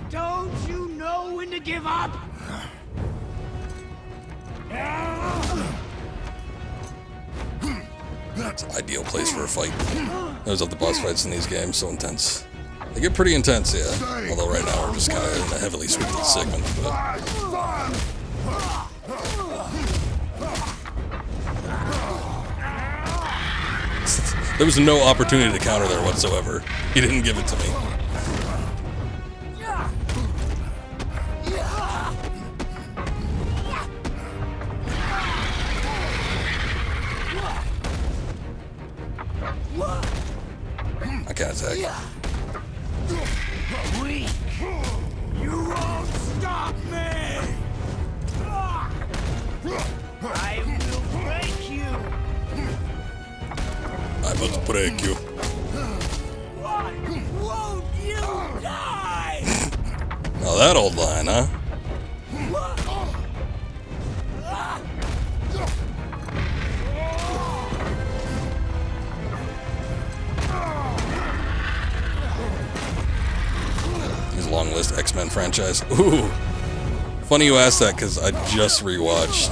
Don't you know when to give up? It's an ideal place for a fight. Those are the boss fights in these games, so intense. They get pretty intense, yeah. Although right now we're just kind of in a heavily scripted segment. But there was no opportunity to counter there whatsoever. He didn't give it to me. I can't attack. Weak. You won't stop me. I will break you. I must break you. Why won't you die? Oh, that old line, huh? Long list X-Men franchise. Ooh. Funny you asked that because I just rewatched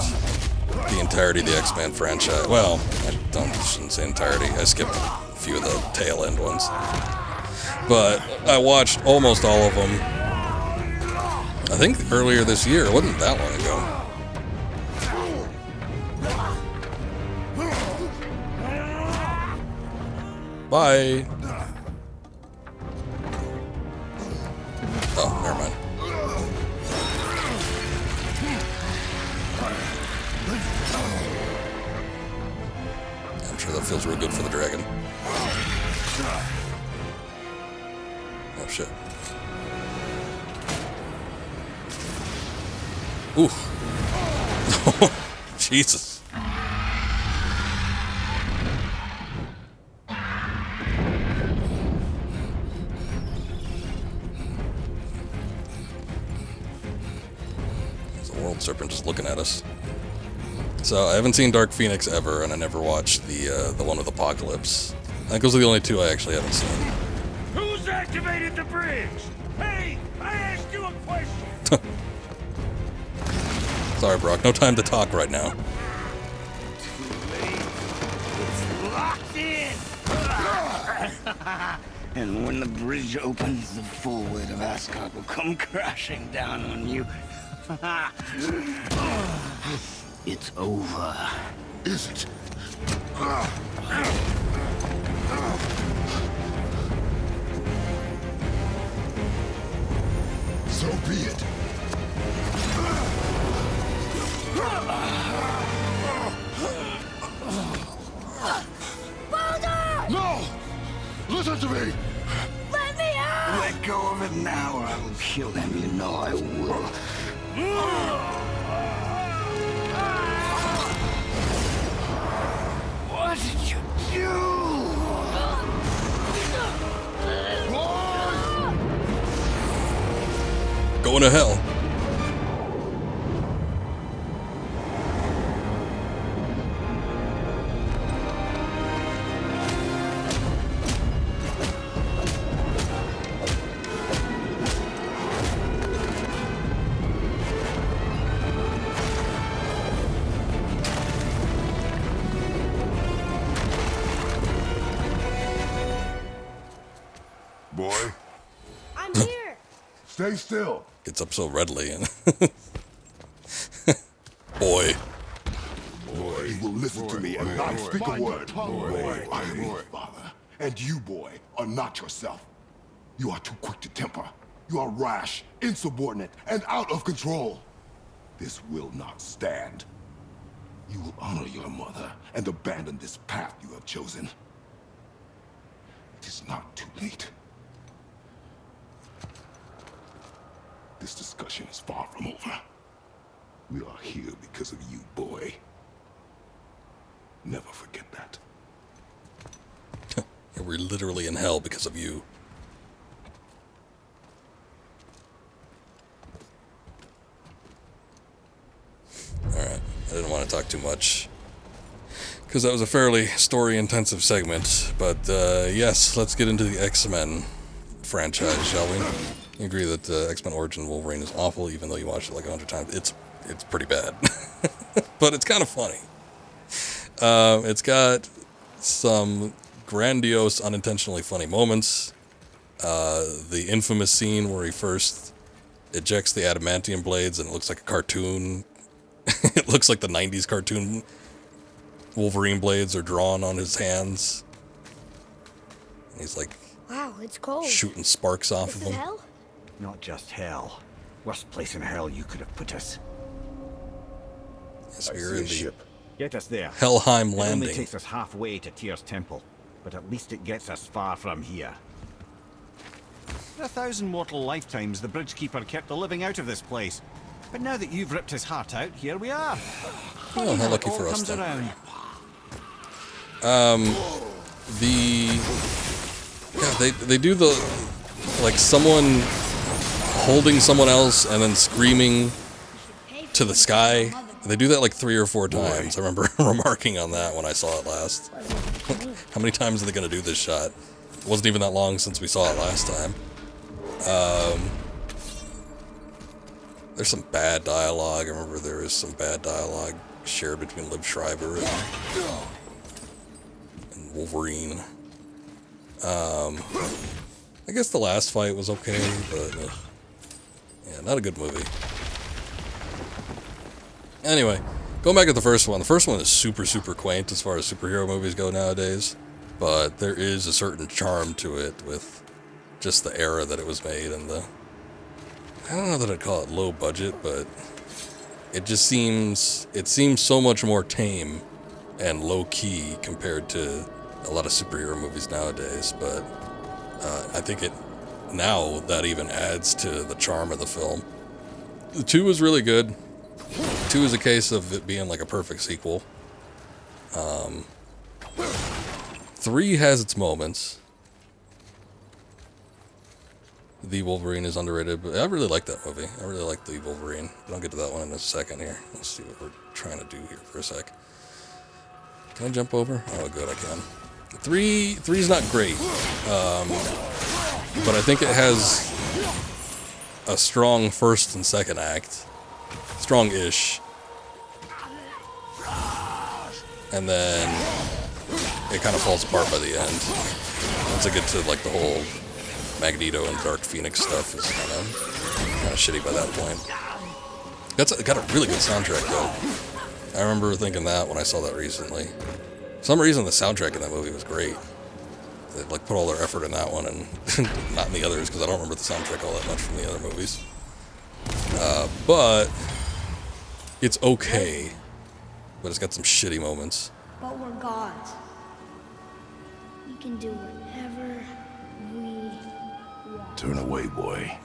the entirety of the X-Men franchise. Well, shouldn't say entirety. I skipped a few of the tail end ones. But I watched almost all of them, I think earlier this year. It wasn't that long ago. Bye. Oh, never mind. I'm sure that feels real good for the dragon. Oh, shit. Ooh. Jesus. Serpent just looking at us. So I haven't seen Dark Phoenix ever, and I never watched the one with Apocalypse. I think those are the only two I actually haven't seen. Who's activated the bridge? Hey, I asked you a question. Sorry, Brock. No time to talk right now. Too late. It's locked in. And when the bridge opens, the full weight of Asgard will come crashing down on you. It's over. Is it? So be it. No! Listen to me! Let me out! Let go of it now, or I will kill him. You know I will. What did you do? Going to hell. Boy, I'm here. stay still. Gets up so readily and boy. Boy, you will listen to me and not speak a word. Boy, I am your father. And you, boy, are not yourself. You are too quick to temper. You are rash, insubordinate, and out of control. This will not stand. You will honor your mother and abandon this path you have chosen. It is not too late. This discussion is far from over. We are here because of you, boy. Never forget that. We're literally in hell because of you. Alright, I didn't want to talk too much, because that was a fairly story-intensive segment, but yes, let's get into the X-Men franchise, shall we? You agree that X-Men Origin Wolverine is awful, even though you watched it like 100 times. It's pretty bad. But it's kind of funny. It's got some grandiose, unintentionally funny moments. The infamous scene where he first ejects the adamantium blades and it looks like a cartoon. It looks like the 90s cartoon Wolverine blades are drawn on his hands. And he's like, Wow, it's cold. shooting sparks off This of is him. hell? Not just hell. Worst place in hell you could have put us. Yes, I we're see in a the ship. Get us there. Helheim It only Landing. takes us halfway to Tyr's temple, but at least it gets us far from here. For 1,000 mortal lifetimes, the Bridgekeeper kept the living out of this place. But now that you've ripped his heart out, here we are. Oh, how lucky It all for us, comes then. around. They do the, like, someone holding someone else and then screaming to the sky. They do that like 3 or 4 times. I remember remarking on that when I saw it last. How many times are they going to do this shot? It wasn't even that long since we saw it last time. There's some bad dialogue. I remember there is some bad dialogue shared between Liv Schreiber and Wolverine. I guess the last fight was okay, but yeah, not a good movie. Anyway, going back to the first one. The first one is super, super quaint as far as superhero movies go nowadays, but there is a certain charm to it with just the era that it was made and the, I don't know that I'd call it low budget, but it just seems so much more tame and low key compared to a lot of superhero movies nowadays. But I think now that even adds to the charm of the film. The 2 was really good. 2 is a case of it being like a perfect sequel. 3 has its moments. The Wolverine is underrated, but I really like that movie. I really like The Wolverine. But I'll get to that one in a second here. Let's see what we're trying to do here for a sec. Can I jump over? Oh, good, I can. 3's not great, but I think it has a strong first and second act. Strong-ish. And then it kind of falls apart by the end. Once I get to like the whole Magneto and Dark Phoenix stuff is kind of shitty by that point. It got a really good soundtrack though. I remember thinking that when I saw that recently. For some reason the soundtrack in that movie was great. They like put all their effort in that one and not in the others, because I don't remember the soundtrack all that much from the other movies. But it's okay. But it's got some shitty moments. But we're gods. We can do whatever we want. Turn away, boy.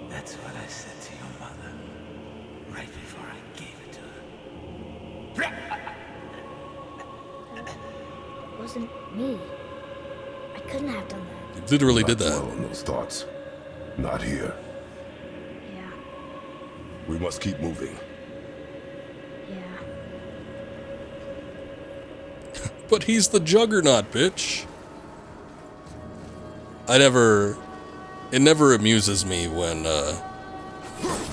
That's what I said to your mother right before I gave it to her. wasn't me. I couldn't have done that. You literally did Not that. dwell on those thoughts. Not here. Yeah, We must keep moving. yeah. But he's the juggernaut, bitch. It never amuses me when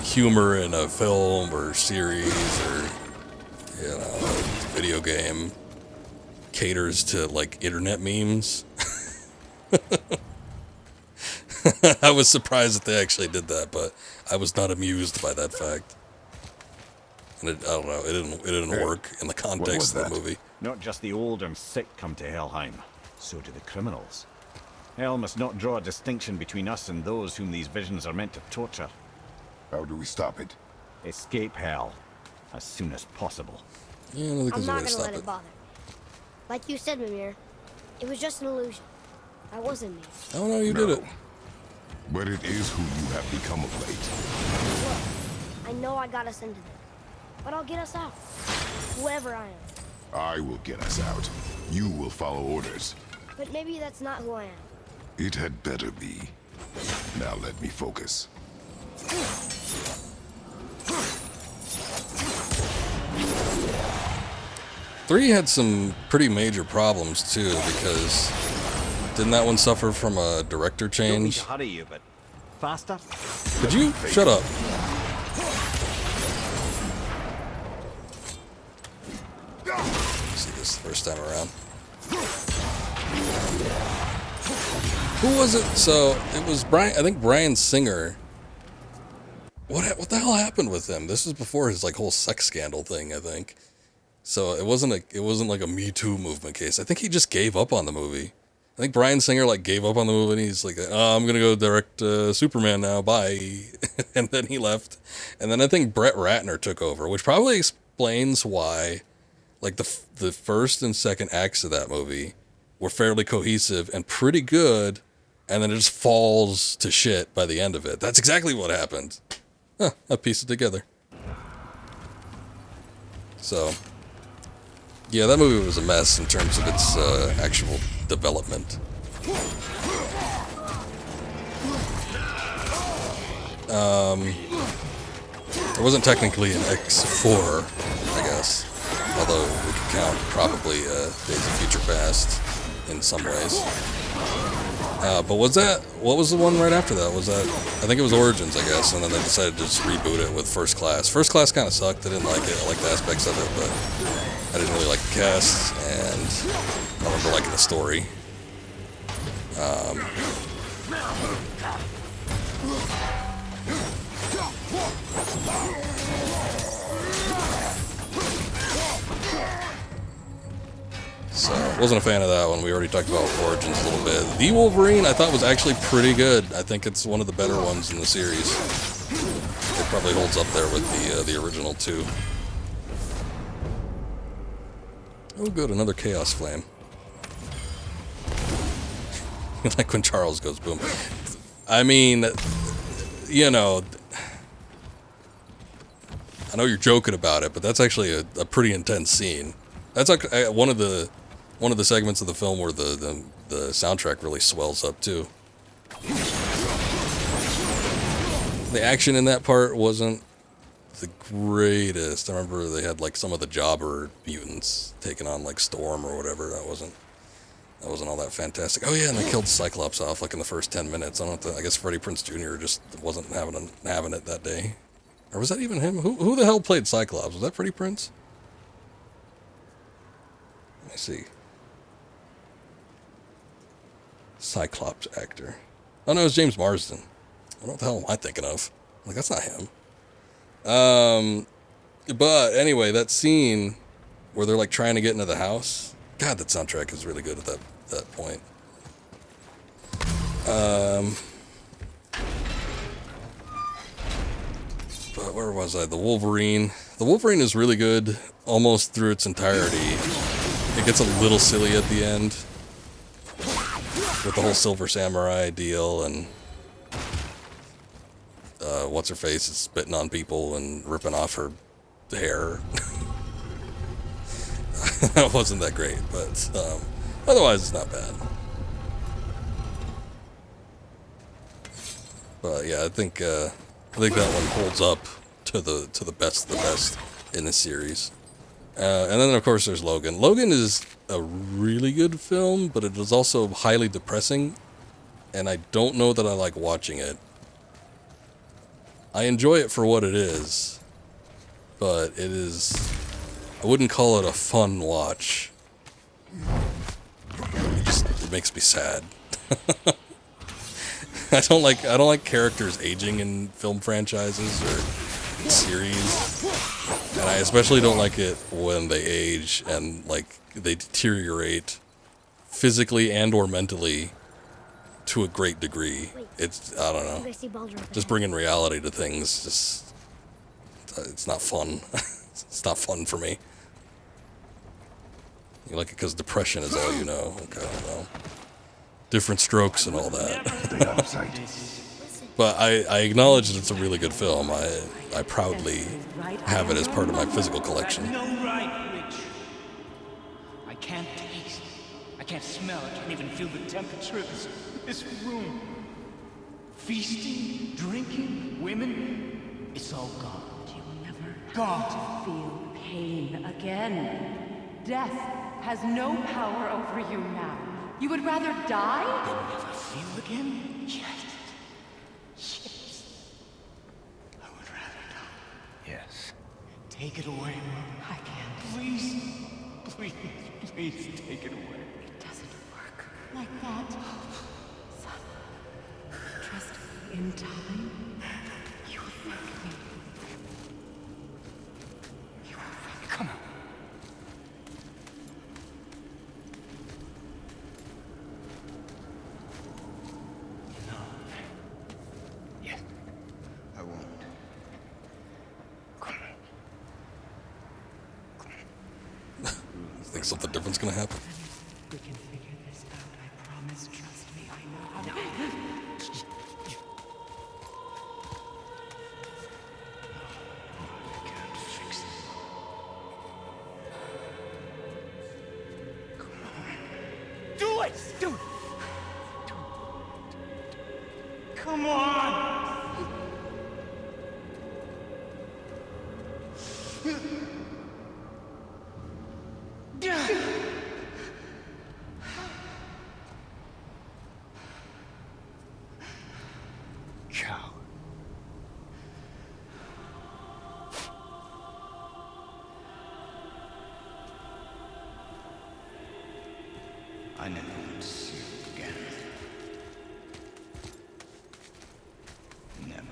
humor in a film or series or, you know, a video game caters to, like, internet memes. I was surprised that they actually did that, but I was not amused by that fact. And I don't know, it didn't work in the context of the movie. Not just the old and sick come to Helheim, so do the criminals. Hell must not draw a distinction between us and those whom these visions are meant to torture. How do we stop it? Escape hell as soon as possible. Yeah, I don't think I'm there's a way not to gonna stop let it. it bother me. Like you said, Mimir, it was just an illusion. That wasn't me. Oh no, you did it. But it is who you have become of late. Look, I know I got us into this, but I'll get us out. Whoever I am. I will get us out. You will follow orders. But maybe that's not who I am. It had better be. Now let me focus. 3 had some pretty major problems too, because didn't that one suffer from a director Don't mean change? to hurry you, but faster? Could you shut up? See this the first time around. Who was it? So it was Brian. I think Bryan Singer. What the hell happened with him? This was before his like whole sex scandal thing, I think. So it wasn't like a Me Too movement case. I think he just gave up on the movie. I think Bryan Singer like gave up on the movie and he's like, oh, I'm gonna go direct Superman now, bye. And then he left. And then I think Brett Ratner took over, which probably explains why like the first and second acts of that movie were fairly cohesive and pretty good, and then it just falls to shit by the end of it. That's exactly what happened. Huh, I pieced it together. So, yeah, that movie was a mess in terms of its actual development. It wasn't technically an X4, I guess. Although we could count probably Days of Future Past in some ways. But what was the one right after that? Was that, I think it was Origins, I guess, and then they decided to just reboot it with First Class. First Class kind of sucked. I didn't like it. I liked aspects of it, but I didn't really like the cast, and I remember liking the story. So, wasn't a fan of that one. We already talked about Origins a little bit. The Wolverine, I thought, was actually pretty good. I think it's one of the better ones in the series. It probably holds up there with the original, too. Oh, good, another Chaos Flame. Like when Charles goes boom. I mean, you know, I know you're joking about it, but that's actually a pretty intense scene. That's like one of the segments of the film where the soundtrack really swells up too. The action in that part wasn't the greatest. I remember they had like some of the jobber mutants taking on like Storm or whatever. That wasn't all that fantastic. Oh yeah, and they killed Cyclops off like in the first 10 minutes. I guess Freddie Prinze Jr. just wasn't having it that day. Or was that even him? Who the hell played Cyclops? Was that Freddie Prinze? Let me see. Cyclops actor. Oh no, it's James Marsden. What the hell am I thinking of? Like, that's not him. But anyway, that scene where they're like trying to get into the house. God, that soundtrack is really good at that point. But where was I? The Wolverine. The Wolverine is really good almost through its entirety. It gets a little silly at the end with the whole Silver Samurai deal, and what's her face is spitting on people and ripping off her hair. That wasn't that great, but Otherwise, it's not bad. But yeah, I think that one holds up to the best of the best in the series. And then of course there's Logan. Logan is a really good film, but it is also highly depressing, and I don't know that I like watching it. I enjoy it for what it is, but it is, I wouldn't call it a fun watch. It makes me sad. I don't like characters aging in film franchises or series, and I especially don't like it when they age and like they deteriorate physically and or mentally to a great degree. It's, I don't know, just bringing reality to things, just it's not fun. It's not fun for me. You like it because depression is all you know. Okay, well, different strokes and all that. But I acknowledge that it's a really good film. I proudly have it as part of my physical collection. No right, witch. I can't taste. I can't smell. I can't even feel the temperature of this room. Feasting, drinking, women. It's all gone. You'll never God. feel pain again. Death has no power over you now. You would rather die? You'll never feel again? Yes. I would rather die. Yes. Take it away. I can't. Please. Please. Please take it away. It doesn't work like that. Son, trust me in time. You will thank me. You will thank me. Come on. No. Yes. I won't. Come on. You think something different's gonna happen? We can figure this out, I promise. Trust me, I know how. I can't fix it. Come on. Do it! Do it! Come on! Cow. I never want to see you again. Never.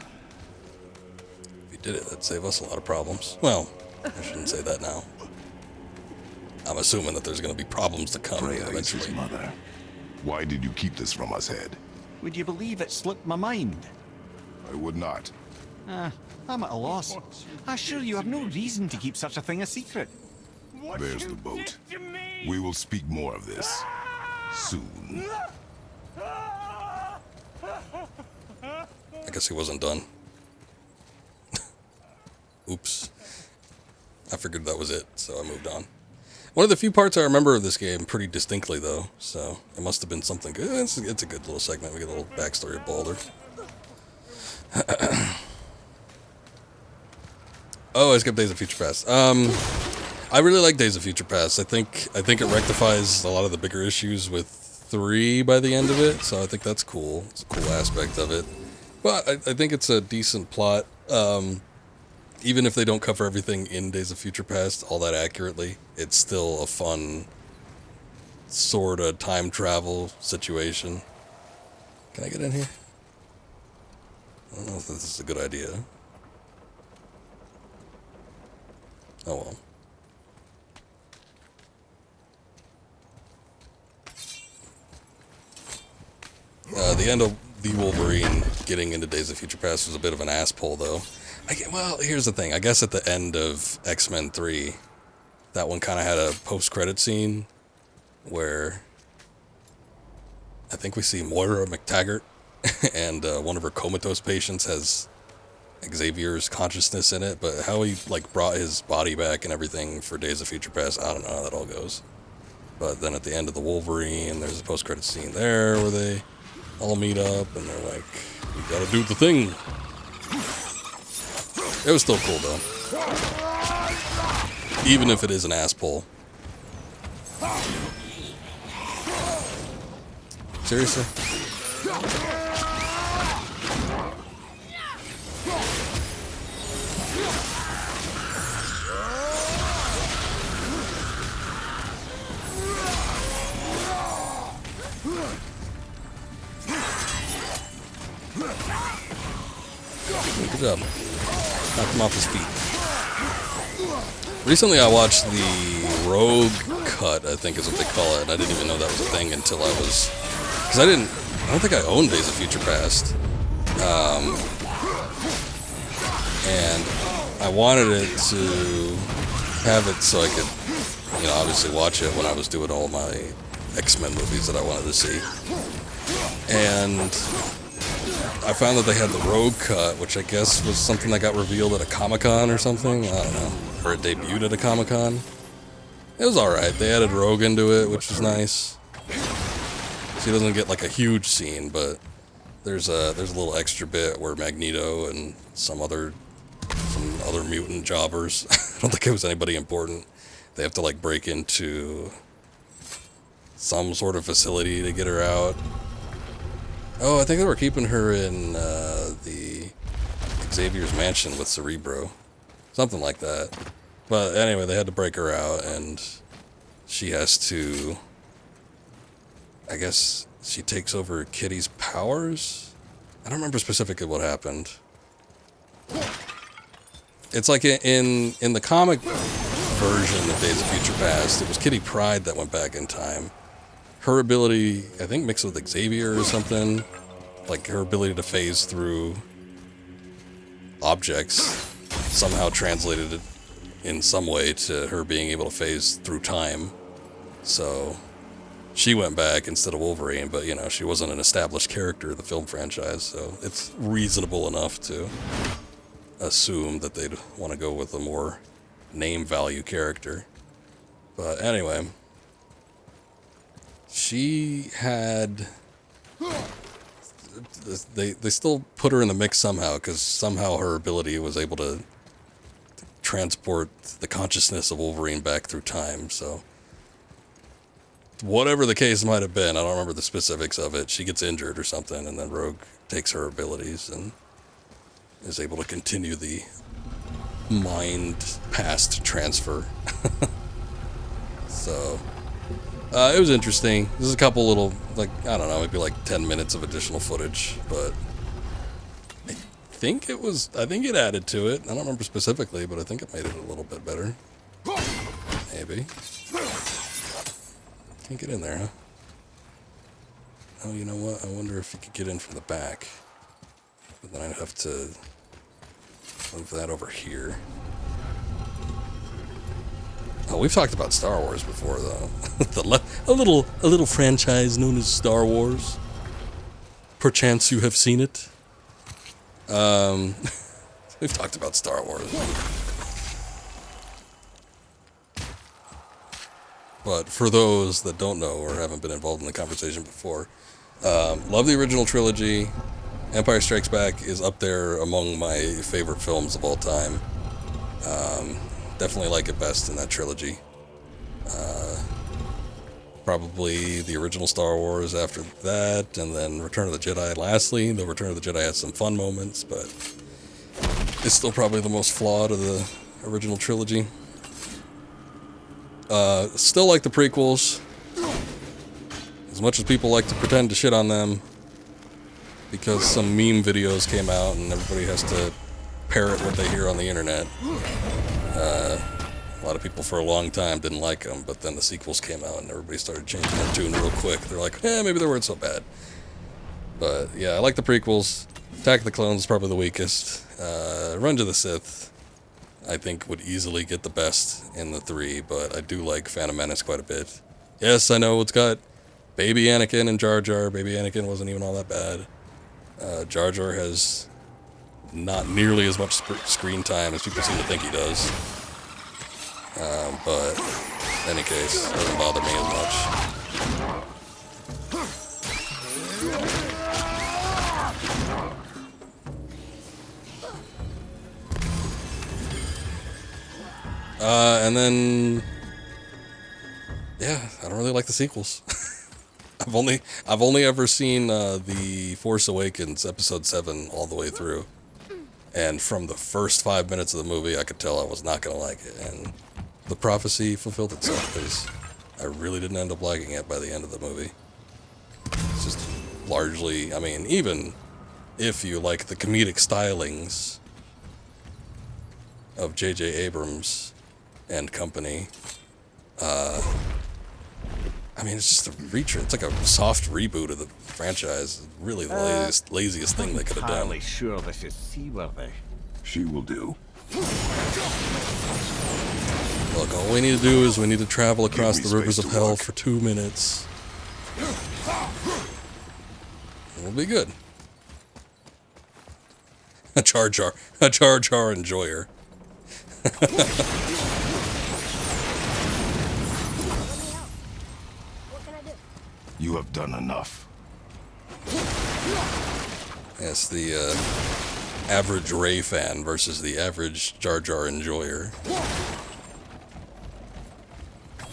If you did it, that'd save us a lot of problems. Well, I shouldn't say that now. I'm assuming that there's going to be problems to come Freya is eventually. his mother. Why did you keep this from us, Head? Would you believe it slipped my mind? I would not. I'm at a loss. I assure you have no reason to keep such a thing a secret. There's the boat. We will speak more of this soon. I guess he wasn't done. Oops. I figured that was it, so I moved on. One of the few parts I remember of this game pretty distinctly, though, so it must have been something good. It's a good little segment. We get a little backstory of Baldur. Oh, I skipped Days of Future Past. I really like Days of Future Past. I think it rectifies a lot of the bigger issues with 3 by the end of it, so I think that's cool. It's a cool aspect of it. But I think it's a decent plot. Even if they don't cover everything in Days of Future Past all that accurately, it's still a fun sort of time travel situation. Can I get in here? I don't know if this is a good idea. Oh well. The end of the Wolverine getting into Days of Future Past was a bit of an ass pull, though. Well, here's the thing. I guess at the end of X-Men 3, that one kind of had a post-credit scene where I think we see Moira McTaggart and one of her comatose patients has Xavier's consciousness in it, but how he like brought his body back and everything for Days of Future Past, I don't know how that all goes. But then at the end of the Wolverine, there's a post-credit scene there where they all meet up and they're like, we gotta do the thing. It was still cool though. Even if it is an ass pull. Seriously? Good job. Knocked him off his feet. Recently I watched the Rogue Cut, I think is what they call it, and I didn't even know that was a thing until I was... Because I don't think I owned Days of Future Past. And I wanted it to have it so I could, you know, obviously watch it when I was doing all my X-Men movies that I wanted to see. And I found that they had the Rogue Cut, which I guess was something that got revealed at a Comic-Con or something. I don't know. Or it debuted at a Comic-Con. It was alright. They added Rogue into it, which was nice. She doesn't get like a huge scene, but there's a little extra bit where Magneto and some other mutant jobbers, I don't think it was anybody important, they have to like break into some sort of facility to get her out. Oh, I think they were keeping her in the Xavier's mansion with Cerebro. Something like that. But anyway, they had to break her out, and she has to... I guess she takes over Kitty's powers? I don't remember specifically what happened. It's like in the comic version of Days of Future Past, it was Kitty Pryde that went back in time. Her ability, I think mixed with Xavier or something, like her ability to phase through objects somehow translated it in some way to her being able to phase through time. So she went back instead of Wolverine, but you know, she wasn't an established character in the film franchise, so it's reasonable enough to assume that they'd want to go with a more name value character. But anyway, she had... They still put her in the mix somehow, because somehow her ability was able to transport the consciousness of Wolverine back through time, so... Whatever the case might have been, I don't remember the specifics of it, she gets injured or something, and then Rogue takes her abilities and is able to continue the mind-past transfer. So... it was interesting. There's a couple little, like, I don't know, maybe like 10 minutes of additional footage, but I think it added to it. I don't remember specifically, but I think it made it a little bit better. Maybe. Can't get in there, huh? Oh, you know what? I wonder if you could get in from the back. But then I'd have to move that over here. Oh, we've talked about Star Wars before, though. a little franchise known as Star Wars. Perchance you have seen it. We've talked about Star Wars. But for those that don't know or haven't been involved in the conversation before, love the original trilogy. Empire Strikes Back is up there among my favorite films of all time. Definitely like it best in that trilogy. Probably the original Star Wars after that, and then Return of the Jedi lastly. Though Return of the Jedi had some fun moments, but it's still probably the most flawed of the original trilogy. Still like the prequels. As much as people like to pretend to shit on them, because some meme videos came out and everybody has to parrot what they hear on the internet. A lot of people for a long time didn't like them, but then the sequels came out and everybody started changing their tune real quick. They're like, maybe they weren't so bad. But yeah, I like the prequels. Attack of the Clones is probably the weakest. Revenge of the Sith, I think, would easily get the best in the three, but I do like Phantom Menace quite a bit. Yes, I know it's got Baby Anakin and Jar Jar. Baby Anakin wasn't even all that bad. Jar Jar has not nearly as much screen time as people seem to think he does. But In any case, it doesn't bother me as much. And then, yeah, I don't really like the sequels. I've only ever seen the Force Awakens episode 7 all the way through, and from the first 5 minutes of the movie, I could tell I was not gonna like it, and the prophecy fulfilled itself. Because I really didn't end up liking it by the end of the movie. It's just largely, I mean, even if you like the comedic stylings of J.J. Abrams and company, I mean, it's just a retread. It's like a soft reboot of the franchise. Really the laziest thing they could have done. Entirely sure this is seaworthy. She will do. Look, all we need to do is we need to travel across Give me the rivers of space to hell work. for 2 minutes. We'll be good. A Jar Jar enjoyer. You have done enough. Yes, the average Rey fan versus the average Jar Jar enjoyer, I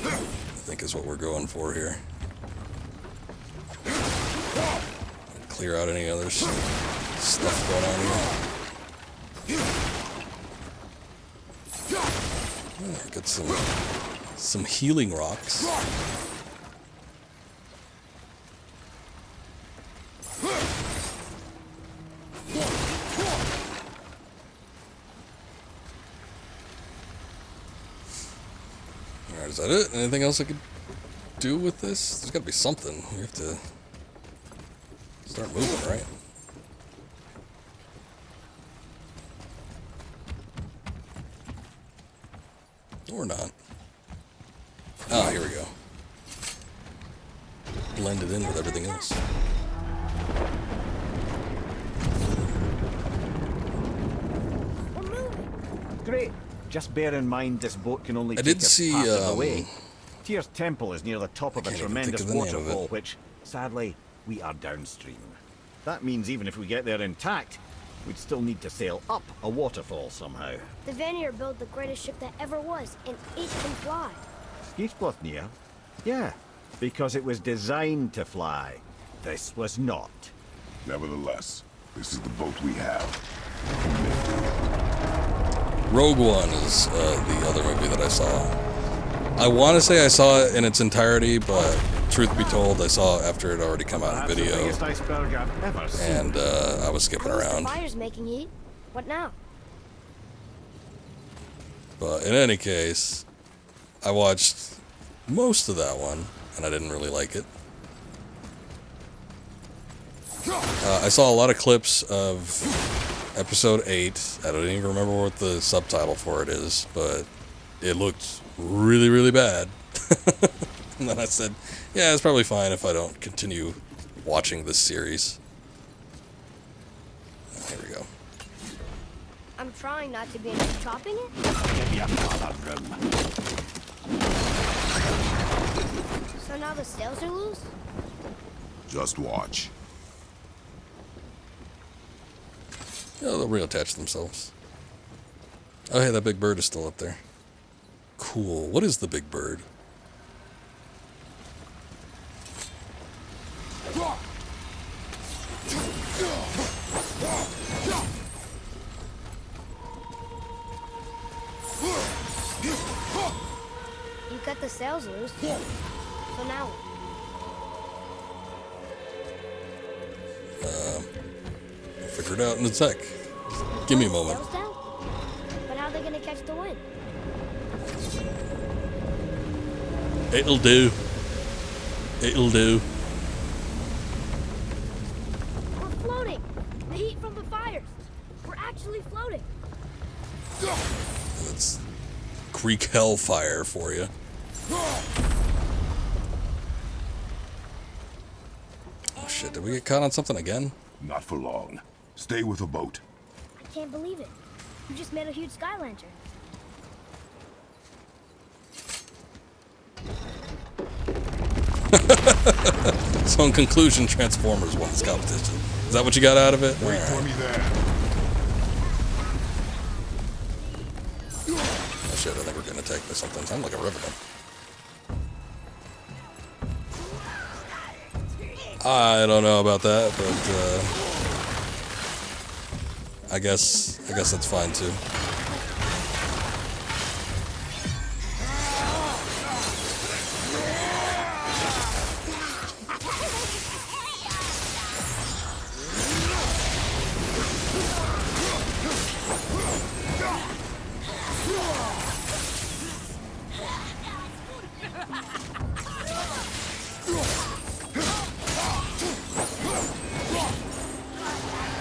think is what we're going for here. Clear out any other stuff going on here. Got some healing rocks. Alright, is that it? Anything else I could do with this? There's gotta be something. We have to start moving, right? Or not. Ah, here we go. Blended in with everything else. Great. Just bear in mind this boat can only I take did us see, part of the way. Tyr's temple is near the top of a can't even think tremendous of the name of it. waterfall, which, sadly, we are downstream. That means even if we get there intact, we'd still need to sail up a waterfall somehow. The Vanir built the greatest ship that ever was, and it can fly. Skidbladnir? Yeah, because it was designed to fly. This was not. Nevertheless, this is the boat we have. Rogue One is the other movie that I saw. I want to say I saw it in its entirety, but truth be told, I saw it after it had already come out in That's the video, biggest iceberg I've ever seen. and I was skipping At least around. the fire's making heat. What now? But in any case, I watched most of that one, and I didn't really like it. I saw a lot of clips of episode 8. I don't even remember what the subtitle for it is, but it looked really, really bad. And then I said, yeah, it's probably fine if I don't continue watching this series. Here we go. I'm trying not to be chopping it. Give me another room. So now the sails are loose? Just watch. Oh, they'll reattach themselves. Oh, hey, that big bird is still up there. Cool. What is the big bird? You cut the sails loose. So now what? I'll figure it out in a sec. Give me a moment. Sails down? But how are they gonna catch the wind? It'll do. It'll do. We're floating! The heat from the fires! We're actually floating! That's Greek hellfire for you. Oh shit, did we get caught on something again? Not for long. Stay with the boat. I can't believe it. You just made a huge sky lantern. So in conclusion, Transformers won this competition. Is that what you got out of it? Wait for me there. Oh shit, I think we're getting attacked by something. Sounds like a revenant. I don't know about that, but I guess that's fine too.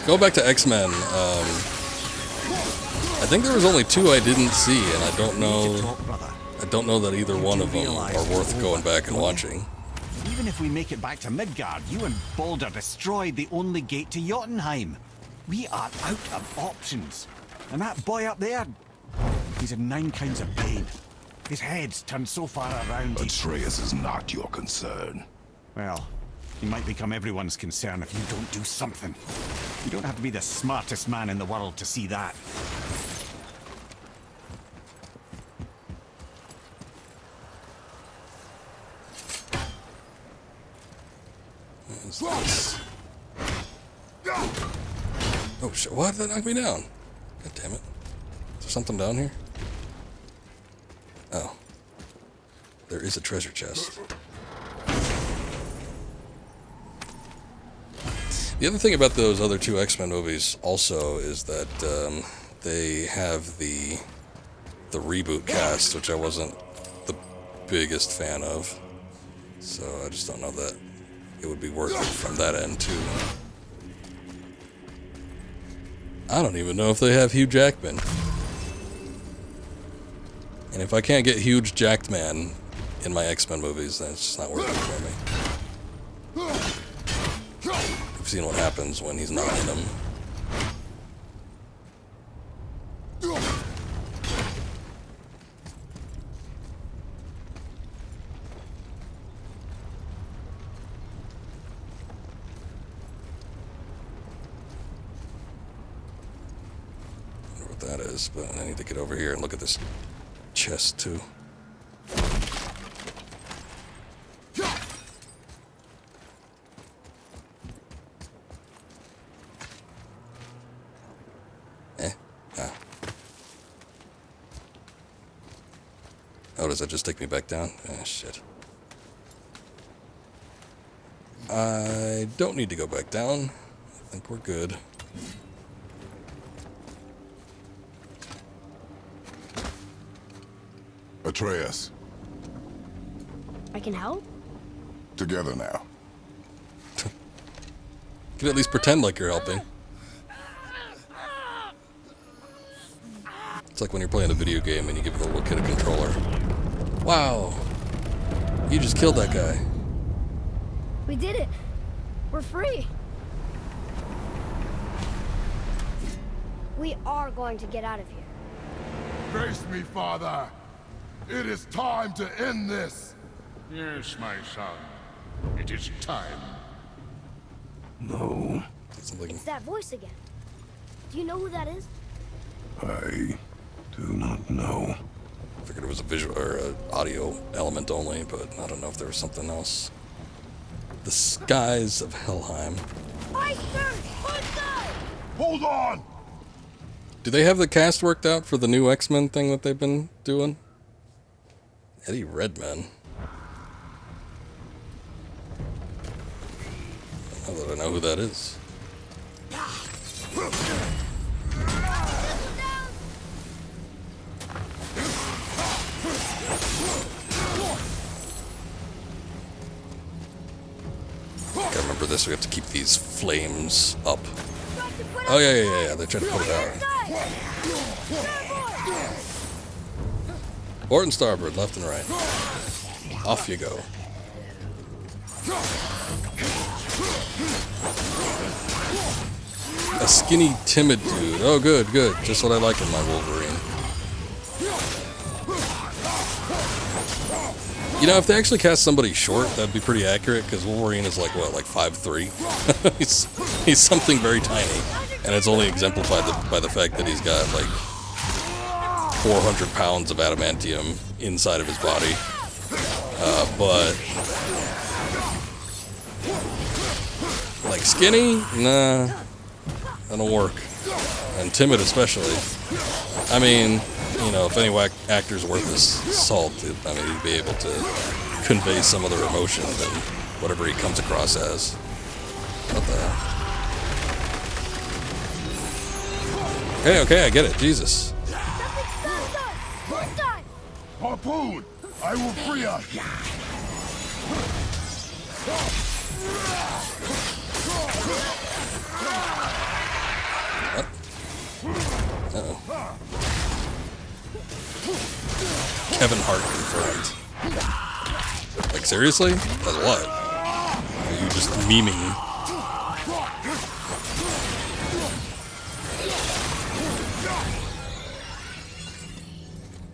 Go back to X-Men. I think there was only 2 I didn't see, and I don't know that either one of them are worth going back and watching. Even if we make it back to Midgard, you and Baldur destroyed the only gate to Jotunheim. We are out of options. And that boy up there, he's in 9 kinds of pain. His head's turned so far around. Atreus is not your concern. Well, he might become everyone's concern if you don't do something. You don't have to be the smartest man in the world to see that. Oh shit, why did that knock me down? God damn it. Is there something down here? Oh. There is a treasure chest. The other thing about those other 2 X-Men movies also is that they have the reboot cast, which I wasn't the biggest fan of. So I just don't know that it would be worth it from that end too. I don't even know if they have Hugh Jackman. And if I can't get huge jacked man in my X-Men movies, then it's just not worth it for me. I've seen what happens when he's not in them. That is, but I need to get over here and look at this chest too. Oh, does that just take me back down? Ah, shit. I don't need to go back down. I think we're good. Atreus. I can help? Together now. You can at least pretend like you're helping. It's like when you're playing a video game and you give the little kid a controller. Wow! You just killed that guy. We did it! We're free! We are going to get out of here. Grace me, Father! It is time to end this! Yes, my son. It is time. No. It's that voice again. Do you know who that is? I do not know. I figured it was a visual or an audio element only, but I don't know if there was something else. The skies of Helheim. Hold on! Do they have the cast worked out for the new X-Men thing that they've been doing? Eddie Redmayne. Now that I know who that is. Gotta remember this, we have to keep these flames up. Oh yeah, they're trying to put it out. Port and starboard, left and right. Off you go. A skinny, timid dude. Oh, good. Just what I like in my Wolverine. You know, if they actually cast somebody short, that'd be pretty accurate, because Wolverine is like, what, like 5'3"? he's something very tiny, and it's only exemplified by the fact that he's got, like, 400 pounds of adamantium inside of his body. But, like, skinny? Nah, that'll work. And timid especially. I mean, you know, if any actor's worth his salt, I mean, he'd be able to convey some other emotion than whatever he comes across as. What the hell? Okay, I get it. Jesus. Harpoon! I will free us! What? Uh-oh. Kevin Hart confirmed. Like, seriously? As what? Are you just memeing?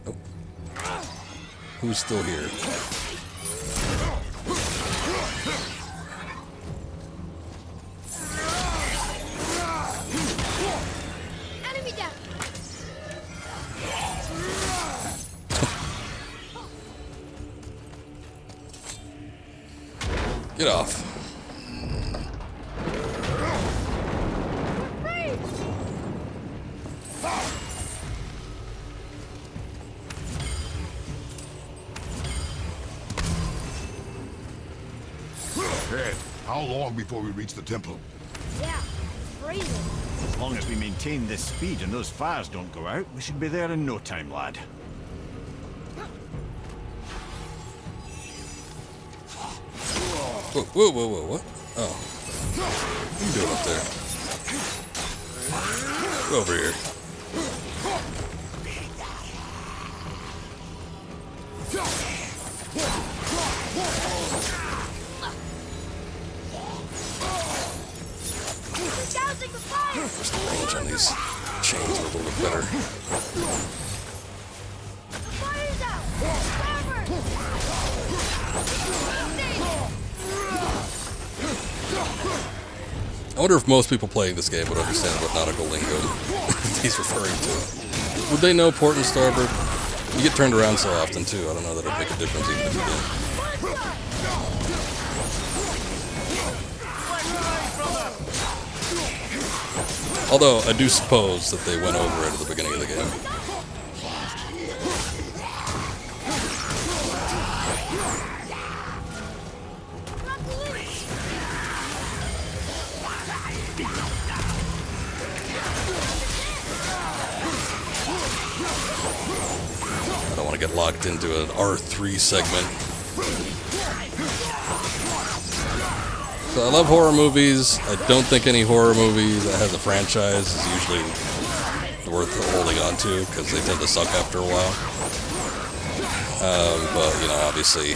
Oh. Who's still here? Enemy down. Get off. Ed, how long before we reach the temple? Yeah, freezing. As long as we maintain this speed and those fires don't go out, we should be there in no time, lad. Whoa, whoa, whoa, whoa, what? Oh. What are you doing up there? Get over here. Dousing the fire. Just the range on these chains are a little bit better. The fire's out. Forward. I wonder if most people playing this game would understand what nautical lingo he's referring to. Would they know port and starboard? You get turned around so often too, I don't know that it'd make a difference even if you did. Although, I do suppose that they went over it at the beginning of the game. I don't want to get locked into an R3 segment. So I love horror movies. I don't think any horror movie that has a franchise is usually worth holding on to because they tend to suck after a while. But, you know, obviously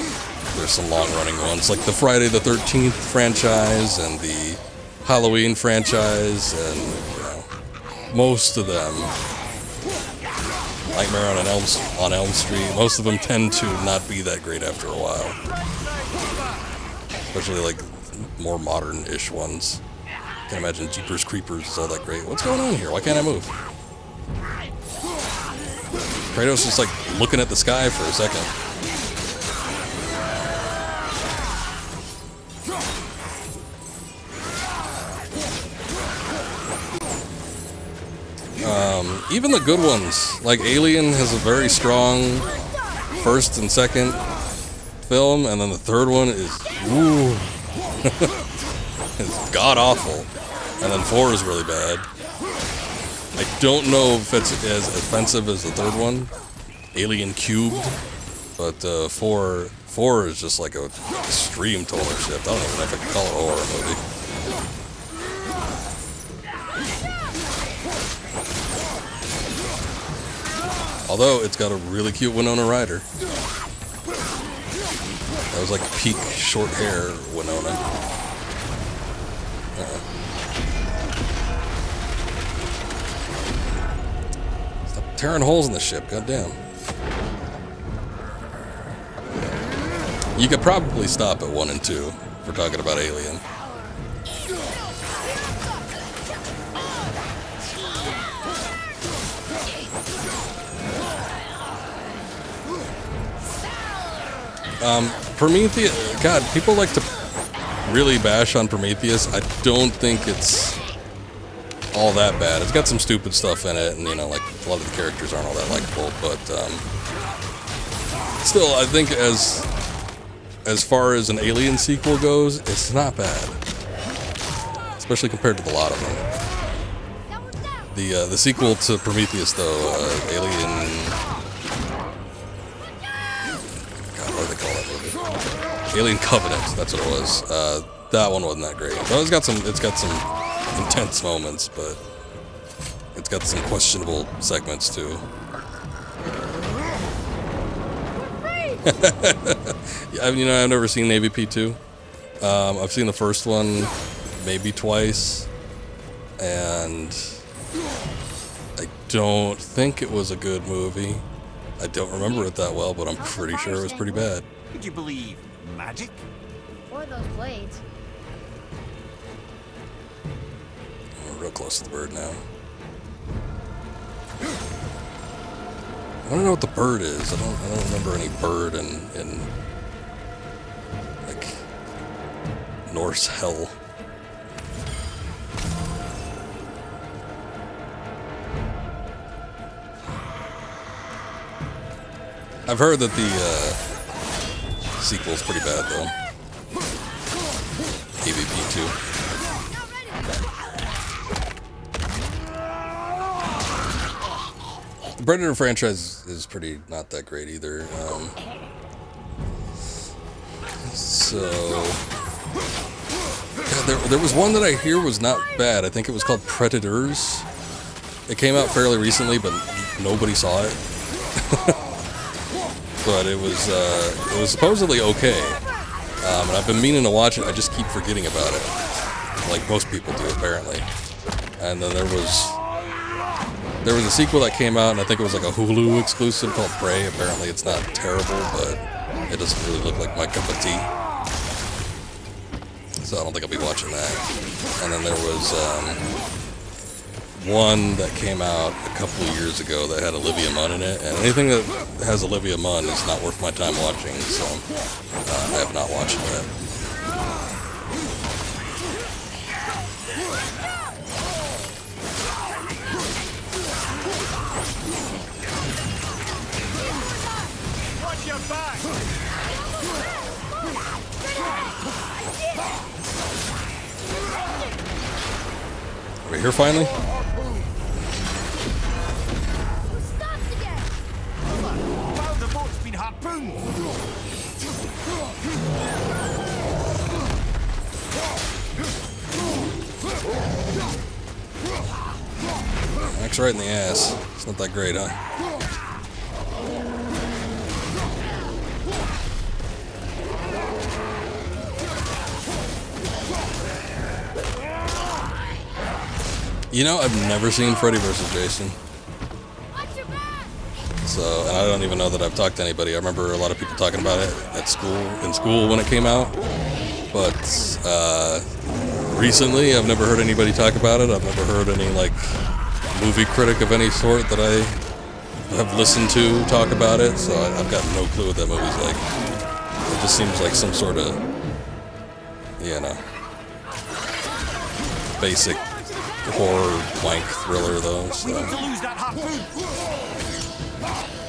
there's some long-running ones like the Friday the 13th franchise and the Halloween franchise, and, you know, most of them, Nightmare on Elm Street, most of them tend to not be that great after a while. Especially like more modern-ish ones. I can't imagine Jeepers Creepers is all that great. What's going on here? Why can't I move? Kratos is like looking at the sky for a second. Even the good ones, like Alien has a very strong first and second film, and then the third one is, ooh, it's god-awful. And then 4 is really bad. I don't know if it's as offensive as the third one, Alien Cubed, but 4 is just like a extreme tonal shift. I don't even know if I can call it a horror movie. Although it's got a really cute Winona Ryder. That was like peak short hair Winona. Stop tearing holes in the ship, goddamn. You could probably stop at 1 and 2 if we're talking about Alien. Prometheus, God, people like to really bash on Prometheus. I don't think it's all that bad. It's got some stupid stuff in it, and you know, like a lot of the characters aren't all that likable, but still, I think as far as an Alien sequel goes, it's not bad, especially compared to a lot of them. The sequel to Prometheus, though, Alien. Alien Covenant, that's what it was. That one wasn't that great. Well, it's got some intense moments, but it's got some questionable segments too. I mean, you know, I've never seen Navy P2. I've seen the first one maybe twice, and I don't think it was a good movie. I don't remember it that well, but I'm pretty sure it was pretty bad. Could you believe magic? Or those blades. We're real close to the bird now. I don't know what the bird is. I don't remember any bird in like Norse hell. I've heard that the sequel's pretty bad though. AVP 2. The Predator franchise is pretty not that great either. There was one that I hear was not bad. I think it was called Predators. It came out fairly recently, but nobody saw it. But it was supposedly okay, and I've been meaning to watch it. I just keep forgetting about it, like most people do apparently. And then there was a sequel that came out, and I think it was like a Hulu exclusive called Prey. Apparently, it's not terrible, but it doesn't really look like my cup of tea, so I don't think I'll be watching that. And then there was one that came out a couple of years ago that had Olivia Munn in it, and anything that has Olivia Munn is not worth my time watching, so I have not watched that. Watch your back! Are we here finally? The boat's been harpooned! Axe right in the ass. It's not that great, huh? You know, I've never seen Freddy vs. Jason. So, and I don't even know that I've talked to anybody. I remember a lot of people talking about it in school when it came out. But recently, I've never heard anybody talk about it. I've never heard any like movie critic of any sort that I have listened to talk about it. So I've got no clue what that movie's like. It just seems like some sort of, you know, basic horror wank thriller though. So.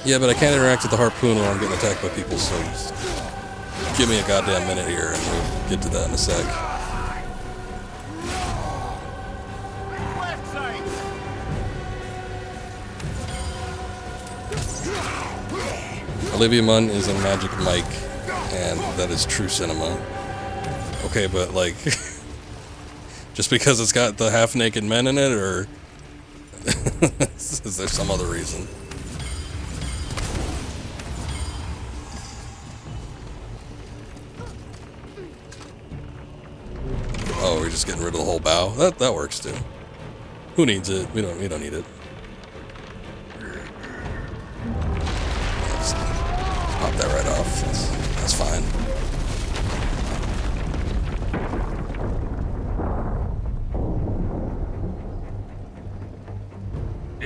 Yeah, but I can't interact with the harpoon while I'm getting attacked by people, so just give me a goddamn minute here and we'll get to that in a sec. Olivia Munn is in Magic Mike, and that is true cinema. Okay, but like, just because it's got the half-naked men in it, or is there some other reason? Oh, we're just getting rid of the whole bow. That works too. Who needs it? We don't need it. Just pop that right off. That's fine.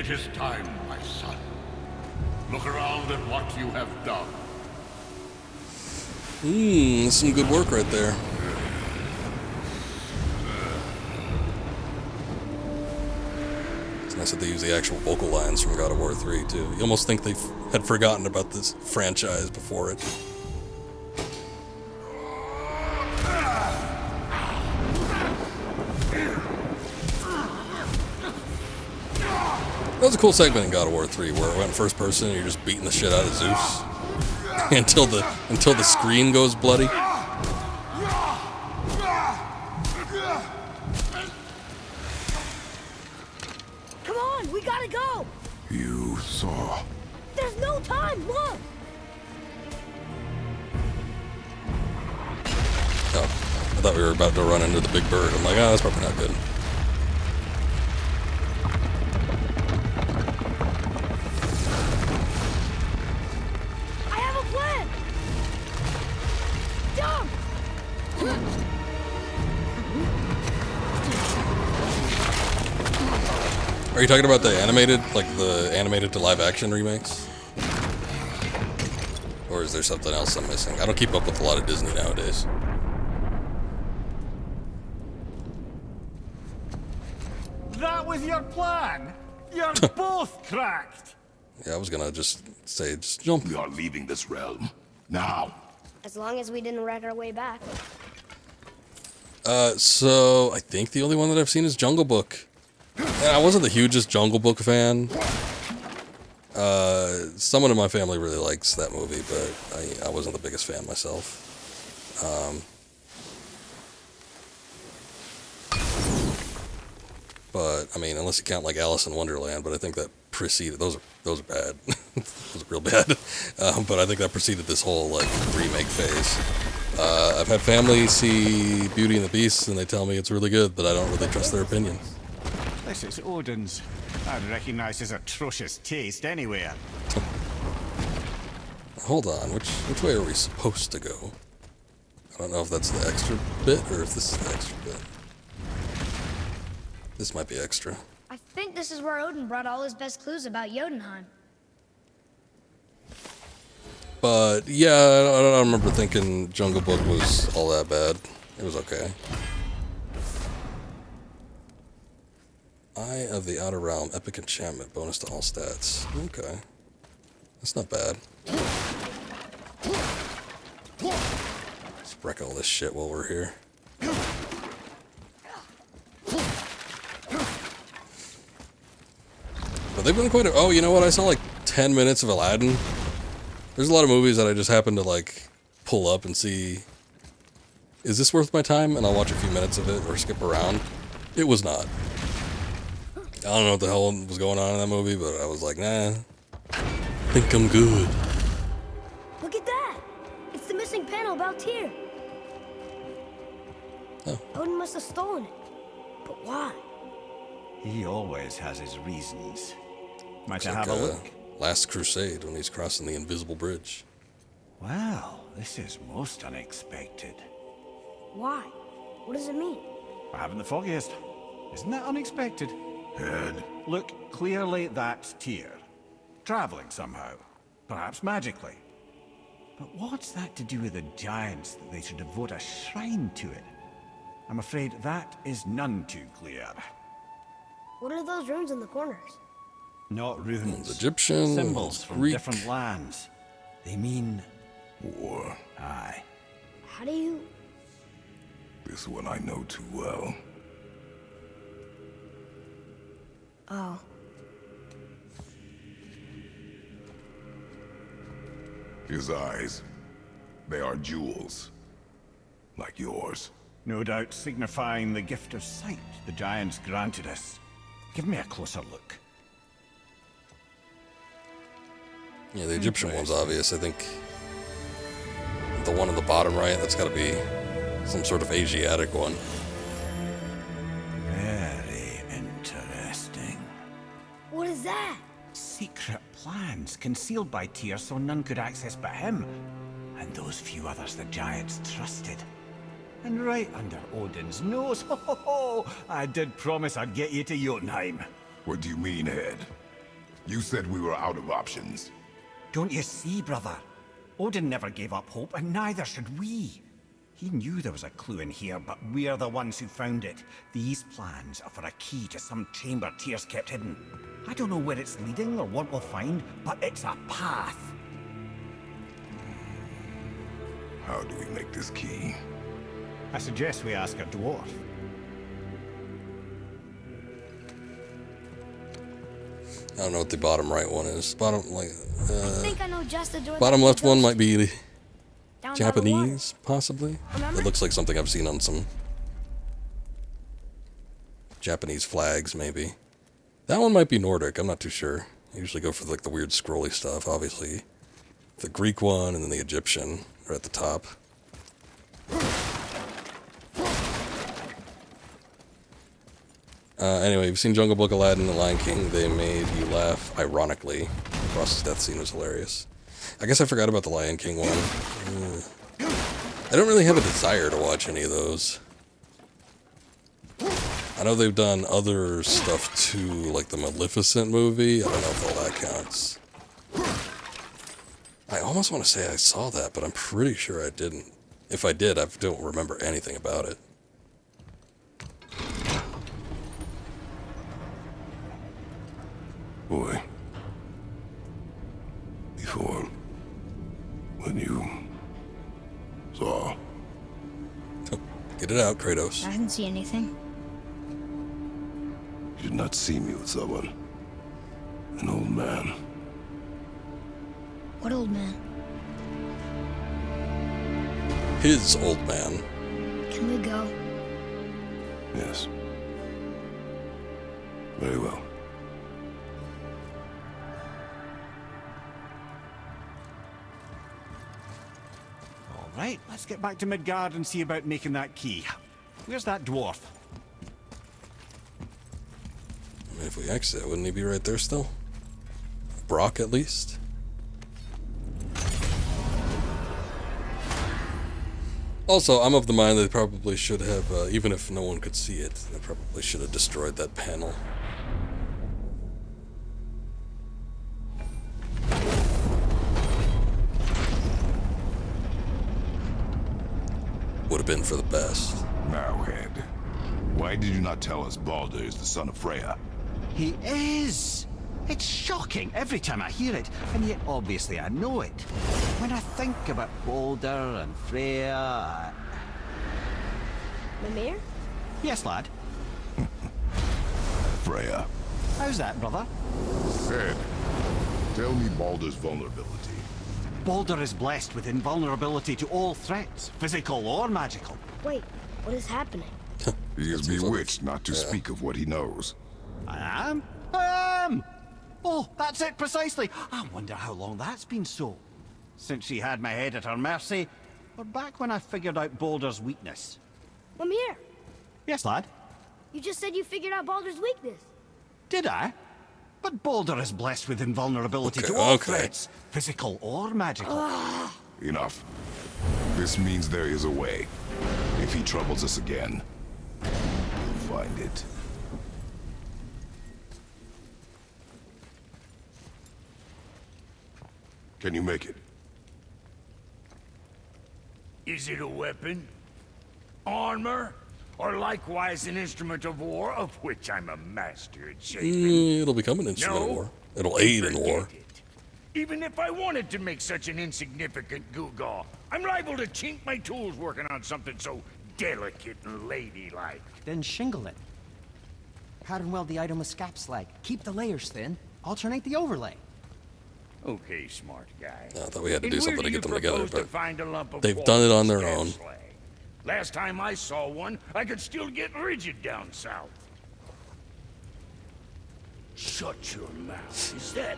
It is time, my son. Look around at what you have done. That's some good work right there. It's nice that they use the actual vocal lines from God of War 3, too. You almost think they had forgotten about this franchise before it. That was a cool segment in God of War 3 where it went first person and you're just beating the shit out of Zeus until the screen goes bloody. Come on, we gotta go! You saw. There's no time, look! Oh, I thought we were about to run into the big bird. I'm like, oh, that's probably not good. I have a plan! Jump! Are you talking about the animated, like the animated to live action remakes? Or is there something else I'm missing? I don't keep up with a lot of Disney nowadays. That was your plan? You're both cracked! Yeah, I was gonna just say, just jump. We are leaving this realm. Now. As long as we didn't wreck our way back. So I think the only one that I've seen is Jungle Book. And I wasn't the hugest Jungle Book fan. Someone in my family really likes that movie, but I wasn't the biggest fan myself. But I mean, unless you count like Alice in Wonderland, but I think that preceded those are bad. Those are real bad. But I think that preceded this whole like remake phase. I've had family see Beauty and the Beast, and they tell me it's really good, but I don't really trust their opinion. This is Odin's. I'd recognize his atrocious taste anywhere. Hold on, which way are we supposed to go? I don't know if that's the extra bit or if this is the extra bit. This might be extra. I think this is where Odin brought all his best clues about Jotunheim. But yeah, I don't remember thinking Jungle Book was all that bad. It was okay. Eye of the Outer Realm, epic enchantment, bonus to all stats. Okay. That's not bad. Let's wreck all this shit while we're here. But they've been quite oh, you know what? I saw like 10 minutes of Aladdin. There's a lot of movies that I just happen to like pull up and see, is this worth my time? And I'll watch a few minutes of it or skip around. It was not. I don't know what the hell was going on in that movie, but I was like, nah, I think I'm good. Look at that! It's the missing panel about Tyr. Oh. Odin must have stolen it. But why? He always has his reasons. Might Looks I like, have a look? Last Crusade, when he's crossing the invisible bridge. Well, this is most unexpected. Why? What does it mean? I haven't the foggiest. Isn't that unexpected? Head. Look, clearly that's Tyr. Traveling somehow. Perhaps magically. But what's that to do with the giants that they should devote a shrine to it? I'm afraid that is none too clear. What are those runes in the corners? Not runes. One's Egyptian, Symbols one's from Greek. different lands. They mean War. aye. How do you... This one I know too well. Oh. His eyes. They are jewels. Like yours. No doubt signifying the gift of sight the giants granted us. Give me a closer look. Yeah, the Egyptian one's obvious. I think the one in the bottom right, that's got to be some sort of Asiatic one. Very interesting. What is that? Secret plans concealed by Tyr so none could access but him. And those few others the giants trusted. And right under Odin's nose, ho ho ho! I did promise I'd get you to Jotunheim. What do you mean, Head? You said we were out of options. Don't you see, brother? Odin never gave up hope, and neither should we. He knew there was a clue in here, but we're the ones who found it. These plans are for a key to some chamber Tyr's kept hidden. I don't know where it's leading or what we'll find, but it's a path. How do we make this key? I suggest we ask a dwarf. I don't know what the bottom right one is. Bottom, like, I think I know just the door. bottom that left one goes might be down by the water. Japanese, possibly. Remember? It looks like something I've seen on some Japanese flags, maybe. That one might be Nordic, I'm not too sure. I usually go for, like, the weird scrolly stuff, obviously. The Greek one, and then the Egyptian are at the top. Anyway, you've seen Jungle Book, Aladdin, The Lion King. They made you laugh, ironically. Ross's death scene was hilarious. I guess I forgot about the Lion King one. I don't really have a desire to watch any of those. I know they've done other stuff too, like the Maleficent movie. I don't know if all that counts. I almost want to say I saw that, but I'm pretty sure I didn't. If I did, I don't remember anything about it. Boy. Before, when you saw... Get it out, Kratos. I didn't see anything. You did not see me with someone. An old man. What old man? His old man. Can we go? Yes. Very well. All right, let's get back to Midgard and see about making that key. Where's that dwarf? I mean, if we exit, wouldn't he be right there still? Brock, at least? Also, I'm of the mind they probably should have, even if no one could see it, they probably should have destroyed that panel. Would have been for the best. Marrowhead. Why did you not tell us Baldur is the son of Freya? He is! It's shocking every time I hear it, and yet obviously I know it. When I think about Baldur and Freya... Mimir? Yes, lad. Freya. How's that, brother? Ed, tell me Baldur's vulnerability. Baldur is blessed with invulnerability to all threats, physical or magical. Wait, what is happening? He is bewitched not to speak of what he knows. I am? Oh, that's it precisely. I wonder how long that's been so. Since she had my head at her mercy, or back when I figured out Baldur's weakness. Mimir, Yes, lad? you just said you figured out Baldur's weakness. Did I? But Baldur is blessed with invulnerability to all threats, physical or magical. Enough. This means there is a way. If he troubles us again, we'll find it. Can you make it? Is it a weapon? Armor? Or likewise an instrument of war, of which I'm a master at shaping? It'll become an instrument of No. war. It'll aid in war. Forget it. Even if I wanted to make such an insignificant gewgaw, I'm liable to chink my tools working on something so delicate and ladylike. Then shingle it. Pattern weld the item with scap slag. Keep the layers thin. Alternate the overlay. Okay, smart guy. I thought we had to And do where something do to you get them together, propose to but find a lump of they've done it on their quality own. scab slag? Last time I saw one, I could still get rigid down south. Shut your mouth. Is that...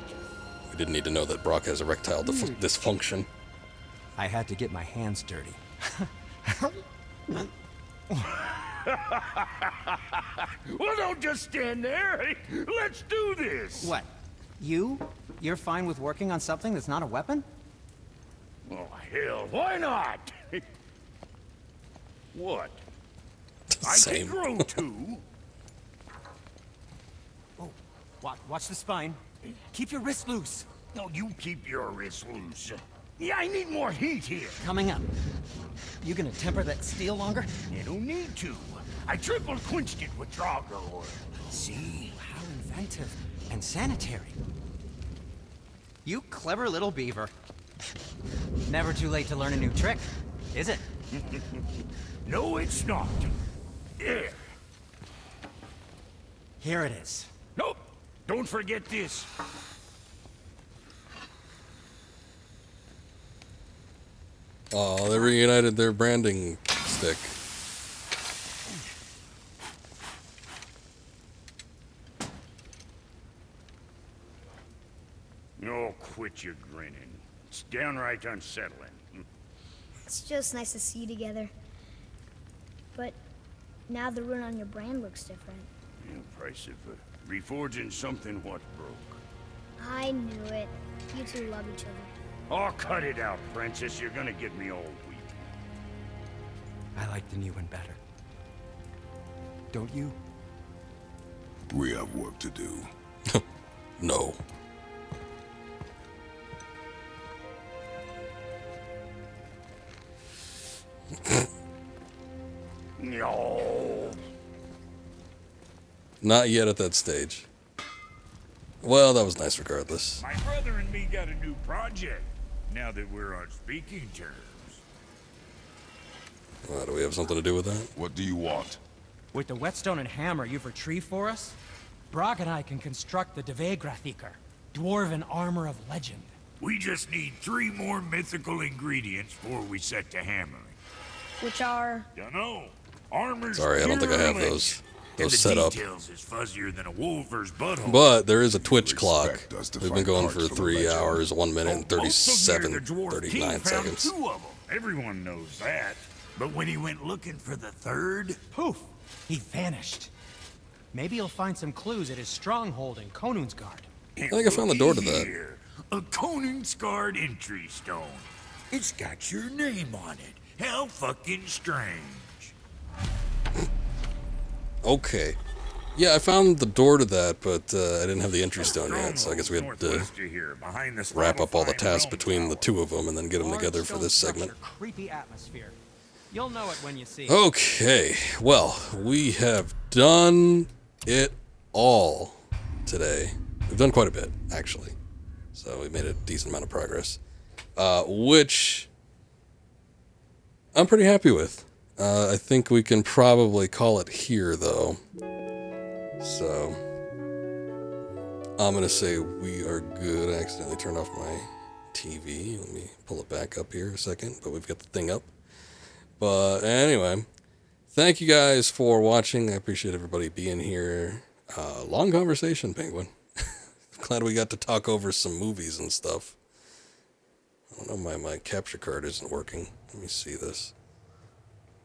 we didn't need to know that Brock has erectile dysfunction. I had to get my hands dirty. Well, don't just stand there. Let's do this. What? You? You're fine with working on something that's not a weapon? Oh, hell, why not? What? I Same. can grow too. Oh, watch the spine. Keep your wrist loose. No, you keep your wrist loose. Yeah, I need more heat here. Coming up. You gonna temper that steel longer? You don't need to. I triple quenched it with Draugr oil. See? How inventive and sanitary. You clever little beaver. Never too late to learn a new trick, is it? No, it's not. There. Here it is. Nope. Don't forget this. Oh, they reunited their branding stick. Oh, quit your grinning. It's downright unsettling. It's just nice to see you together. But now the rune on your brand looks different. Yeah, price of reforging something what broke. I knew it. You two love each other. Oh, cut it out, Princess. You're gonna get me all weak. I like the new one better. Don't you? We have work to do. No. No. Not yet at that stage. Well, that was nice regardless. My brother and me got a new project. Now that we're on speaking terms. Do we have something to do with that? What do you want? With the whetstone and hammer you've retrieved for us, Brog and I can construct the Dvegrathikar, dwarven armor of legend. We just need 3 more mythical ingredients before we set to hammering. Which are... Dunno. Armor's Sorry, I don't think I have pure those and the set up. details is fuzzier than a wolver's butthole. But there is a Twitch clock. Respect us to We've been find going parts for for 3 legend. hours, 1 minute, and Most of 37, the dwarf king 39 found seconds. 2 of them. Everyone knows that. But when he went looking for the 3rd, Poof! He vanished. Maybe he'll find some clues at his stronghold in Konungsgard. I think I found the door to that. Here, a Konungsgard entry stone. It's got your name on it. How fucking strange. Okay. Yeah, I found the door to that, but I didn't have the entry stone yet, so I guess we had to Northwest of here, behind the wrap up all the Spottlefine tasks Realm between the Tower. 2 of them and then get them Large together for stone this segment. structure, creepy atmosphere. You'll know it when you see it. Okay, well, we have done it all today. We've done quite a bit, actually. So we made a decent amount of progress, which I'm pretty happy with. I think we can probably call it here, though. So I'm going to say we are good. I accidentally turned off my TV. Let me pull it back up here a second, but we've got the thing up. But anyway, thank you guys for watching. I appreciate everybody being here. Long conversation, Penguin. Glad we got to talk over some movies and stuff. I don't know, my capture card isn't working. Let me see this.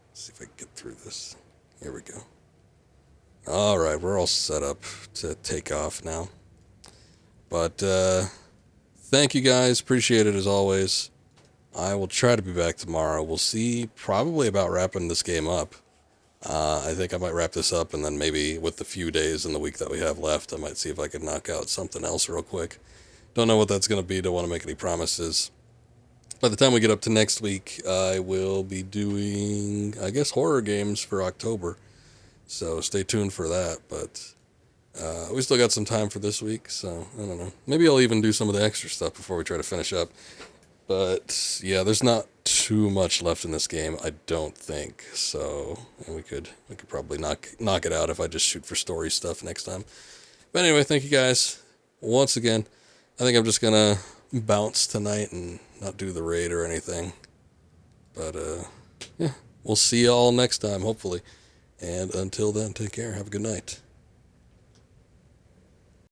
Let's see if I can get through this. Here we go. All right, we're all set up to take off now. But thank you guys. Appreciate it as always. I will try to be back tomorrow. We'll see probably about wrapping this game up. I think I might wrap this up, and then maybe with the few days in the week that we have left, I might see if I can knock out something else real quick. Don't know what that's going to be. Don't want to make any promises. By the time we get up to next week, I will be doing, I guess, horror games for October. So stay tuned for that. But we still got some time for this week, so I don't know. Maybe I'll even do some of the extra stuff before we try to finish up. But yeah, there's not too much left in this game, I don't think. So and we could probably knock it out if I just shoot for story stuff next time. But anyway, thank you guys once again. I think I'm just gonna bounce tonight and not do the raid or anything. But yeah, we'll see y'all next time, hopefully. And until then, take care. Have a good night.